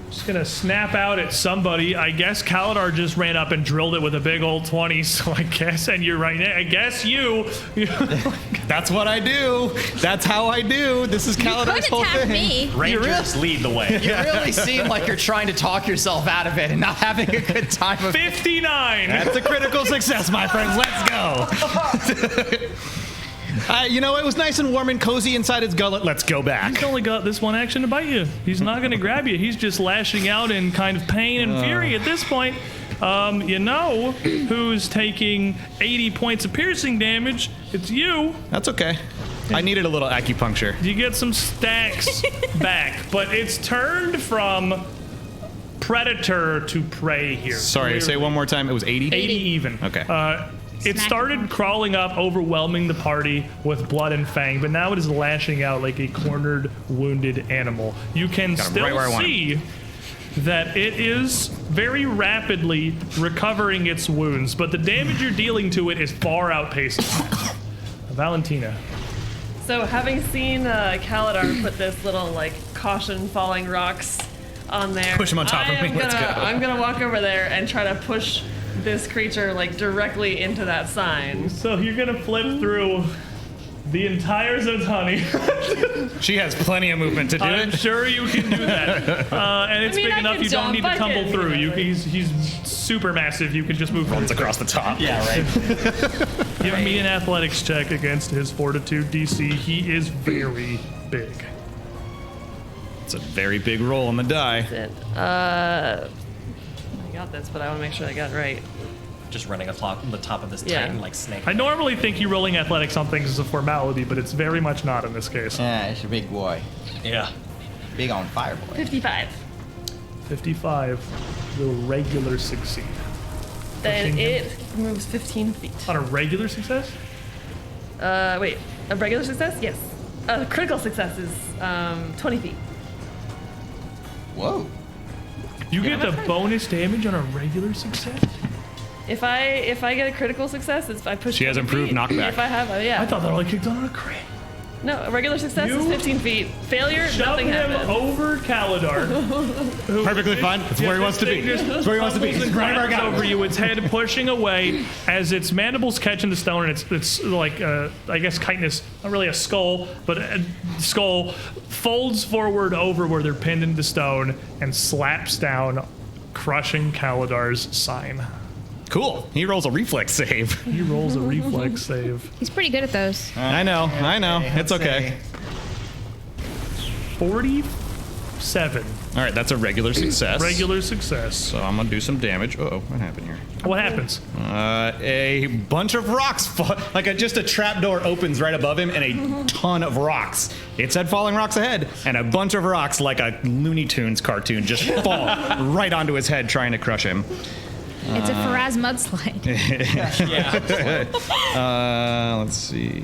just gonna snap out at somebody. I guess Kalidar just ran up and drilled it with a big old 20. So I guess, and you're right. I guess you. That's what I do. That's how I do. This is Could Kalidar's whole attack thing. me. Rangers lead the way. You really seem like you're trying to talk yourself out of it and not having a good time of 59. That's a critical success, my friends. Let's go. You know, it was nice and warm and cozy inside its gullet. Let's go back. He's only got this one action to bite you. He's not going to grab you. He's just lashing out in kind of pain and fury at this point. You know who's taking 80 points of piercing damage? It's you. That's okay. I needed a little acupuncture. You get some stacks back, but it's turned from predator to prey here. Sorry, say it one more time. It was 80? 80 even. Okay. It started crawling up, overwhelming the party with blood and fang, but now it is lashing out like a cornered, wounded animal. You can Got him still right where I want see that it is very rapidly recovering its wounds, but the damage you're dealing to it is far outpacing that. Valentina. So having seen Kalidar put this little like caution falling rocks on there. Push him on top of me. Let's go. I'm gonna walk over there and try to push this creature like directly into that sign. So you're gonna flip through the entire Zotani. She has plenty of movement to do I'm it. sure you can do that. And it's big I enough can you don't jump, need to I tumble can, through. you know. He's super massive. You can just move Runs across the top. Yeah, right. Give me an athletics check against his fortitude DC. He is very big. It's a very big roll on the die. I got this, but I want to make sure I got it right. Just running on the top of this Yeah. titan like snake. I normally think you rolling athletics on things is a formality, but it's very much not in this case. Yeah, it's a big boy. Yeah. Big on fire boy. 55. 55 will regular succeed. Then Pushing him. it moves 15 feet. On a regular success? Wait, a regular success? Yes. A critical success is 20 feet. Whoa. You get the bonus damage on a regular success? If I get a critical success, it's I push. She has 20 improved feet. knockback. If I have yeah. I thought that only kicked on a crit. No, a regular success is You 15 feet. Failure, Shove nothing him happens. over Kaladar. who- Perfectly fine. That's where he wants to be. That's where he wants to be. Stumbles and grabs over you, its head pushing away as its mandibles catch in the stone, and it's like, I guess, chitinous, not really a skull, but a skull folds forward over where they're pinned into stone and slaps down, crushing Kaladar's sign. Cool. He rolls a reflex save. He rolls a reflex save. He's pretty good at those. I know. It's okay. 47. All right, that's a regular success. Regular success. So I'm gonna do some damage. Uh-oh, what happened here? What happens? A bunch of rocks, just a trap door opens right above him, and a ton of rocks. It said falling rocks ahead, and a bunch of rocks, like a Looney Tunes cartoon, just fall right onto his head, trying to crush him. It's a Faraz mudslide. Let's see.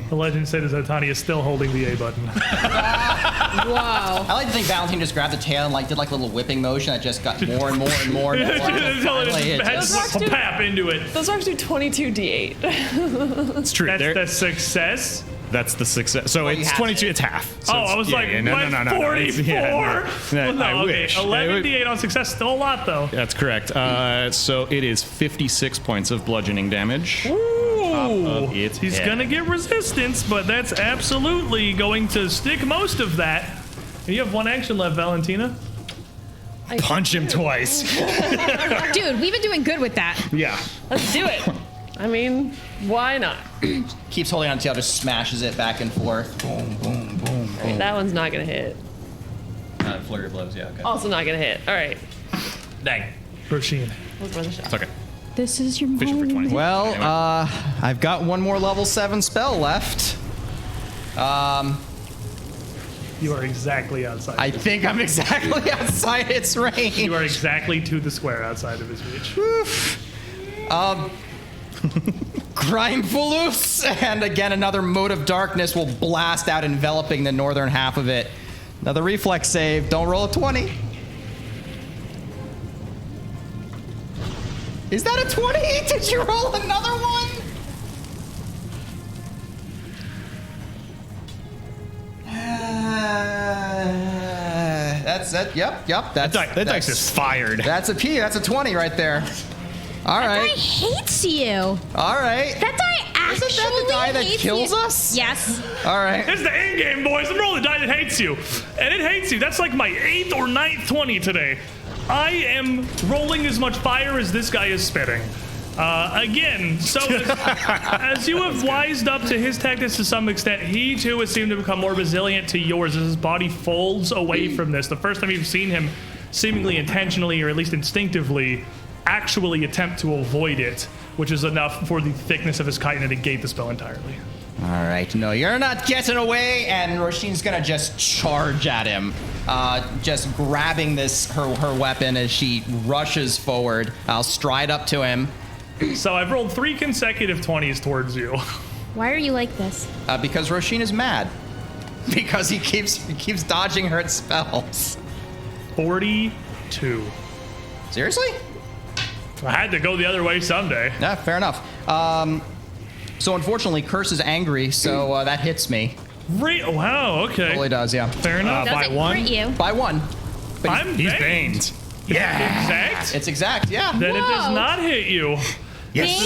The legend said Zotani is still holding the A button. Whoa. I like to think Valentine just grabbed the tail and did like a little whipping motion that just got more and more and more. And more Until it finally it had just- Those rocks do- pap into it. Those rocks do 22 d8. It's true. That's There- the success. That's the success. So you it's have 22. It's half. So Oh, it's- I was yeah, like, yeah, no, what, no. 44? It's- yeah, no. Well, no, I okay. wish. 11 d8 on success, still a lot, though. That's correct. So it is 56 points of bludgeoning damage. Ooh, of its he's head. gonna get resistance, but that's absolutely going to stick most of that. And you have one action left, Valentina. Punch him twice. Dude, we've been doing good with that. Yeah. Let's do it. I mean, why not? keeps holding on to the tail, just smashes it back and forth. Boom, boom, boom, boom. That one's not gonna hit. Flurry of blows, yeah, okay. Also not gonna hit. All right. Dang. Roshin. Let's run the shot. It's okay. This is your Fishing for 20. Well, Anyway. I've got one more level 7 spell left. You are exactly outside. I think I'm exactly outside its range. You are exactly to the square outside of his reach. Grindfulus, and again another mote of darkness will blast out, enveloping the northern half of it. Another reflex save. Don't roll a 20. Is that a 20? Did you roll another one? That's it. Yep. That dice is fired. That's a P. That's a 20 right there. All That guy right. hates you. All right. That guy actually Isn't that the die that hates kills you. us? Yes. All right. It's the end game, boys. I'm rolling the die that hates you. And it hates you. That's like my 8th or 9th 20 today. I am rolling as much fire as this guy is spitting. Again, so as you have wised up to his tactics to some extent, he too has seemed to become more resilient to yours as his body folds away from this. The first time you've seen him seemingly intentionally, or at least instinctively, actually attempt to avoid it, which is enough for the thickness of his chitin to negate the spell entirely. All right, no, you're not getting away, and Roshin's gonna just charge at him, just grabbing her weapon as she rushes forward. I'll stride up to him So I've rolled 3 consecutive 20s towards you. Why are you like this? because Roshin is mad because he keeps dodging her spells. 42. Seriously? I had to go the other way someday. Yeah, fair enough. So unfortunately, Curse is angry, so that hits me. Wow, okay. Totally does, yeah. Fair enough. Does By it one? hurt you? By 1. He's baned. Yeah. Exact? It's exact, yeah. Then it does Whoa. not hit you. Yes.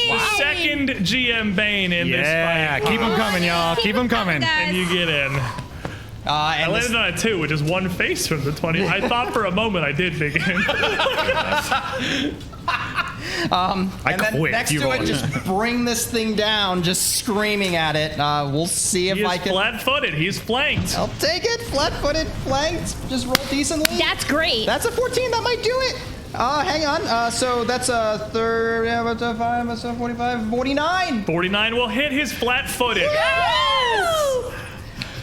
The second GM Bane in this Yeah, fight. keep them coming, y'all. Keep them coming. And you get in. I And landed on a 2, which is one face from the 20. I thought for a moment I did make it. I and then quit. next You to it, roll. just bring this thing down, just screaming at it. We'll see if He I is can. flat-footed. He's flanked. I'll take it. Flat-footed, flanked. Just roll decently. That's great. That's a 14. That might do it. Hang on. So that's a 30, 5, 45, 49. 49 will hit his flat-footed.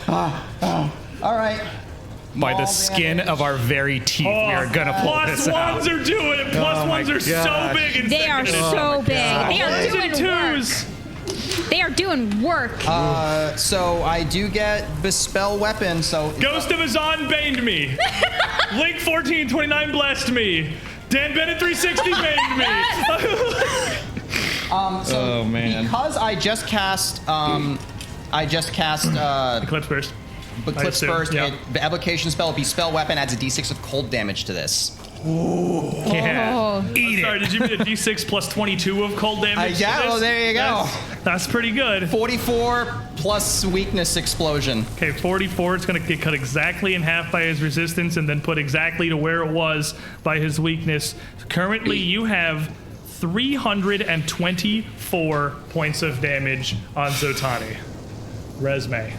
All right. By the Ball skin damage. of our very teeth, we are gonna pull Plus this ones out. are doing it. Plus Oh my ones are so gosh. big and They are so big. They are Ones doing and twos. work. They are doing work. So I do get Bespell Weapon, so... Ghost of Azan baned me. Link 1429 blessed me. Dan Bennett 360 baned me. Oh man. Because I just cast... Eclipse burst. Eclipse assume, Burst, yeah. the evocation spell would be Spell Weapon, adds a d6 of cold damage to this. Yeah. Eat Sorry, it. did you get a d6 plus 22 of cold damage? Yeah, to this? well, there you go. That's pretty good. 44 plus weakness explosion. Okay, 44. It's going to get cut exactly in half by his resistance and then put exactly to where it was by his weakness. Currently, you have 324 points of damage on Zotani. Resume.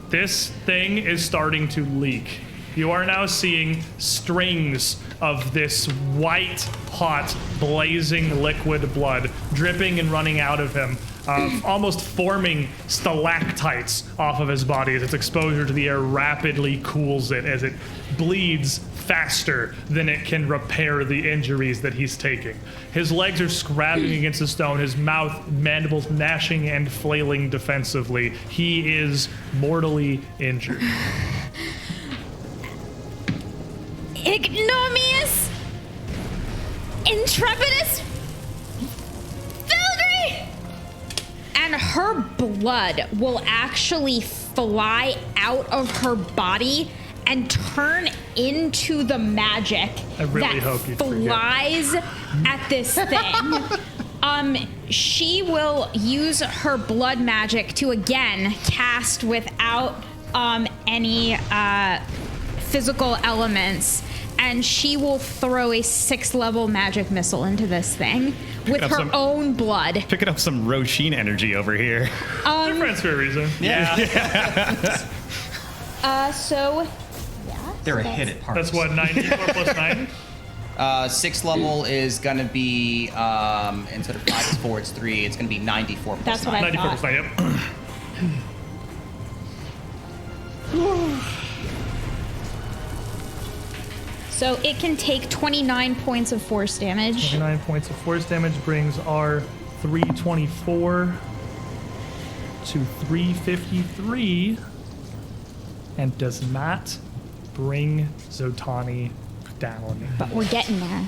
This thing is starting to leak. You are now seeing strings of this white, hot, blazing liquid blood dripping and running out of him, almost forming stalactites off of his body as its exposure to the air rapidly cools it as it bleeds faster than it can repair the injuries that he's taking. His legs are scrabbling against the stone, his mouth, mandibles gnashing and flailing defensively. He is mortally injured. Ignominious, intrepidous, Filgry! And her blood will actually fly out of her body and turn into the magic I really that hope you'd forget. flies at this thing. She will use her blood magic to again cast without any physical elements, and she will throw a 6th level magic missile into this thing with up her some- own blood. Picking up some Roshin energy over here. They're friends for a reason. So They're a hit at parts. That's what, 94 plus 9? 6th level is going to be, instead of 5, it's 4, it's 3. It's going to be 94 plus That's what 9. 94 plus 9, yep. So it can take 29 points of force damage. 9 points of force damage brings our 324 to 353 and does not bring Zotani down. But we're getting there.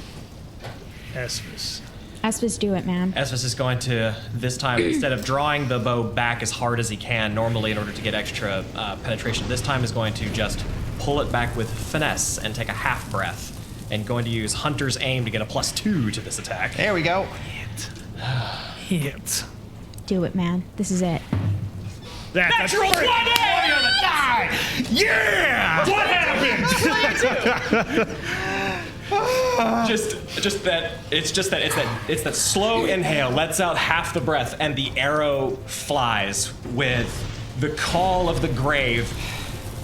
Esvis. Espis, do it, man. Esvis is going to, this time, instead of drawing the bow back as hard as he can normally in order to get extra penetration, this time is going to just pull it back with finesse and take a half breath. And going to use Hunter's Aim to get a +2 to this attack. There we go. Hit. Do it, man. This is it. That's Natural 20! Yeah! What happened? It's that slow inhale lets out half the breath, and the arrow flies with the call of the grave,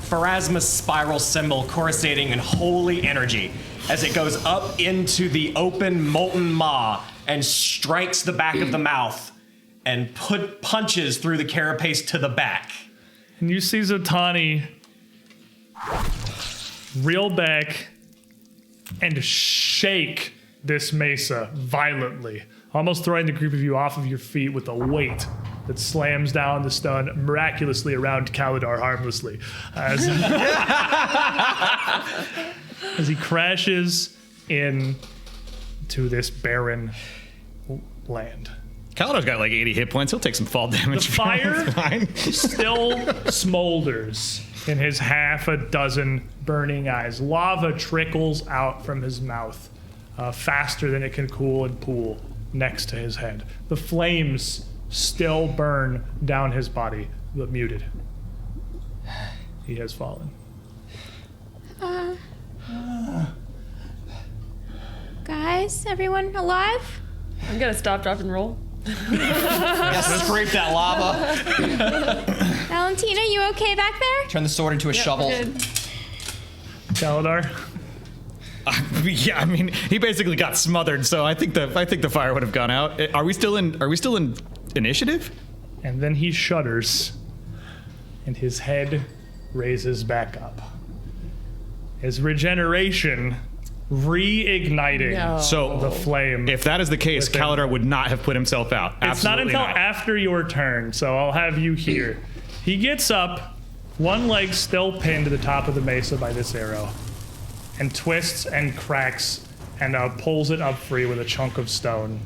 Pharasma's spiral symbol coruscating in holy energy as it goes up into the open molten maw and strikes the back of the mouth and punches through the carapace to the back. And you see Zotani reel back and shake this mesa violently, almost throwing the group of you off of your feet with a weight that slams down the stone miraculously around Kalidar harmlessly. As he crashes into this barren land. Kaladar's got like 80 hit points. He'll take some fall damage. The fire It's fine. still smolders in his half a dozen burning eyes. Lava trickles out from his mouth faster than it can cool and pool next to his head. The flames still burn down his body, but muted. He has fallen. Guys, everyone alive? I'm gonna stop, drop, and roll. Yeah, scrape that lava. Valentina, you okay back there? Turn the sword into a shovel. Good. Kaladar, Yeah, I mean, he basically got smothered, so I think the fire would have gone out. Are we still in initiative? and then he shudders, and his head raises back up. His regeneration reigniting No. So the flame. if that is the case, Within- Kaladar would not have put himself out. It's not Absolutely until after your turn, so I'll have you here. He gets up, one leg still pinned to the top of the mesa by this arrow, and twists and cracks and pulls it up free with a chunk of stone.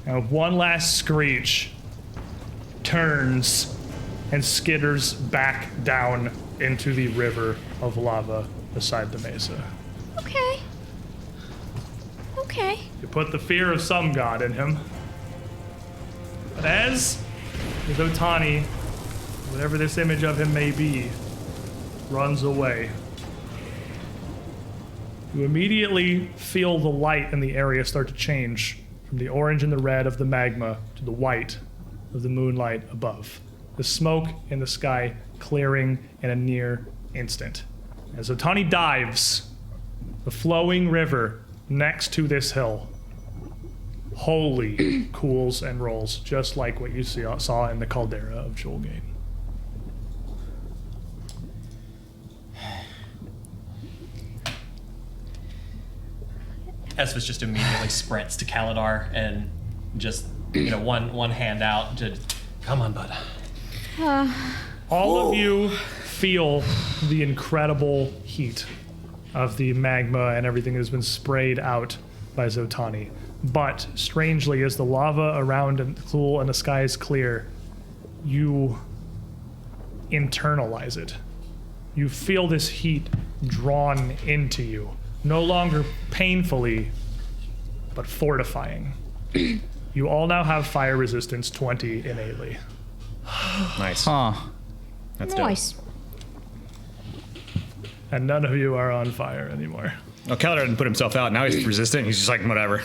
And with one last screech, turns and skitters back down into the river of lava beside the mesa. Okay. Okay. You put the fear of some god in him. But as the Zotani, whatever this image of him may be, runs away, you immediately feel the light in the area start to change from the orange and the red of the magma to the white of the moonlight above. The smoke in the sky clearing in a near instant. As Zotani dives, the flowing river next to this hill wholly cools and rolls, just like what you saw in the caldera of Jewelgate. Esvis just immediately sprints to Kaladar and just, one hand out to, come on, bud. All of you feel the incredible heat of the magma and everything that has been sprayed out by Zotani. But strangely, as the lava around and cool and the sky is clear, you internalize it. You feel this heat drawn into you, no longer painfully, but fortifying. You all now have fire resistance 20 innately. Nice. Huh. That's dope. Nice. And none of you are on fire anymore. Oh, Kaladar didn't put himself out. Now he's resistant. He's just like, whatever.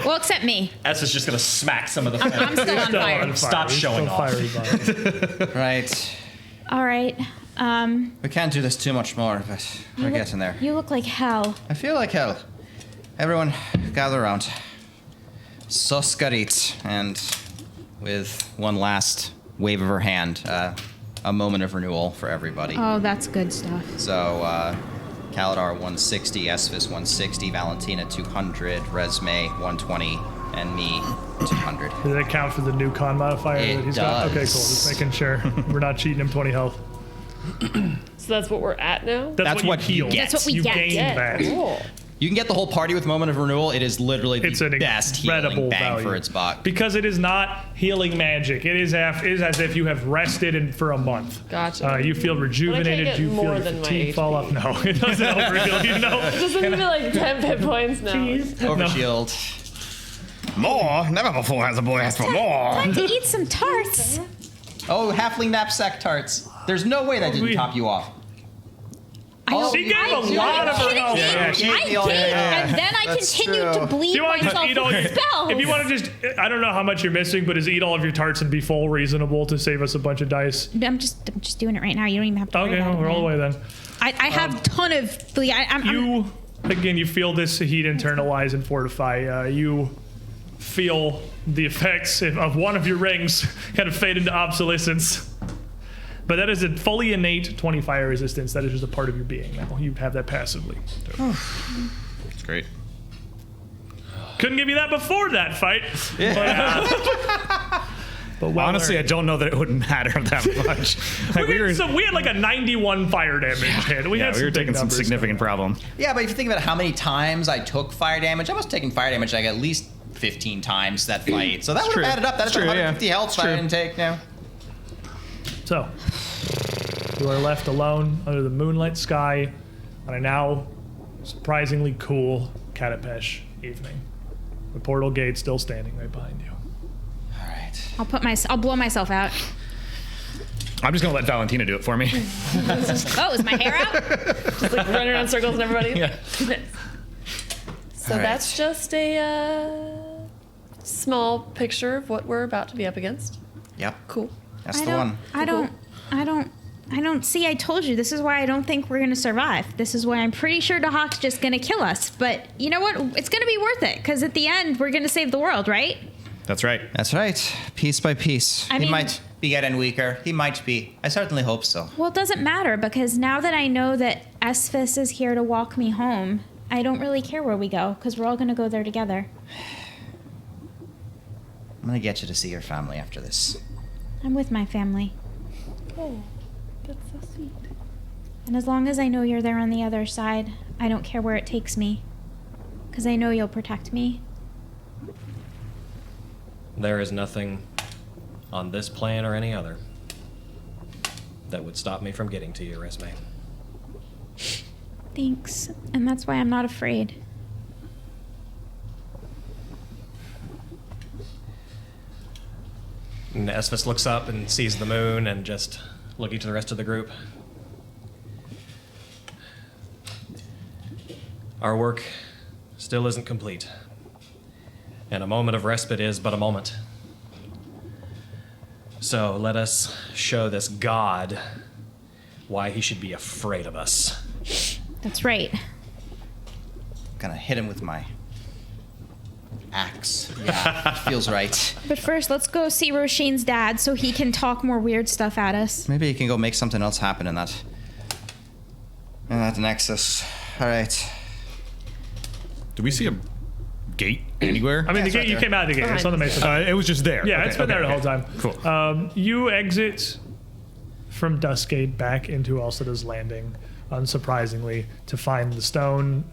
Well, except me. Esvis just gonna smack some of the flames. I'm still on Still fire. on fire. Stop He's showing still off. fiery body. Right. All right. We can't do this too much more, but we're getting there. You look like hell. I feel like hell. Everyone, gather around. Soskarit, and with one last wave of her hand, a moment of renewal for everybody. Oh, that's good stuff. So, Kaladar 160, Esvis 160, Valentina 200, Resme 120, and me 200. Does that count for the new con modifier It that he's got? Okay, cool. does. Just making sure we're not cheating him 20 health. So that's what we're at now? That's what you you healed. get. That's what we You get. gained Yeah, that. cool. You can get the whole party with Moment of Renewal. It is literally It's the an best healing incredible bang value for its buck. because it is not healing magic. It is as if you have rested for a month. Gotcha. You feel rejuvenated. get You feel more your than my fatigue fall HP. off. No, it doesn't overheal you. No. Doesn't even like 10 hit points now. Overshield. More? Never before has a boy asked for more. Time to eat some tarts. Oh, halfling knapsack tarts. There's no way that didn't we- top you off. I She gave a lot of her kidding health. me? Yeah, she- I did, and then I That's continued true. to bleed You want to just myself eat all with your spells. If you want to just, I don't know how much you're missing, but is eat all of your tarts and be full reasonable to save us a bunch of dice. I'm just doing it right now. You don't even have to worry Okay, about we're it. all the man. way then. I have a ton of. You feel this heat internalize and fortify. You feel the effects of one of your rings kind of fade into obsolescence. But that is a fully innate 20 fire resistance. That is just a part of your being now. You have that passively. It's great. Couldn't give you that before that fight. But well Honestly, I earned. don't know that it would matter that much. Like, we had like a 91 fire damage hit. We had we were big taking some numbers. significant problem. Yeah, but if you think about how many times I took fire damage, I must have taken fire damage like at least 15 times that fight. So that would true. have added up. That's It's true, 150 yeah. health It's that I true. didn't take. Yeah. So, you are left alone under the moonlight sky on a now surprisingly cool Katapesh evening. The portal gate still standing right behind you. All right. I'll blow myself out. I'm just gonna let Valentina do it for me. Oh, is my hair out? Just like running around circles and everybody. Yeah. So All right. that's just a small picture of what we're about to be up against. Yep. Cool. That's the one. I don't see. I told you. This is why I don't think we're gonna survive. This is why I'm pretty sure Dahak's just gonna kill us. But you know what? It's gonna be worth it because at the end we're gonna save the world, right? That's right. That's right. Piece by piece. I He mean- might be getting weaker. He might be. I certainly hope so. Well, it doesn't matter because now that I know that Esphis is here to walk me home, I don't really care where we go because we're all gonna go there together. I'm gonna get you to see your family after this. I'm with my family, Oh, that's so sweet. and as long as I know you're there on the other side, I don't care where it takes me because I know you'll protect me. There is nothing on this plane or any other that would stop me from getting to you, Resme. Thanks, and that's why I'm not afraid. And Esphis looks up and sees the moon and just looking to the rest of the group. Our work still isn't complete. And a moment of respite is but a moment. So let us show this god why he should be afraid of us. That's right. Gonna hit him with my axe. Yeah, feels right. But first, let's go see Roshin's dad so he can talk more weird stuff at us. Maybe you can go make something else happen in that nexus. All right. Do we see a gate anywhere? I mean, it's the right gate, you there. came out of the gate. It's on the mason. It was just there. Yeah, Okay, it's been there the whole time. Cool. You exit from Duskgate back into Alcida's Landing, unsurprisingly, to find the stone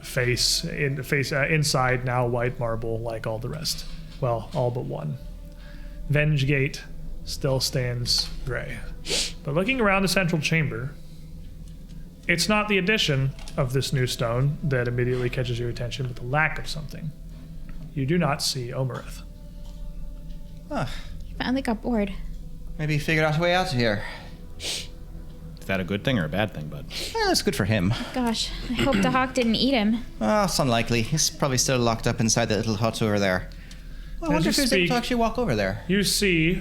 inside now white marble like all the rest. Well, all but one. Vengegate still stands gray. But looking around the central chamber, it's not the addition of this new stone that immediately catches your attention, but the lack of something. You do not see Omerith. Huh. Finally got bored. Maybe he figured out a way out of here. Is that a good thing or a bad thing, bud? That's good for him. Gosh, I hope the hawk didn't eat him. Oh, it's unlikely. He's probably still locked up inside that little hut over there. Well, I As wonder you if he's able speak- to actually walk over there. You see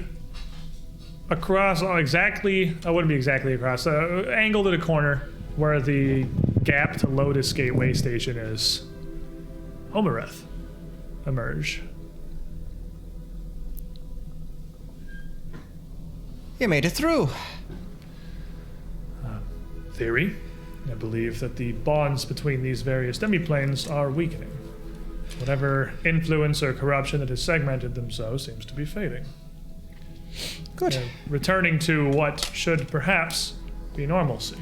across, exactly, I wouldn't be exactly across, angled at a corner where the gap to Lotus Gateway Station is, Omerith emerge. You made it through. Theory, I believe that the bonds between these various demiplanes are weakening. Whatever influence or corruption that has segmented them so seems to be fading. Good. Returning to what should perhaps be normalcy.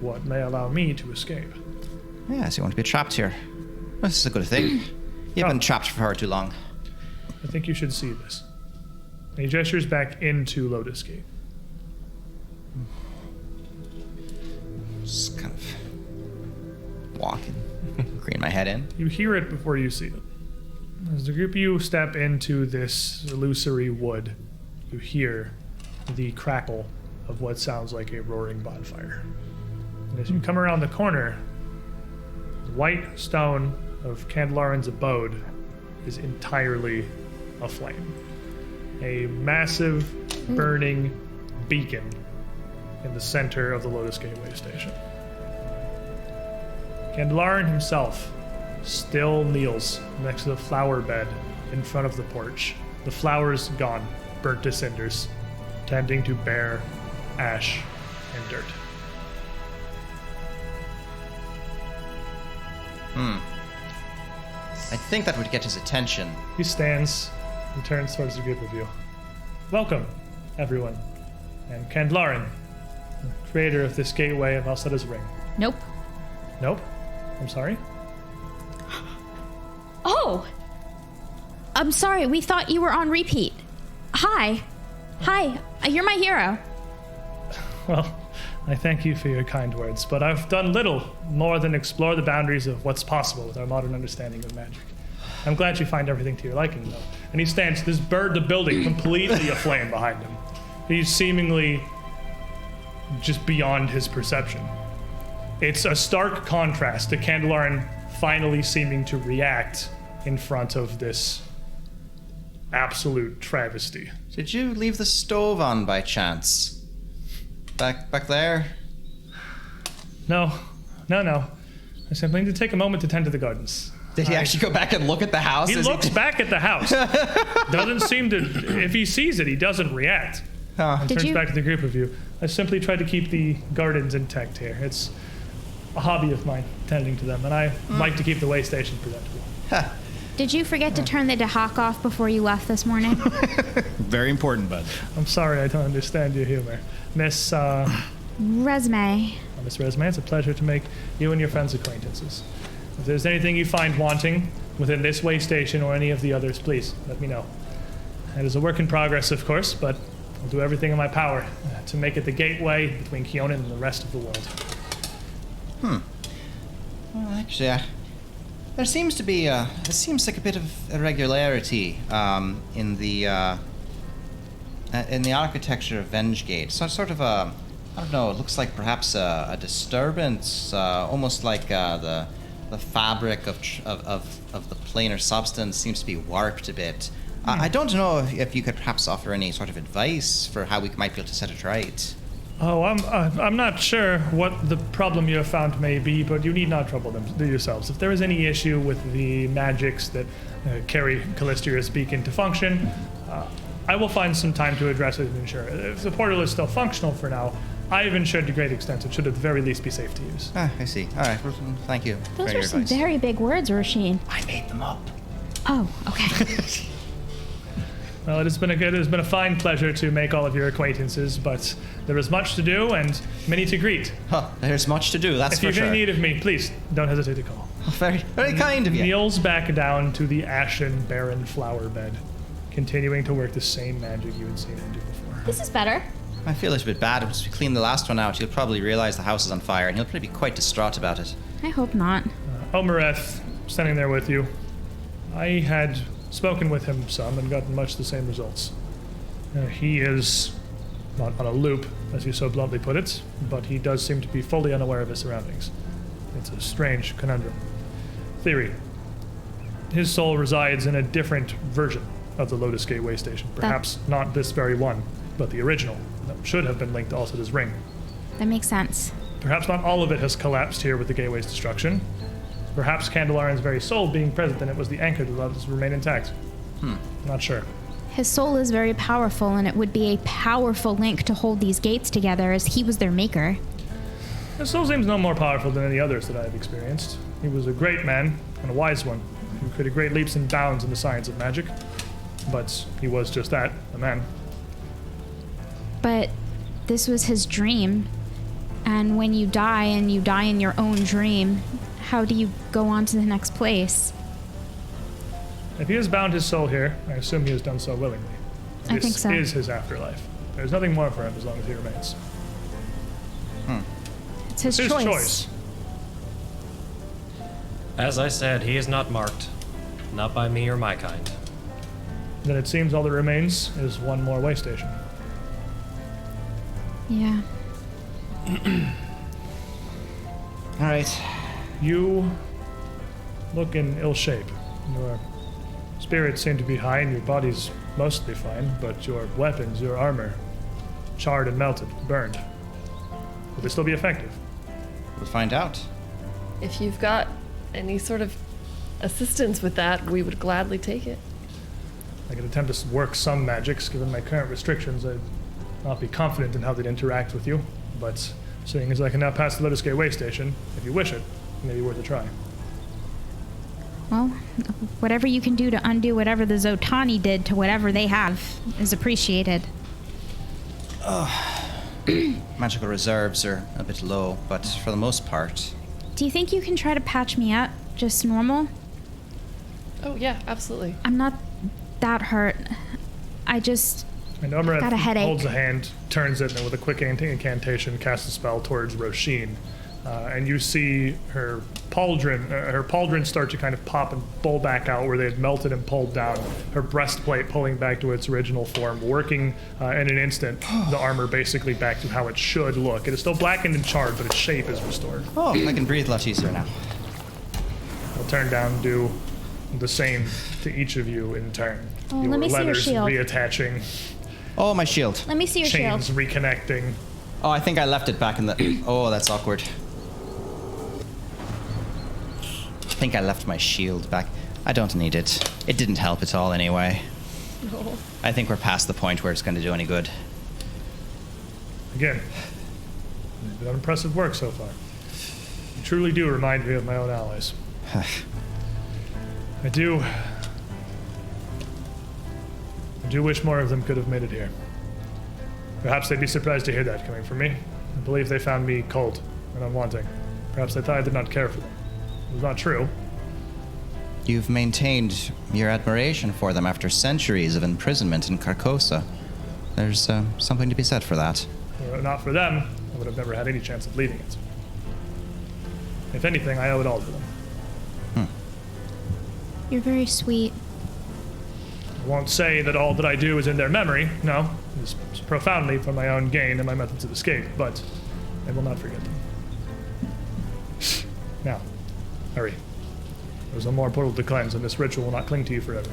What may allow me to escape. Yes, you want to be trapped here. This is a good thing. You've been trapped for far too long. I think you should see this. And he gestures back into Lotus Gate. Just kind of walking, green my head in. You hear it before you see it. As the group of you step into this illusory wood, you hear the crackle of what sounds like a roaring bonfire. And as you come around the corner, the white stone of Candelarin's abode is entirely aflame. A massive burning beacon in the center of the Lotus Gateway Station. Candelarin himself still kneels next to the flower bed in front of the porch. The flowers gone, burnt to cinders, tending to bare ash and dirt. I think that would get his attention. He stands and turns towards the group of you. Welcome, everyone. And Candelarin, the creator of this gateway of Alceda's Ring. Nope. Nope. I'm sorry. Oh! I'm sorry. We thought you were on repeat. Hi. You're my hero. Well, I thank you for your kind words, but I've done little more than explore the boundaries of what's possible with our modern understanding of magic. I'm glad you find everything to your liking, though. And he stands, this bird of building, completely aflame behind him. He's seemingly just beyond his perception. It's a stark contrast to Candelarin finally seeming to react in front of this absolute travesty. Did you leave the stove on by chance? Back there? No. I simply need to take a moment to tend to the gardens. Did he actually go back and look at the house? He looks back at the house. Doesn't seem to, if he sees it, he doesn't react. And Did turns you- back to the group of you. I simply try to keep the gardens intact here. It's a hobby of mine, tending to them, and I like to keep the way station presentable. Did you forget to turn the Dahak off before you left this morning? Very important, bud. I'm sorry I don't understand your humor. Miss Resume. Resume, it's a pleasure to make you and your friends' acquaintances. If there's anything you find wanting within this way station or any of the others, please let me know. It is a work in progress, of course, but I'll do everything in my power to make it the gateway between Keonan and the rest of the world. Well, actually, there seems to be it seems like a bit of irregularity in the architecture of Vengegate. So sort of a, I don't know, it looks like perhaps a disturbance, almost like the fabric of the planar substance seems to be warped a bit. I don't know if you could perhaps offer any sort of advice for how we might be able to set it right. Oh, I'm not sure what the problem you have found may be, but you need not trouble them yourselves. If there is any issue with the magics that carry Callistria's beacon to function, I will find some time to address it and ensure. If the portal is still functional for now, I have ensured to great extent it should at the very least be safe to use. I see. All right. Well, thank you Those for your are some advice. very big words, Rasheen. I made them up. Oh, okay. Well, it has been a fine pleasure to make all of your acquaintances, but there is much to do and many to greet. Huh, there's much to do, that's If for you're sure. in need of me, please don't hesitate to call. Very, very kind of you. Kneels back down to the ashen, barren flower bed, continuing to work the same magic you had seen him do before. This is better. I feel it's a bit bad. Once we clean the last one out, he'll probably realize the house is on fire, and he'll probably be quite distraught about it. I hope not. Omereth, standing there with you. I had spoken with him some and gotten much the same results. He is not on a loop, as you so bluntly put it, but he does seem to be fully unaware of his surroundings. It's a strange conundrum. Theory. His soul resides in a different version of the Lotus Gateway Station. Perhaps not this very one, but the original. That should have been linked to Alcida's ring. That makes sense. Perhaps not all of it has collapsed here with the Gateway's destruction. Perhaps Candelarin's very soul being present in it was the anchor that let us remain intact. Not sure. His soul is very powerful, and it would be a powerful link to hold these gates together, as he was their maker. His soul seems no more powerful than any others that I have experienced. He was a great man and a wise one, who created great leaps and bounds in the science of magic. But he was just that, a man. But this was his dream. And when you die, and you die in your own dream, how do you go on to the next place? If he has bound his soul here, I assume he has done so willingly. I think so. This is his afterlife. There's nothing more for him as long as he remains. It's his His choice. choice. As I said, he is not marked. Not by me or my kind. Then it seems all that remains is one more way station. Yeah. All right. You look in ill shape. Your spirits seem to be high and your body's mostly fine, but your weapons, your armor, charred and melted, burned. Will they still be effective? We'll find out. If you've got any sort of assistance with that, we would gladly take it. I could attempt to work some magics. Given my current restrictions, I'd not be confident in how they'd interact with you. But seeing as I can now pass the Lotus Gateway Station, if you wish it, it may be worth a try. Well, whatever you can do to undo whatever the Zotani did to whatever they have is appreciated. Magical reserves are a bit low, but for the most part, Do you think you can try to patch me up? Just normal? Oh, yeah, absolutely. I'm not that hurt. I just... And Umarath Got a headache. holds a hand, turns it, and then with a quick incantation casts a spell towards Roisin. And you see her pauldron start to kind of pop and pull back out where they had melted and pulled down. Her breastplate pulling back to its original form, working in an instant, the armor basically back to how it should look. It is still blackened and charred, but its shape is restored. Oh, I can breathe a lot easier now. I'll turn down and do the same to each of you in turn. Oh, let me see your leathers shield. reattaching, Oh, my shield. Let me see your chains shield. reconnecting. Oh, I think I left it back in the... Oh, that's awkward. I think I left my shield back. I don't need it. It didn't help at all anyway. No. I think we're past the point where it's going to do any good. Again, you've done impressive work so far. You truly do remind me of my own allies. I do wish more of them could have made it here. Perhaps they'd be surprised to hear that coming from me. I believe they found me cold and unwanting. Perhaps they thought I did not care for them. It was not true. You've maintained your admiration for them after centuries of imprisonment in Carcosa. There's something to be said for that. Were it not for them, I would have never had any chance of leaving it. If anything, I owe it all to them. You're very sweet. I won't say that all that I do is in their memory. No, it's profoundly for my own gain and my methods of escape, but I will not forget them. Now, hurry. There's one more portal to cleanse, and this ritual will not cling to you forever.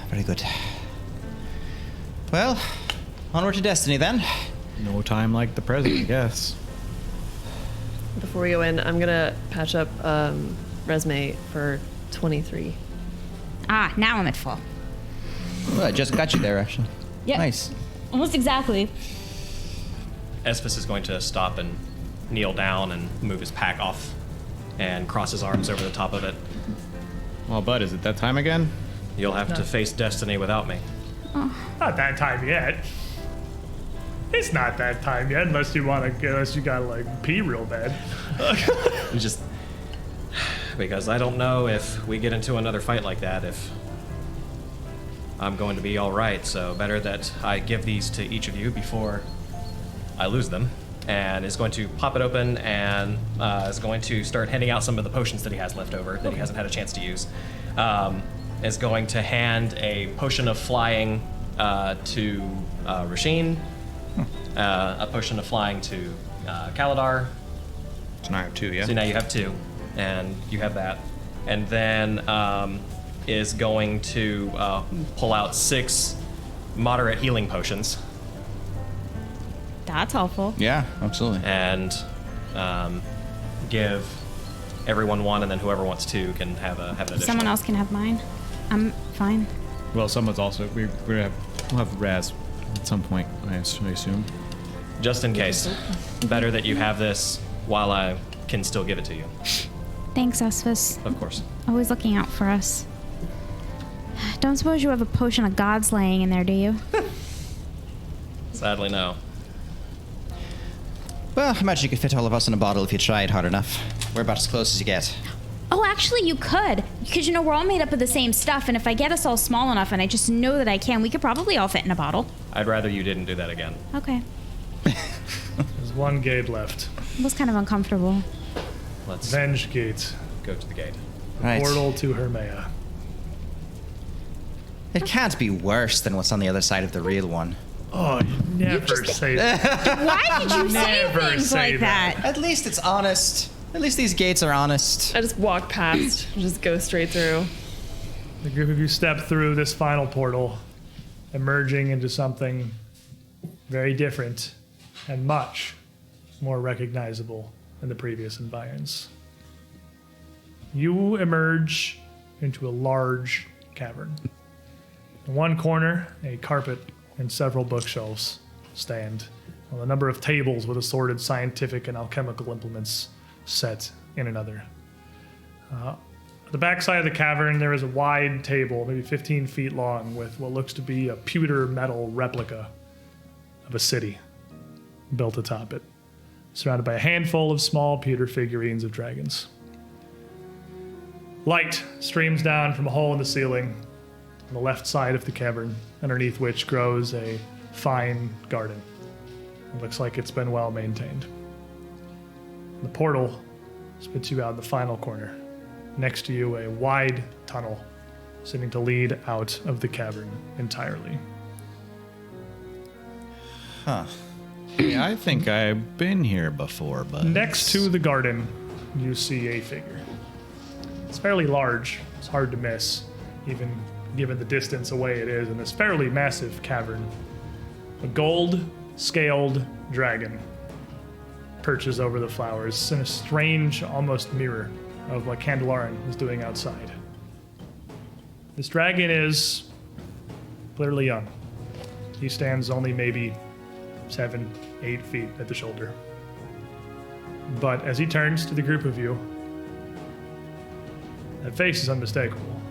Very good. Well, onward to destiny then. No time like the present, I guess. Before we go in, I'm gonna patch up resume for 23. Ah, now I'm at full. Well, I just got you there, actually. Yep. Nice. Almost exactly. Esphus is going to stop and kneel down and move his pack off and cross his arms over the top of it. Well, bud, is it that time again? You'll have to face destiny without me. Not that time yet. It's not that time yet, unless you gotta like pee real bad. Just because I don't know if we get into another fight like that, if I'm going to be all right. So better that I give these to each of you before I lose them. And is going to pop it open and is going to start handing out some of the potions that he has left over that he hasn't had a chance to use. Is going to hand a potion of flying to Rasheen, a potion of flying to Kaladar. So now I have 2, yeah? So now you have 2, and you have that. And then is going to pull out 6 moderate healing potions That's helpful. Yeah, absolutely. and give everyone 1, and then whoever wants 2 can have an additional. Someone else can have mine. I'm fine. Well, someone's also... we'll have Raz at some point, I assume. Just in case. Better that you have this while I can still give it to you. Thanks, Esphus. Of course. Always looking out for us. Don't suppose you have a potion of god slaying in there, do you? Sadly, no. Well, I imagine you could fit all of us in a bottle if you tried hard enough. We're about as close as you get. Oh, actually, you could. Because, you know, we're all made up of the same stuff, and if I get us all small enough, and I just know that I can, we could probably all fit in a bottle. I'd rather you didn't do that again. Okay. There's one gate left. It was kind of uncomfortable. Let's Venge Gate. go to the gate. Right. Portal to Hermea. It can't be worse than what's on the other side of the real one. Oh, you never say that. Why did you say Never things say like that. that? At least it's honest. At least these gates are honest. I just walk past, just go straight through. The group of you step through this final portal, emerging into something very different and much more recognizable than the previous environs. You emerge into a large cavern. In one corner, a carpet and several bookshelves stand, while a number of tables with assorted scientific and alchemical implements set in another. At the backside of the cavern, there is a wide table, maybe 15 feet long, with what looks to be a pewter metal replica of a city built atop it, surrounded by a handful of small pewter figurines of dragons. Light streams down from a hole in the ceiling on the left side of the cavern, underneath which grows a fine garden. It looks like it's been well maintained. The portal spits you out in the final corner. Next to you, a wide tunnel seeming to lead out of the cavern entirely. Huh. Yeah, I think I've been here before, but Next to the garden, you see a figure. It's fairly large. It's hard to miss, even given the distance away it is in this fairly massive cavern. A gold-scaled dragon perches over the flowers in a strange, almost mirror of what Candelarin is doing outside. This dragon is clearly young. He stands only maybe 7, 8 feet at the shoulder. But as he turns to the group of you, that face is unmistakable.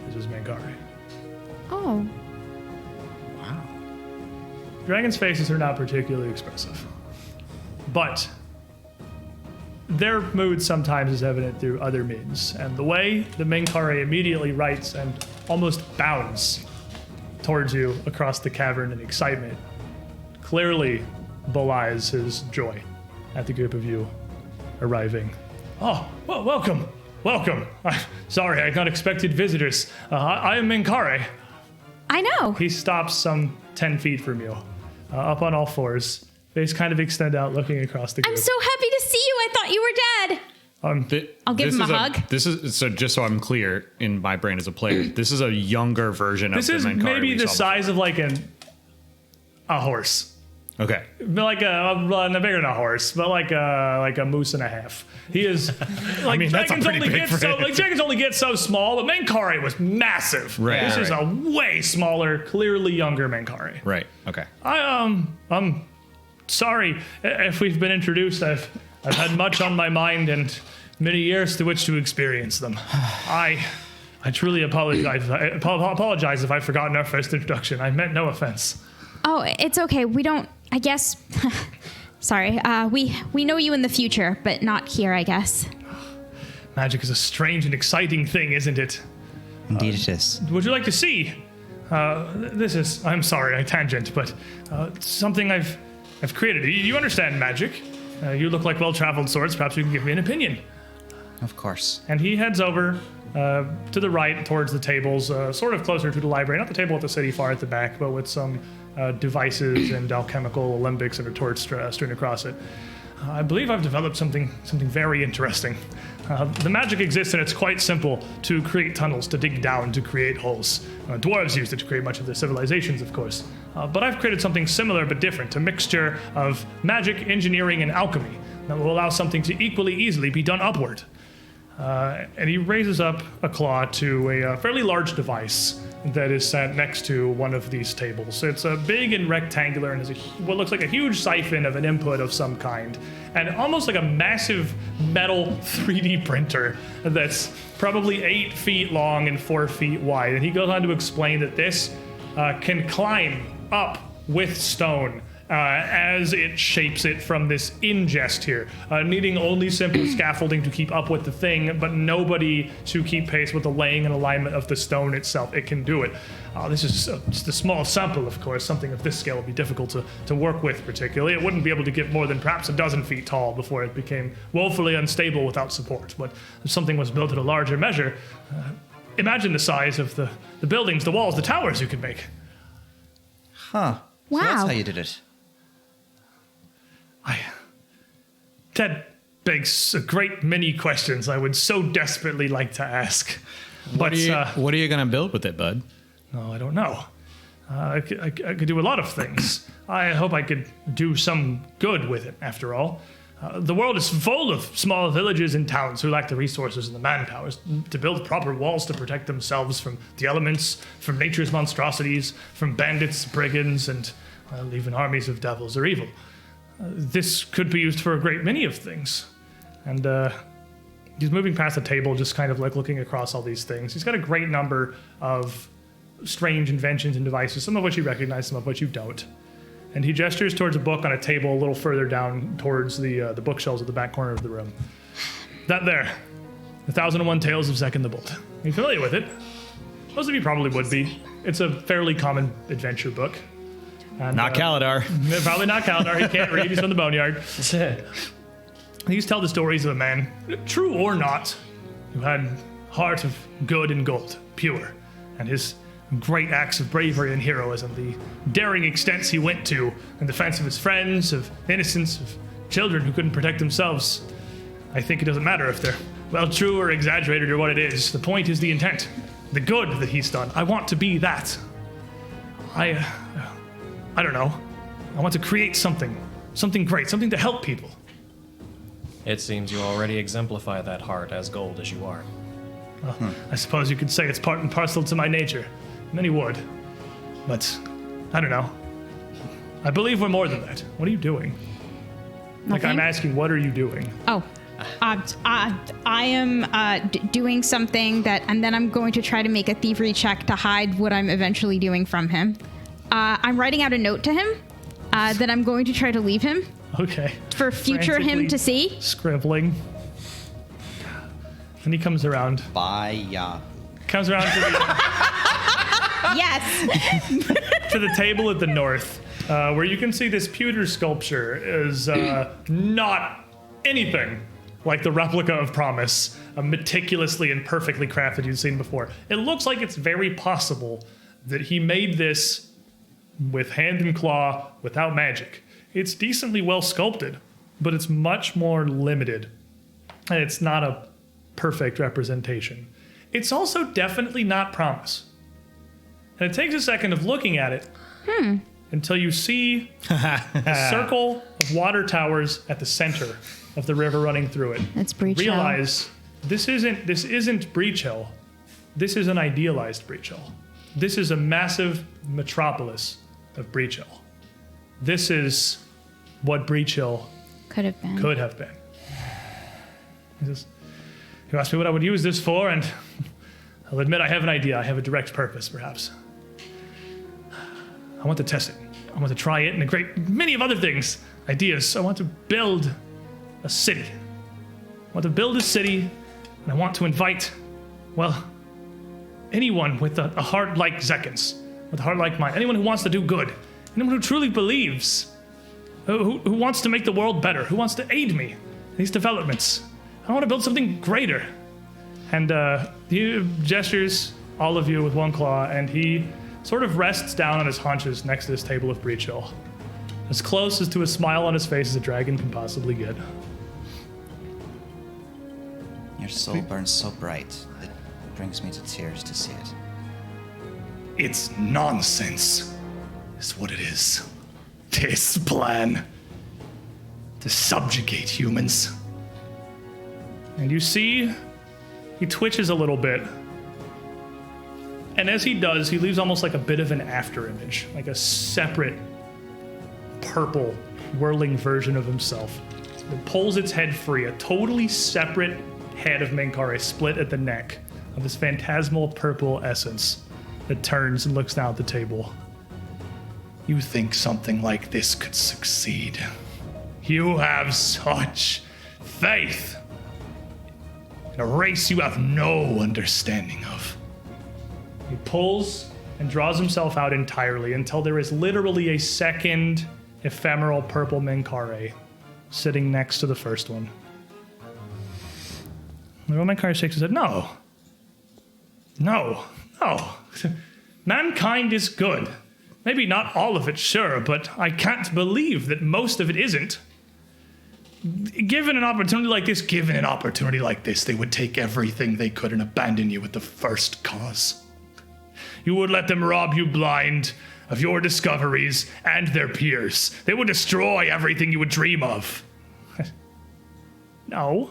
This is Mankari. Oh. Dragons' faces are not particularly expressive, but their mood sometimes is evident through other means, and the way the Mankari immediately writes and almost bounds towards you across the cavern in excitement clearly belies his joy at the group of you arriving. Oh, well, welcome. Sorry, I got expected visitors. I am Mankari. I know. He stops some 10 feet from you, up on all fours, face kind of extend out, looking across the group. I'm so happy to see you. I thought you were dead. I'll give him a hug. This is so. Just so I'm clear in my brain as a player, this is a younger version of This the is Mankari maybe we the saw size of like a horse. Okay. Like no bigger than a horse, but like a moose and a half. He is. Like, I mean, that's a dragons pretty only big get for so him. like dragons only get so small, but Mankari was massive. Right, This is right. a way smaller, clearly younger Mankari. Right. Okay. I'm sorry if we've been introduced. I've had much on my mind and many years to which to experience them. I truly apologize. I apologize if I've forgotten our first introduction. I meant no offense. Oh, it's okay. We don't, I guess. Sorry. We know you in the future, but not here, I guess. Magic is a strange and exciting thing, isn't it? Indeed it is. Would you like to see? This is, I'm sorry, I tangent, but something I've created. You understand magic. You look like well-traveled swords. Perhaps you can give me an opinion. Of course. And he heads over to the right towards the tables, sort of closer to the library. Not the table at the city far at the back, but with some devices and alchemical alembics and a torch strewn across it. I believe I've developed something very interesting. The magic exists, and it's quite simple to create tunnels, to dig down, to create holes. Dwarves used it to create much of their civilizations, of course. But I've created something similar but different, a mixture of magic, engineering, and alchemy that will allow something to equally easily be done upward. And he raises up a claw to a fairly large device that is set next to one of these tables. It's big and rectangular and has what looks like a huge siphon of an input of some kind, and almost like a massive metal 3D printer that's probably 8 feet long and 4 feet wide. And he goes on to explain that this can climb up with stone as it shapes it from this ingest here, needing only simple scaffolding to keep up with the thing, but nobody to keep pace with the laying and alignment of the stone itself. It can do it. This is just a small sample, of course. Something of this scale would be difficult to work with particularly. It wouldn't be able to get more than perhaps a dozen feet tall before it became woefully unstable without support. But if something was built at a larger measure, imagine the size of the buildings, the walls, the towers you could make. Huh. Wow. So that's how you did it. That begs a great many questions I would so desperately like to ask. What are you gonna build with it, bud? No, I don't know. I could do a lot of things. I hope I could do some good with it, after all. The world is full of small villages and towns who lack the resources and the manpower to build proper walls to protect themselves from the elements, from nature's monstrosities, from bandits, brigands, and even armies of devils or evil. This could be used for a great many of things. And he's moving past the table, just kind of like looking across all these things. He's got a great number of strange inventions and devices, some of which you recognize, some of which you don't. And he gestures towards a book on a table a little further down towards the bookshelves at the back corner of the room. That there. The 1001 Tales of Zek and the Bolt. Are you familiar with it? Most of you probably would be. It's a fairly common adventure book. And, Not Kaladar. Probably not Kaladar. He can't read. He's from the Boneyard. These tell the stories of a man, true or not, who had heart of good and gold, pure, and his great acts of bravery and heroism, the daring extents he went to in defense of his friends, of innocence, of children who couldn't protect themselves. I think it doesn't matter if they're, well, true or exaggerated or what it is. The point is the intent, the good that he's done. I want to be that. I don't know. I want to create something great, something to help people. It seems you already exemplify that heart as gold as you are. Well, I suppose you could say it's part and parcel to my nature. Many would. But, I don't know. I believe we're more than that. What are you doing? Like, I'm asking, what are you doing? Oh, I am doing something that, and then I'm going to try to make a thievery check to hide what I'm eventually doing from him. I'm writing out a note to him that I'm going to try to leave him Okay. for future him to see. Scribbling. And he comes around. Bye. Comes around to the, Yes. to the table at the north, where you can see this pewter sculpture is not anything like the replica of Promise, meticulously and perfectly crafted you've seen before. It looks like it's very possible that he made this with hand and claw, without magic. It's decently well sculpted, but it's much more limited. And it's not a perfect representation. It's also definitely not Promise. And it takes a second of looking at it until you see a circle of water towers at the center of the river running through it. That's Breach Hill. Realize this isn't Breach Hill. This is an idealized Breach Hill. This is a massive metropolis of Breach Hill. This is what Breach Hill Could have been. could have been. You asked me what I would use this for, and I'll admit I have an idea. I have a direct purpose, perhaps. I want to test it. I want to try it and a great many of other things, ideas. I want to build a city. I want to build a city, and I want to invite, well, anyone with a heart like Zekin's, with a heart like mine, anyone who wants to do good, anyone who truly believes, who wants to make the world better, who wants to aid me in these developments. I want to build something greater. And he gestures all of you with one claw, and he sort of rests down on his haunches next to this table of Breach Hill, as close as to a smile on his face as a dragon can possibly get. Your soul burns so bright, it brings me to tears to see it. It's nonsense, is what it is. This plan to subjugate humans. And you see, he twitches a little bit. And as he does, he leaves almost like a bit of an after image, like a separate purple whirling version of himself. It pulls its head free, a totally separate head of Minkare split at the neck of this phantasmal purple essence that turns and looks down at the table. You think something like this could succeed? You have such faith in a race you have no understanding of. He pulls and draws himself out entirely until there is literally a second ephemeral purple Minkare sitting next to the first one. The Minkare shakes his head. No. Mankind is good. Maybe not all of it, sure, but I can't believe that most of it isn't. Given an opportunity like this, they would take everything they could and abandon you at the first cause. You would let them rob you blind of your discoveries and their peers. They would destroy everything you would dream of. No.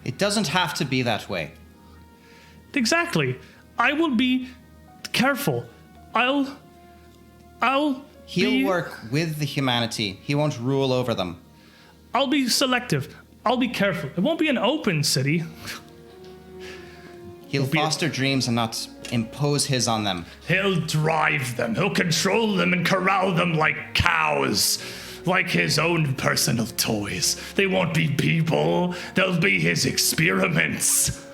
It doesn't have to be that way. Exactly. I will be careful. He'll work with the humanity. He won't rule over them. I'll be selective. I'll be careful. It won't be an open city. He'll foster dreams and not impose his on them. He'll drive them. He'll control them and corral them like cows. like his own personal toys. They won't be people, they'll be his experiments.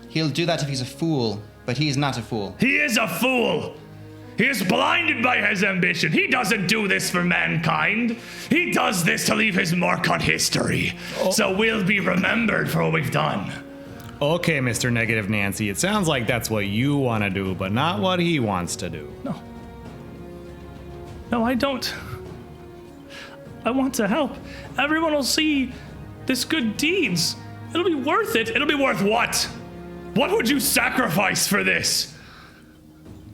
He'll do that if he's a fool, but he's not a fool. He is a fool. He is blinded by his ambition. He doesn't do this for mankind. He does this to leave his mark on history. So we'll be remembered for what we've done. Okay, Mr. Negative Nancy, it sounds like that's what you want to do, but not what he wants to do. No, I don't. I want to help. Everyone will see this good deeds. It'll be worth it. It'll be worth what? What would you sacrifice for this?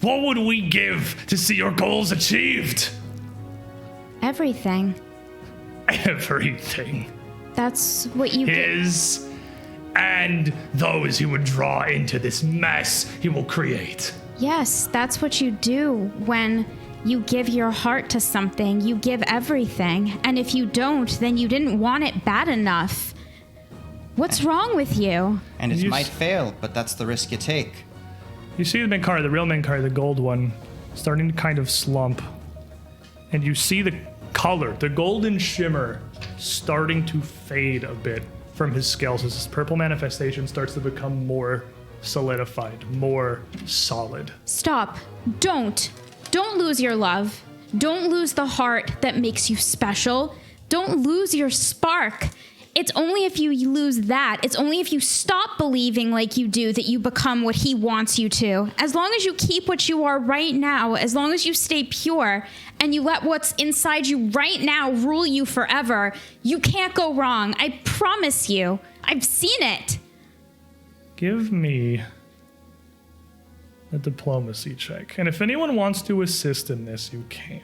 What would we give to see your goals achieved? Everything. Everything. That's what you get. His and those he would draw into this mess he will create. Yes, that's what you do when you give your heart to something. You give everything. And if you don't, then you didn't want it bad enough. What's wrong with you? And it You might s- fail, but that's the risk you take. You see the Minkari, the real Minkari, the gold one, starting to kind of slump. And you see the color, the golden shimmer, starting to fade a bit from his scales as his purple manifestation starts to become more solidified, more solid. Stop. Don't. Don't lose your love. Don't lose the heart that makes you special. Don't lose your spark. It's only if you lose that, it's only if you stop believing like you do that you become what he wants you to. As long as you keep what you are right now, as long as you stay pure and you let what's inside you right now rule you forever, you can't go wrong. I promise you. I've seen it. Give me a diplomacy check. And if anyone wants to assist in this, you can.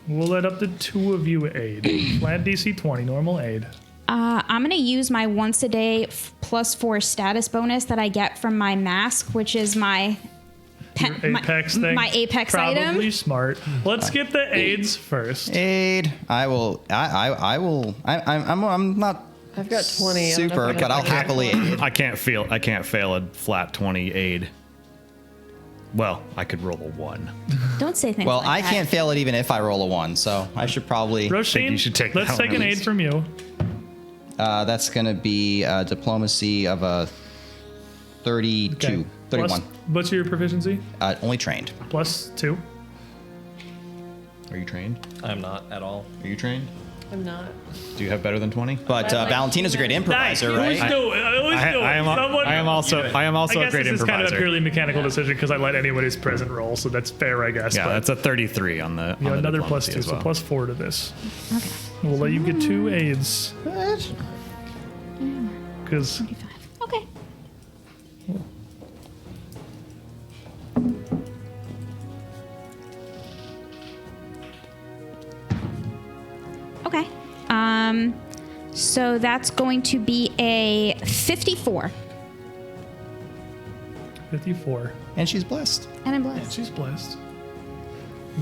We'll let up to 2 of you aid. Flat DC 20, normal aid. I'm going to use my once a day +4 status bonus that I get from my mask, which is my Your Apex thing. My Apex Probably item. smart. Let's get the aids first. Aid. I'm not I've got 20. I don't know if super, I but I'll can- happily aid. I can't fail a flat 20 aid. Well, I could roll a 1. Don't say things Well, like I that. can't fail it even if I roll a 1, so I should probably. Roisin, you should take let's that take one an at aid least. from you. That's gonna be diplomacy of a 32, 31. Plus, what's your proficiency? Only trained. +2. Are you trained? I'm not at all. Are you trained? I'm not. Do you have better than 20? But Valentina's a great improviser, Nice. right? I I am also I a guess great this is kind of a improviser. purely mechanical decision because I let anyone who's present roll, so that's fair, I guess. Yeah, but that's a 33 on the. you know, on the another diplomacy +2, as well. so +4 to this. Okay. We'll let you get 2 aids. Because 25. Okay. Okay. So that's going to be a 54. 54. And she's blessed. And I'm Yeah, blessed. she's blessed.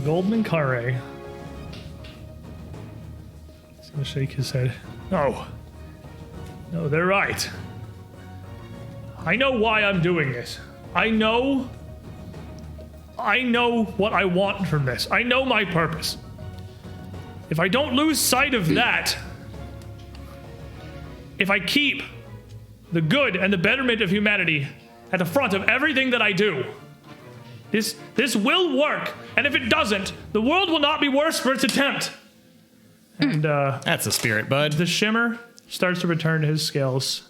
Goldman Kare. He's gonna shake his head. No, they're right. I know why I'm doing this. I know what I want from this. I know my purpose. If I don't lose sight of that, if I keep the good and the betterment of humanity at the front of everything that I do, this will work. And if it doesn't, the world will not be worse for its attempt. And That's the spirit, bud. the shimmer starts to return to his scales.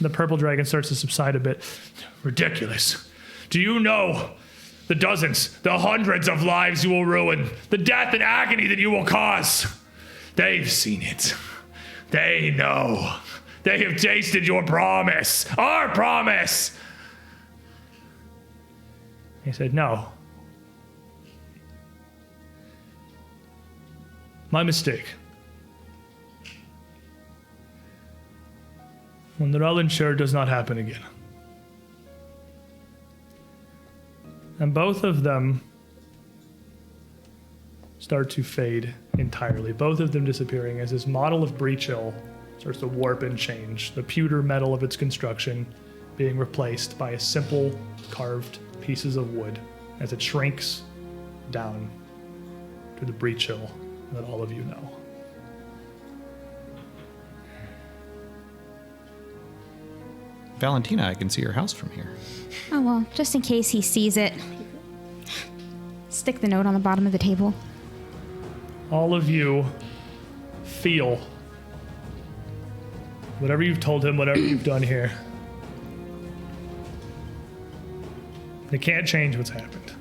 The purple dragon starts to subside a bit. Ridiculous. Do you know the dozens, the hundreds of lives you will ruin, the death and agony that you will cause? They've seen it. They know. They have tasted your promise, our promise. He said, no. My mistake. One that I'll ensure does not happen again. And both of them start to fade entirely, both of them disappearing as this model of Breach Hill starts to warp and change, the pewter metal of its construction being replaced by a simple carved pieces of wood as it shrinks down to the Breach Hill that all of you know. Valentina, I can see your house from here. Oh, well, just in case he sees it. Stick the note on the bottom of the table. All of you feel whatever you've told him, whatever you've done here. They can't change what's happened.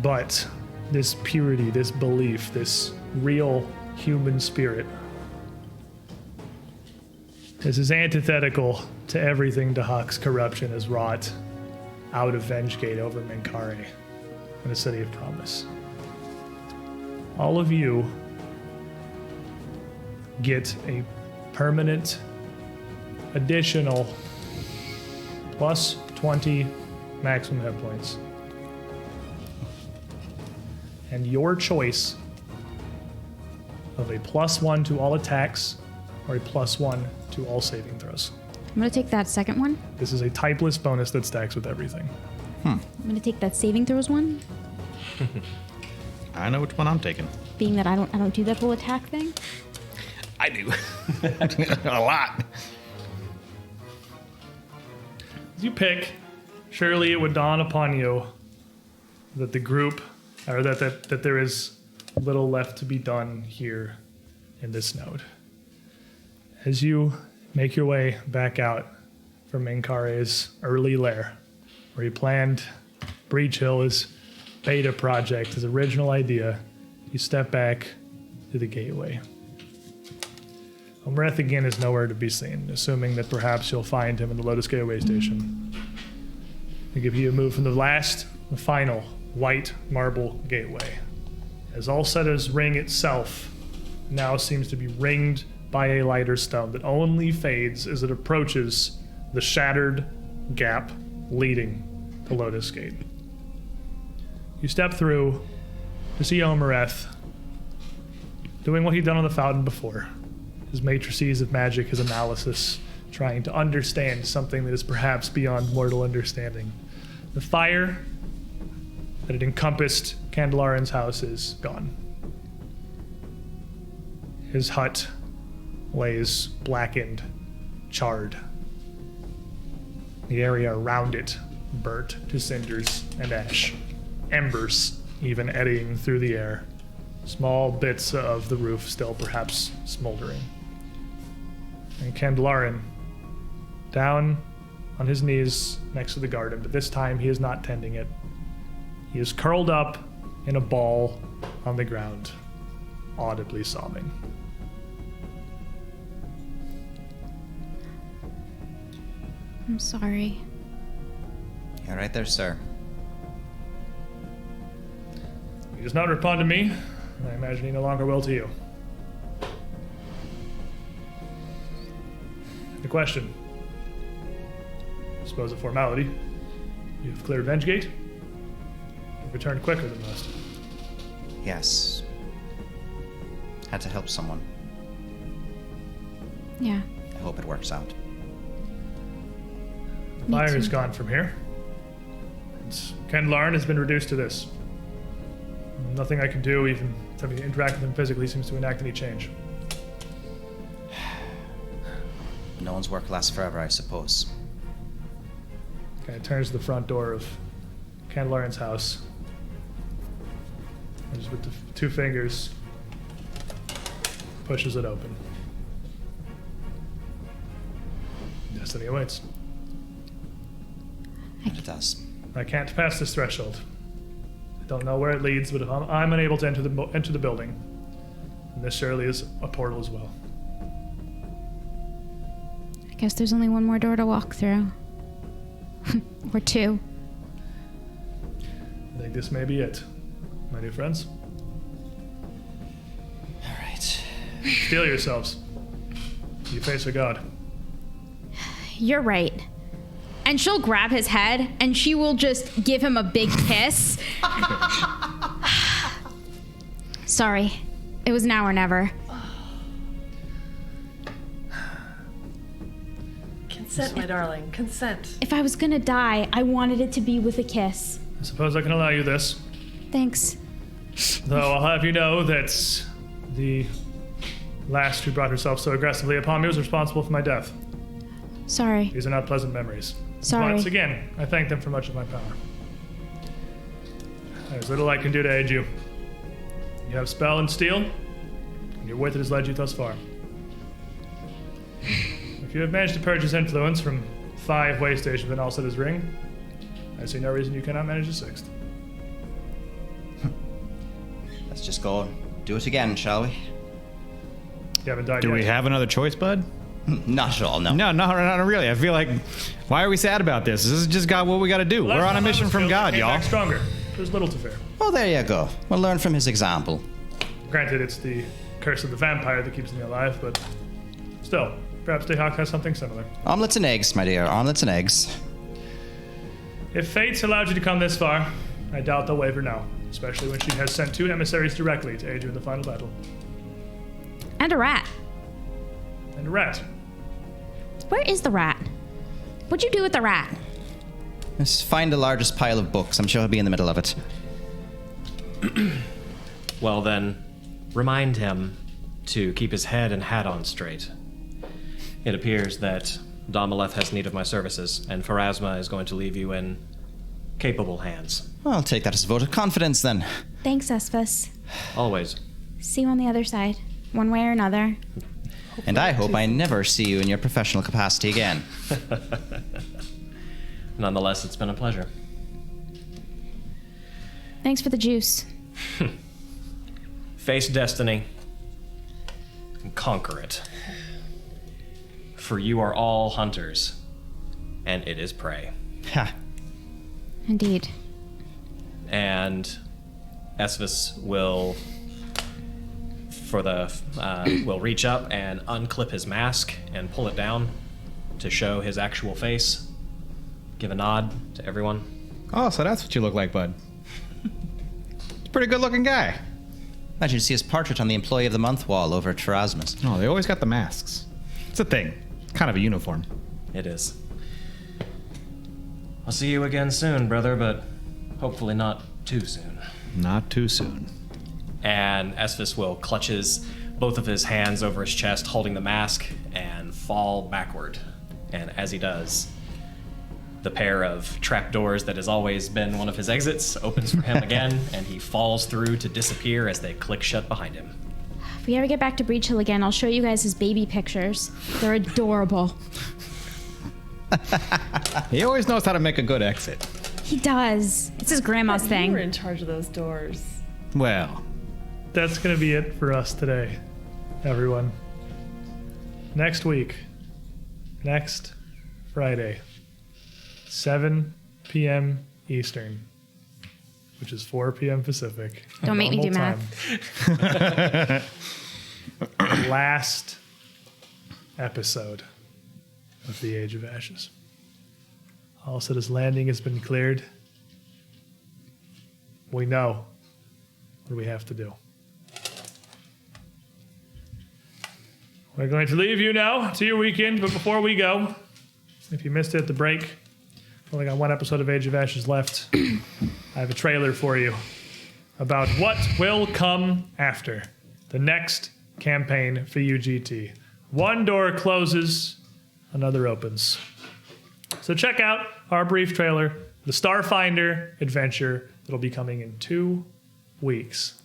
But this purity, this belief, this real human spirit, this is antithetical to everything Dahak's corruption has wrought out of Vengegate over Minkare in the City of Promise. All of you get a permanent additional plus 20 maximum hit points. And your choice of a +1 to all attacks or a +1 to all saving throws. I'm going to take that second one. This is a typeless bonus that stacks with everything. I'm going to take that saving throws one, I know which one I'm taking. being that I don't do that whole attack thing. I do. A lot. As you pick, surely it would dawn upon you that the group, or that there is little left to be done here in this node. As you make your way back out from Minkare's early lair, where you planned Breach Hill as beta project, his original idea, you step back to the gateway. Umreth again is nowhere to be seen, assuming that perhaps you'll find him in the Lotus Gateway station. They give you a move from the final white marble gateway. As Alcetta's ring itself now seems to be ringed by a lighter stone that only fades as it approaches the shattered gap leading to Lotus Gate. You step through to see Omereth doing what he'd done on the fountain before. His matrices of magic, his analysis, trying to understand something that is perhaps beyond mortal understanding. The fire that had encompassed Candelarin's house is gone. His hut lays blackened, charred. The area around it burnt to cinders and ash. Embers even eddying through the air. Small bits of the roof still perhaps smoldering. And Candelarin, down on his knees next to the garden, but this time he is not tending it. He is curled up in a ball on the ground, audibly sobbing. I'm sorry. Yeah, right there, sir. He does not respond to me, and I imagine he no longer will to you. The question. I suppose a formality. You've cleared Vengegate. You've returned quicker than most. Yes. Had to help someone. Yeah. I hope it works out. Me Fire too. is gone from here. Candelarin has been reduced to this. Nothing I can do, even attempting to interact with him physically, seems to enact any change. No one's work lasts forever, I suppose. Kind of turns to the front door of Candelarin's house. And just with the two fingers, pushes it open. Destiny awaits. It does. I can't pass this threshold. I don't know where it leads, but if I'm unable to enter the building, and this surely is a portal as well. I guess there's only one more door to walk through. Or two. I think this may be it, my new friends. All right. Steel yourselves. You face a god. You're right. And she'll grab his head and she will just give him a big kiss. Sorry. It was now or never. Consent, my darling. Consent. If I was gonna die, I wanted it to be with a kiss. I suppose I can allow you this. Thanks. Though I'll have you know that the last who brought herself so aggressively upon me was responsible for my death. Sorry. These are not pleasant memories. Sorry. Once again, I thank them for much of my power. There's little I can do to aid you. You have spell and steel, and your wit has led you thus far. If you have managed to purchase influence from 5 waystations within Alcetta's ring, I see no reason you cannot manage a 6th. Let's just go do it again, shall we? You haven't died Do yet. we have another choice, bud? Not at all, no. No, not really. I feel like, why are we sad about this? This is just what we got to do. Well, We're last on a time I mission was from killed, I God, came y'all. back stronger. There's little to fear. Well, there you go. We'll learn from his example. Granted, it's the curse of the vampire that keeps me alive, but still, perhaps Dayhawk has something similar. Omelets and eggs, my dear. Omelets and eggs. If fate's allowed you to come this far, I doubt they'll waver now, especially when she has sent 2 emissaries directly to aid you in the final battle. And a rat. And a rat. Where is the rat? What'd you do with the rat? Let's find the largest pile of books. I'm sure he'll be in the middle of it. Well, then, remind him to keep his head and hat on straight. It appears that Domaleth has need of my services, and Pharasma is going to leave you in capable hands. Well, I'll take that as a vote of confidence then. Thanks, Esphus. Always. See you on the other side, one way or another. And I hope I never see you in your professional capacity again. Nonetheless, it's been a pleasure. Thanks for the juice. Face destiny and conquer it. For you are all hunters, and it is prey. Ha. Indeed. And Esvis will will reach up and unclip his mask and pull it down to show his actual face. Give a nod to everyone. Oh, so that's what you look like, bud. It's a pretty good looking guy. Imagine to see his portrait on the Employee of the Month wall over at Pharasma's. Oh, they always got the masks. It's a thing. It's kind of a uniform. It is. I'll see you again soon, brother, but hopefully not too soon. Not too soon. And Esphus will clutch both of his hands over his chest, holding the mask, and fall backward. And as he does, the pair of trapdoors that has always been one of his exits opens for him again, and he falls through to disappear as they click shut behind him. If we ever get back to Breach Hill again, I'll show you guys his baby pictures. They're adorable. He always knows how to make a good exit. He does. It's his grandma's You thing. were in charge of those doors. Well, That's going to be it for us today, everyone. Next week, next Friday, 7 p.m. Eastern, which is 4 p.m. Pacific. Don't make me do Normal time. Last episode of the Age of Ashes. Alcetta's landing has been cleared. We know what we have to do. We're going to leave you now to your weekend, but before we go, if you missed it at the break, we only got 1 episode of Age of Ashes left. I have a trailer for you about what will come after the next campaign for UGT. One door closes, another opens. So check out our brief trailer, the Starfinder adventure that'll be coming in 2 weeks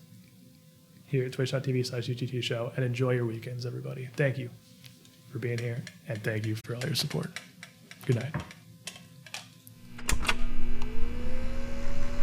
here at twitch.tv/UGT show, and enjoy your weekends, everybody. Thank you for being here, and thank you for all your support. Good night.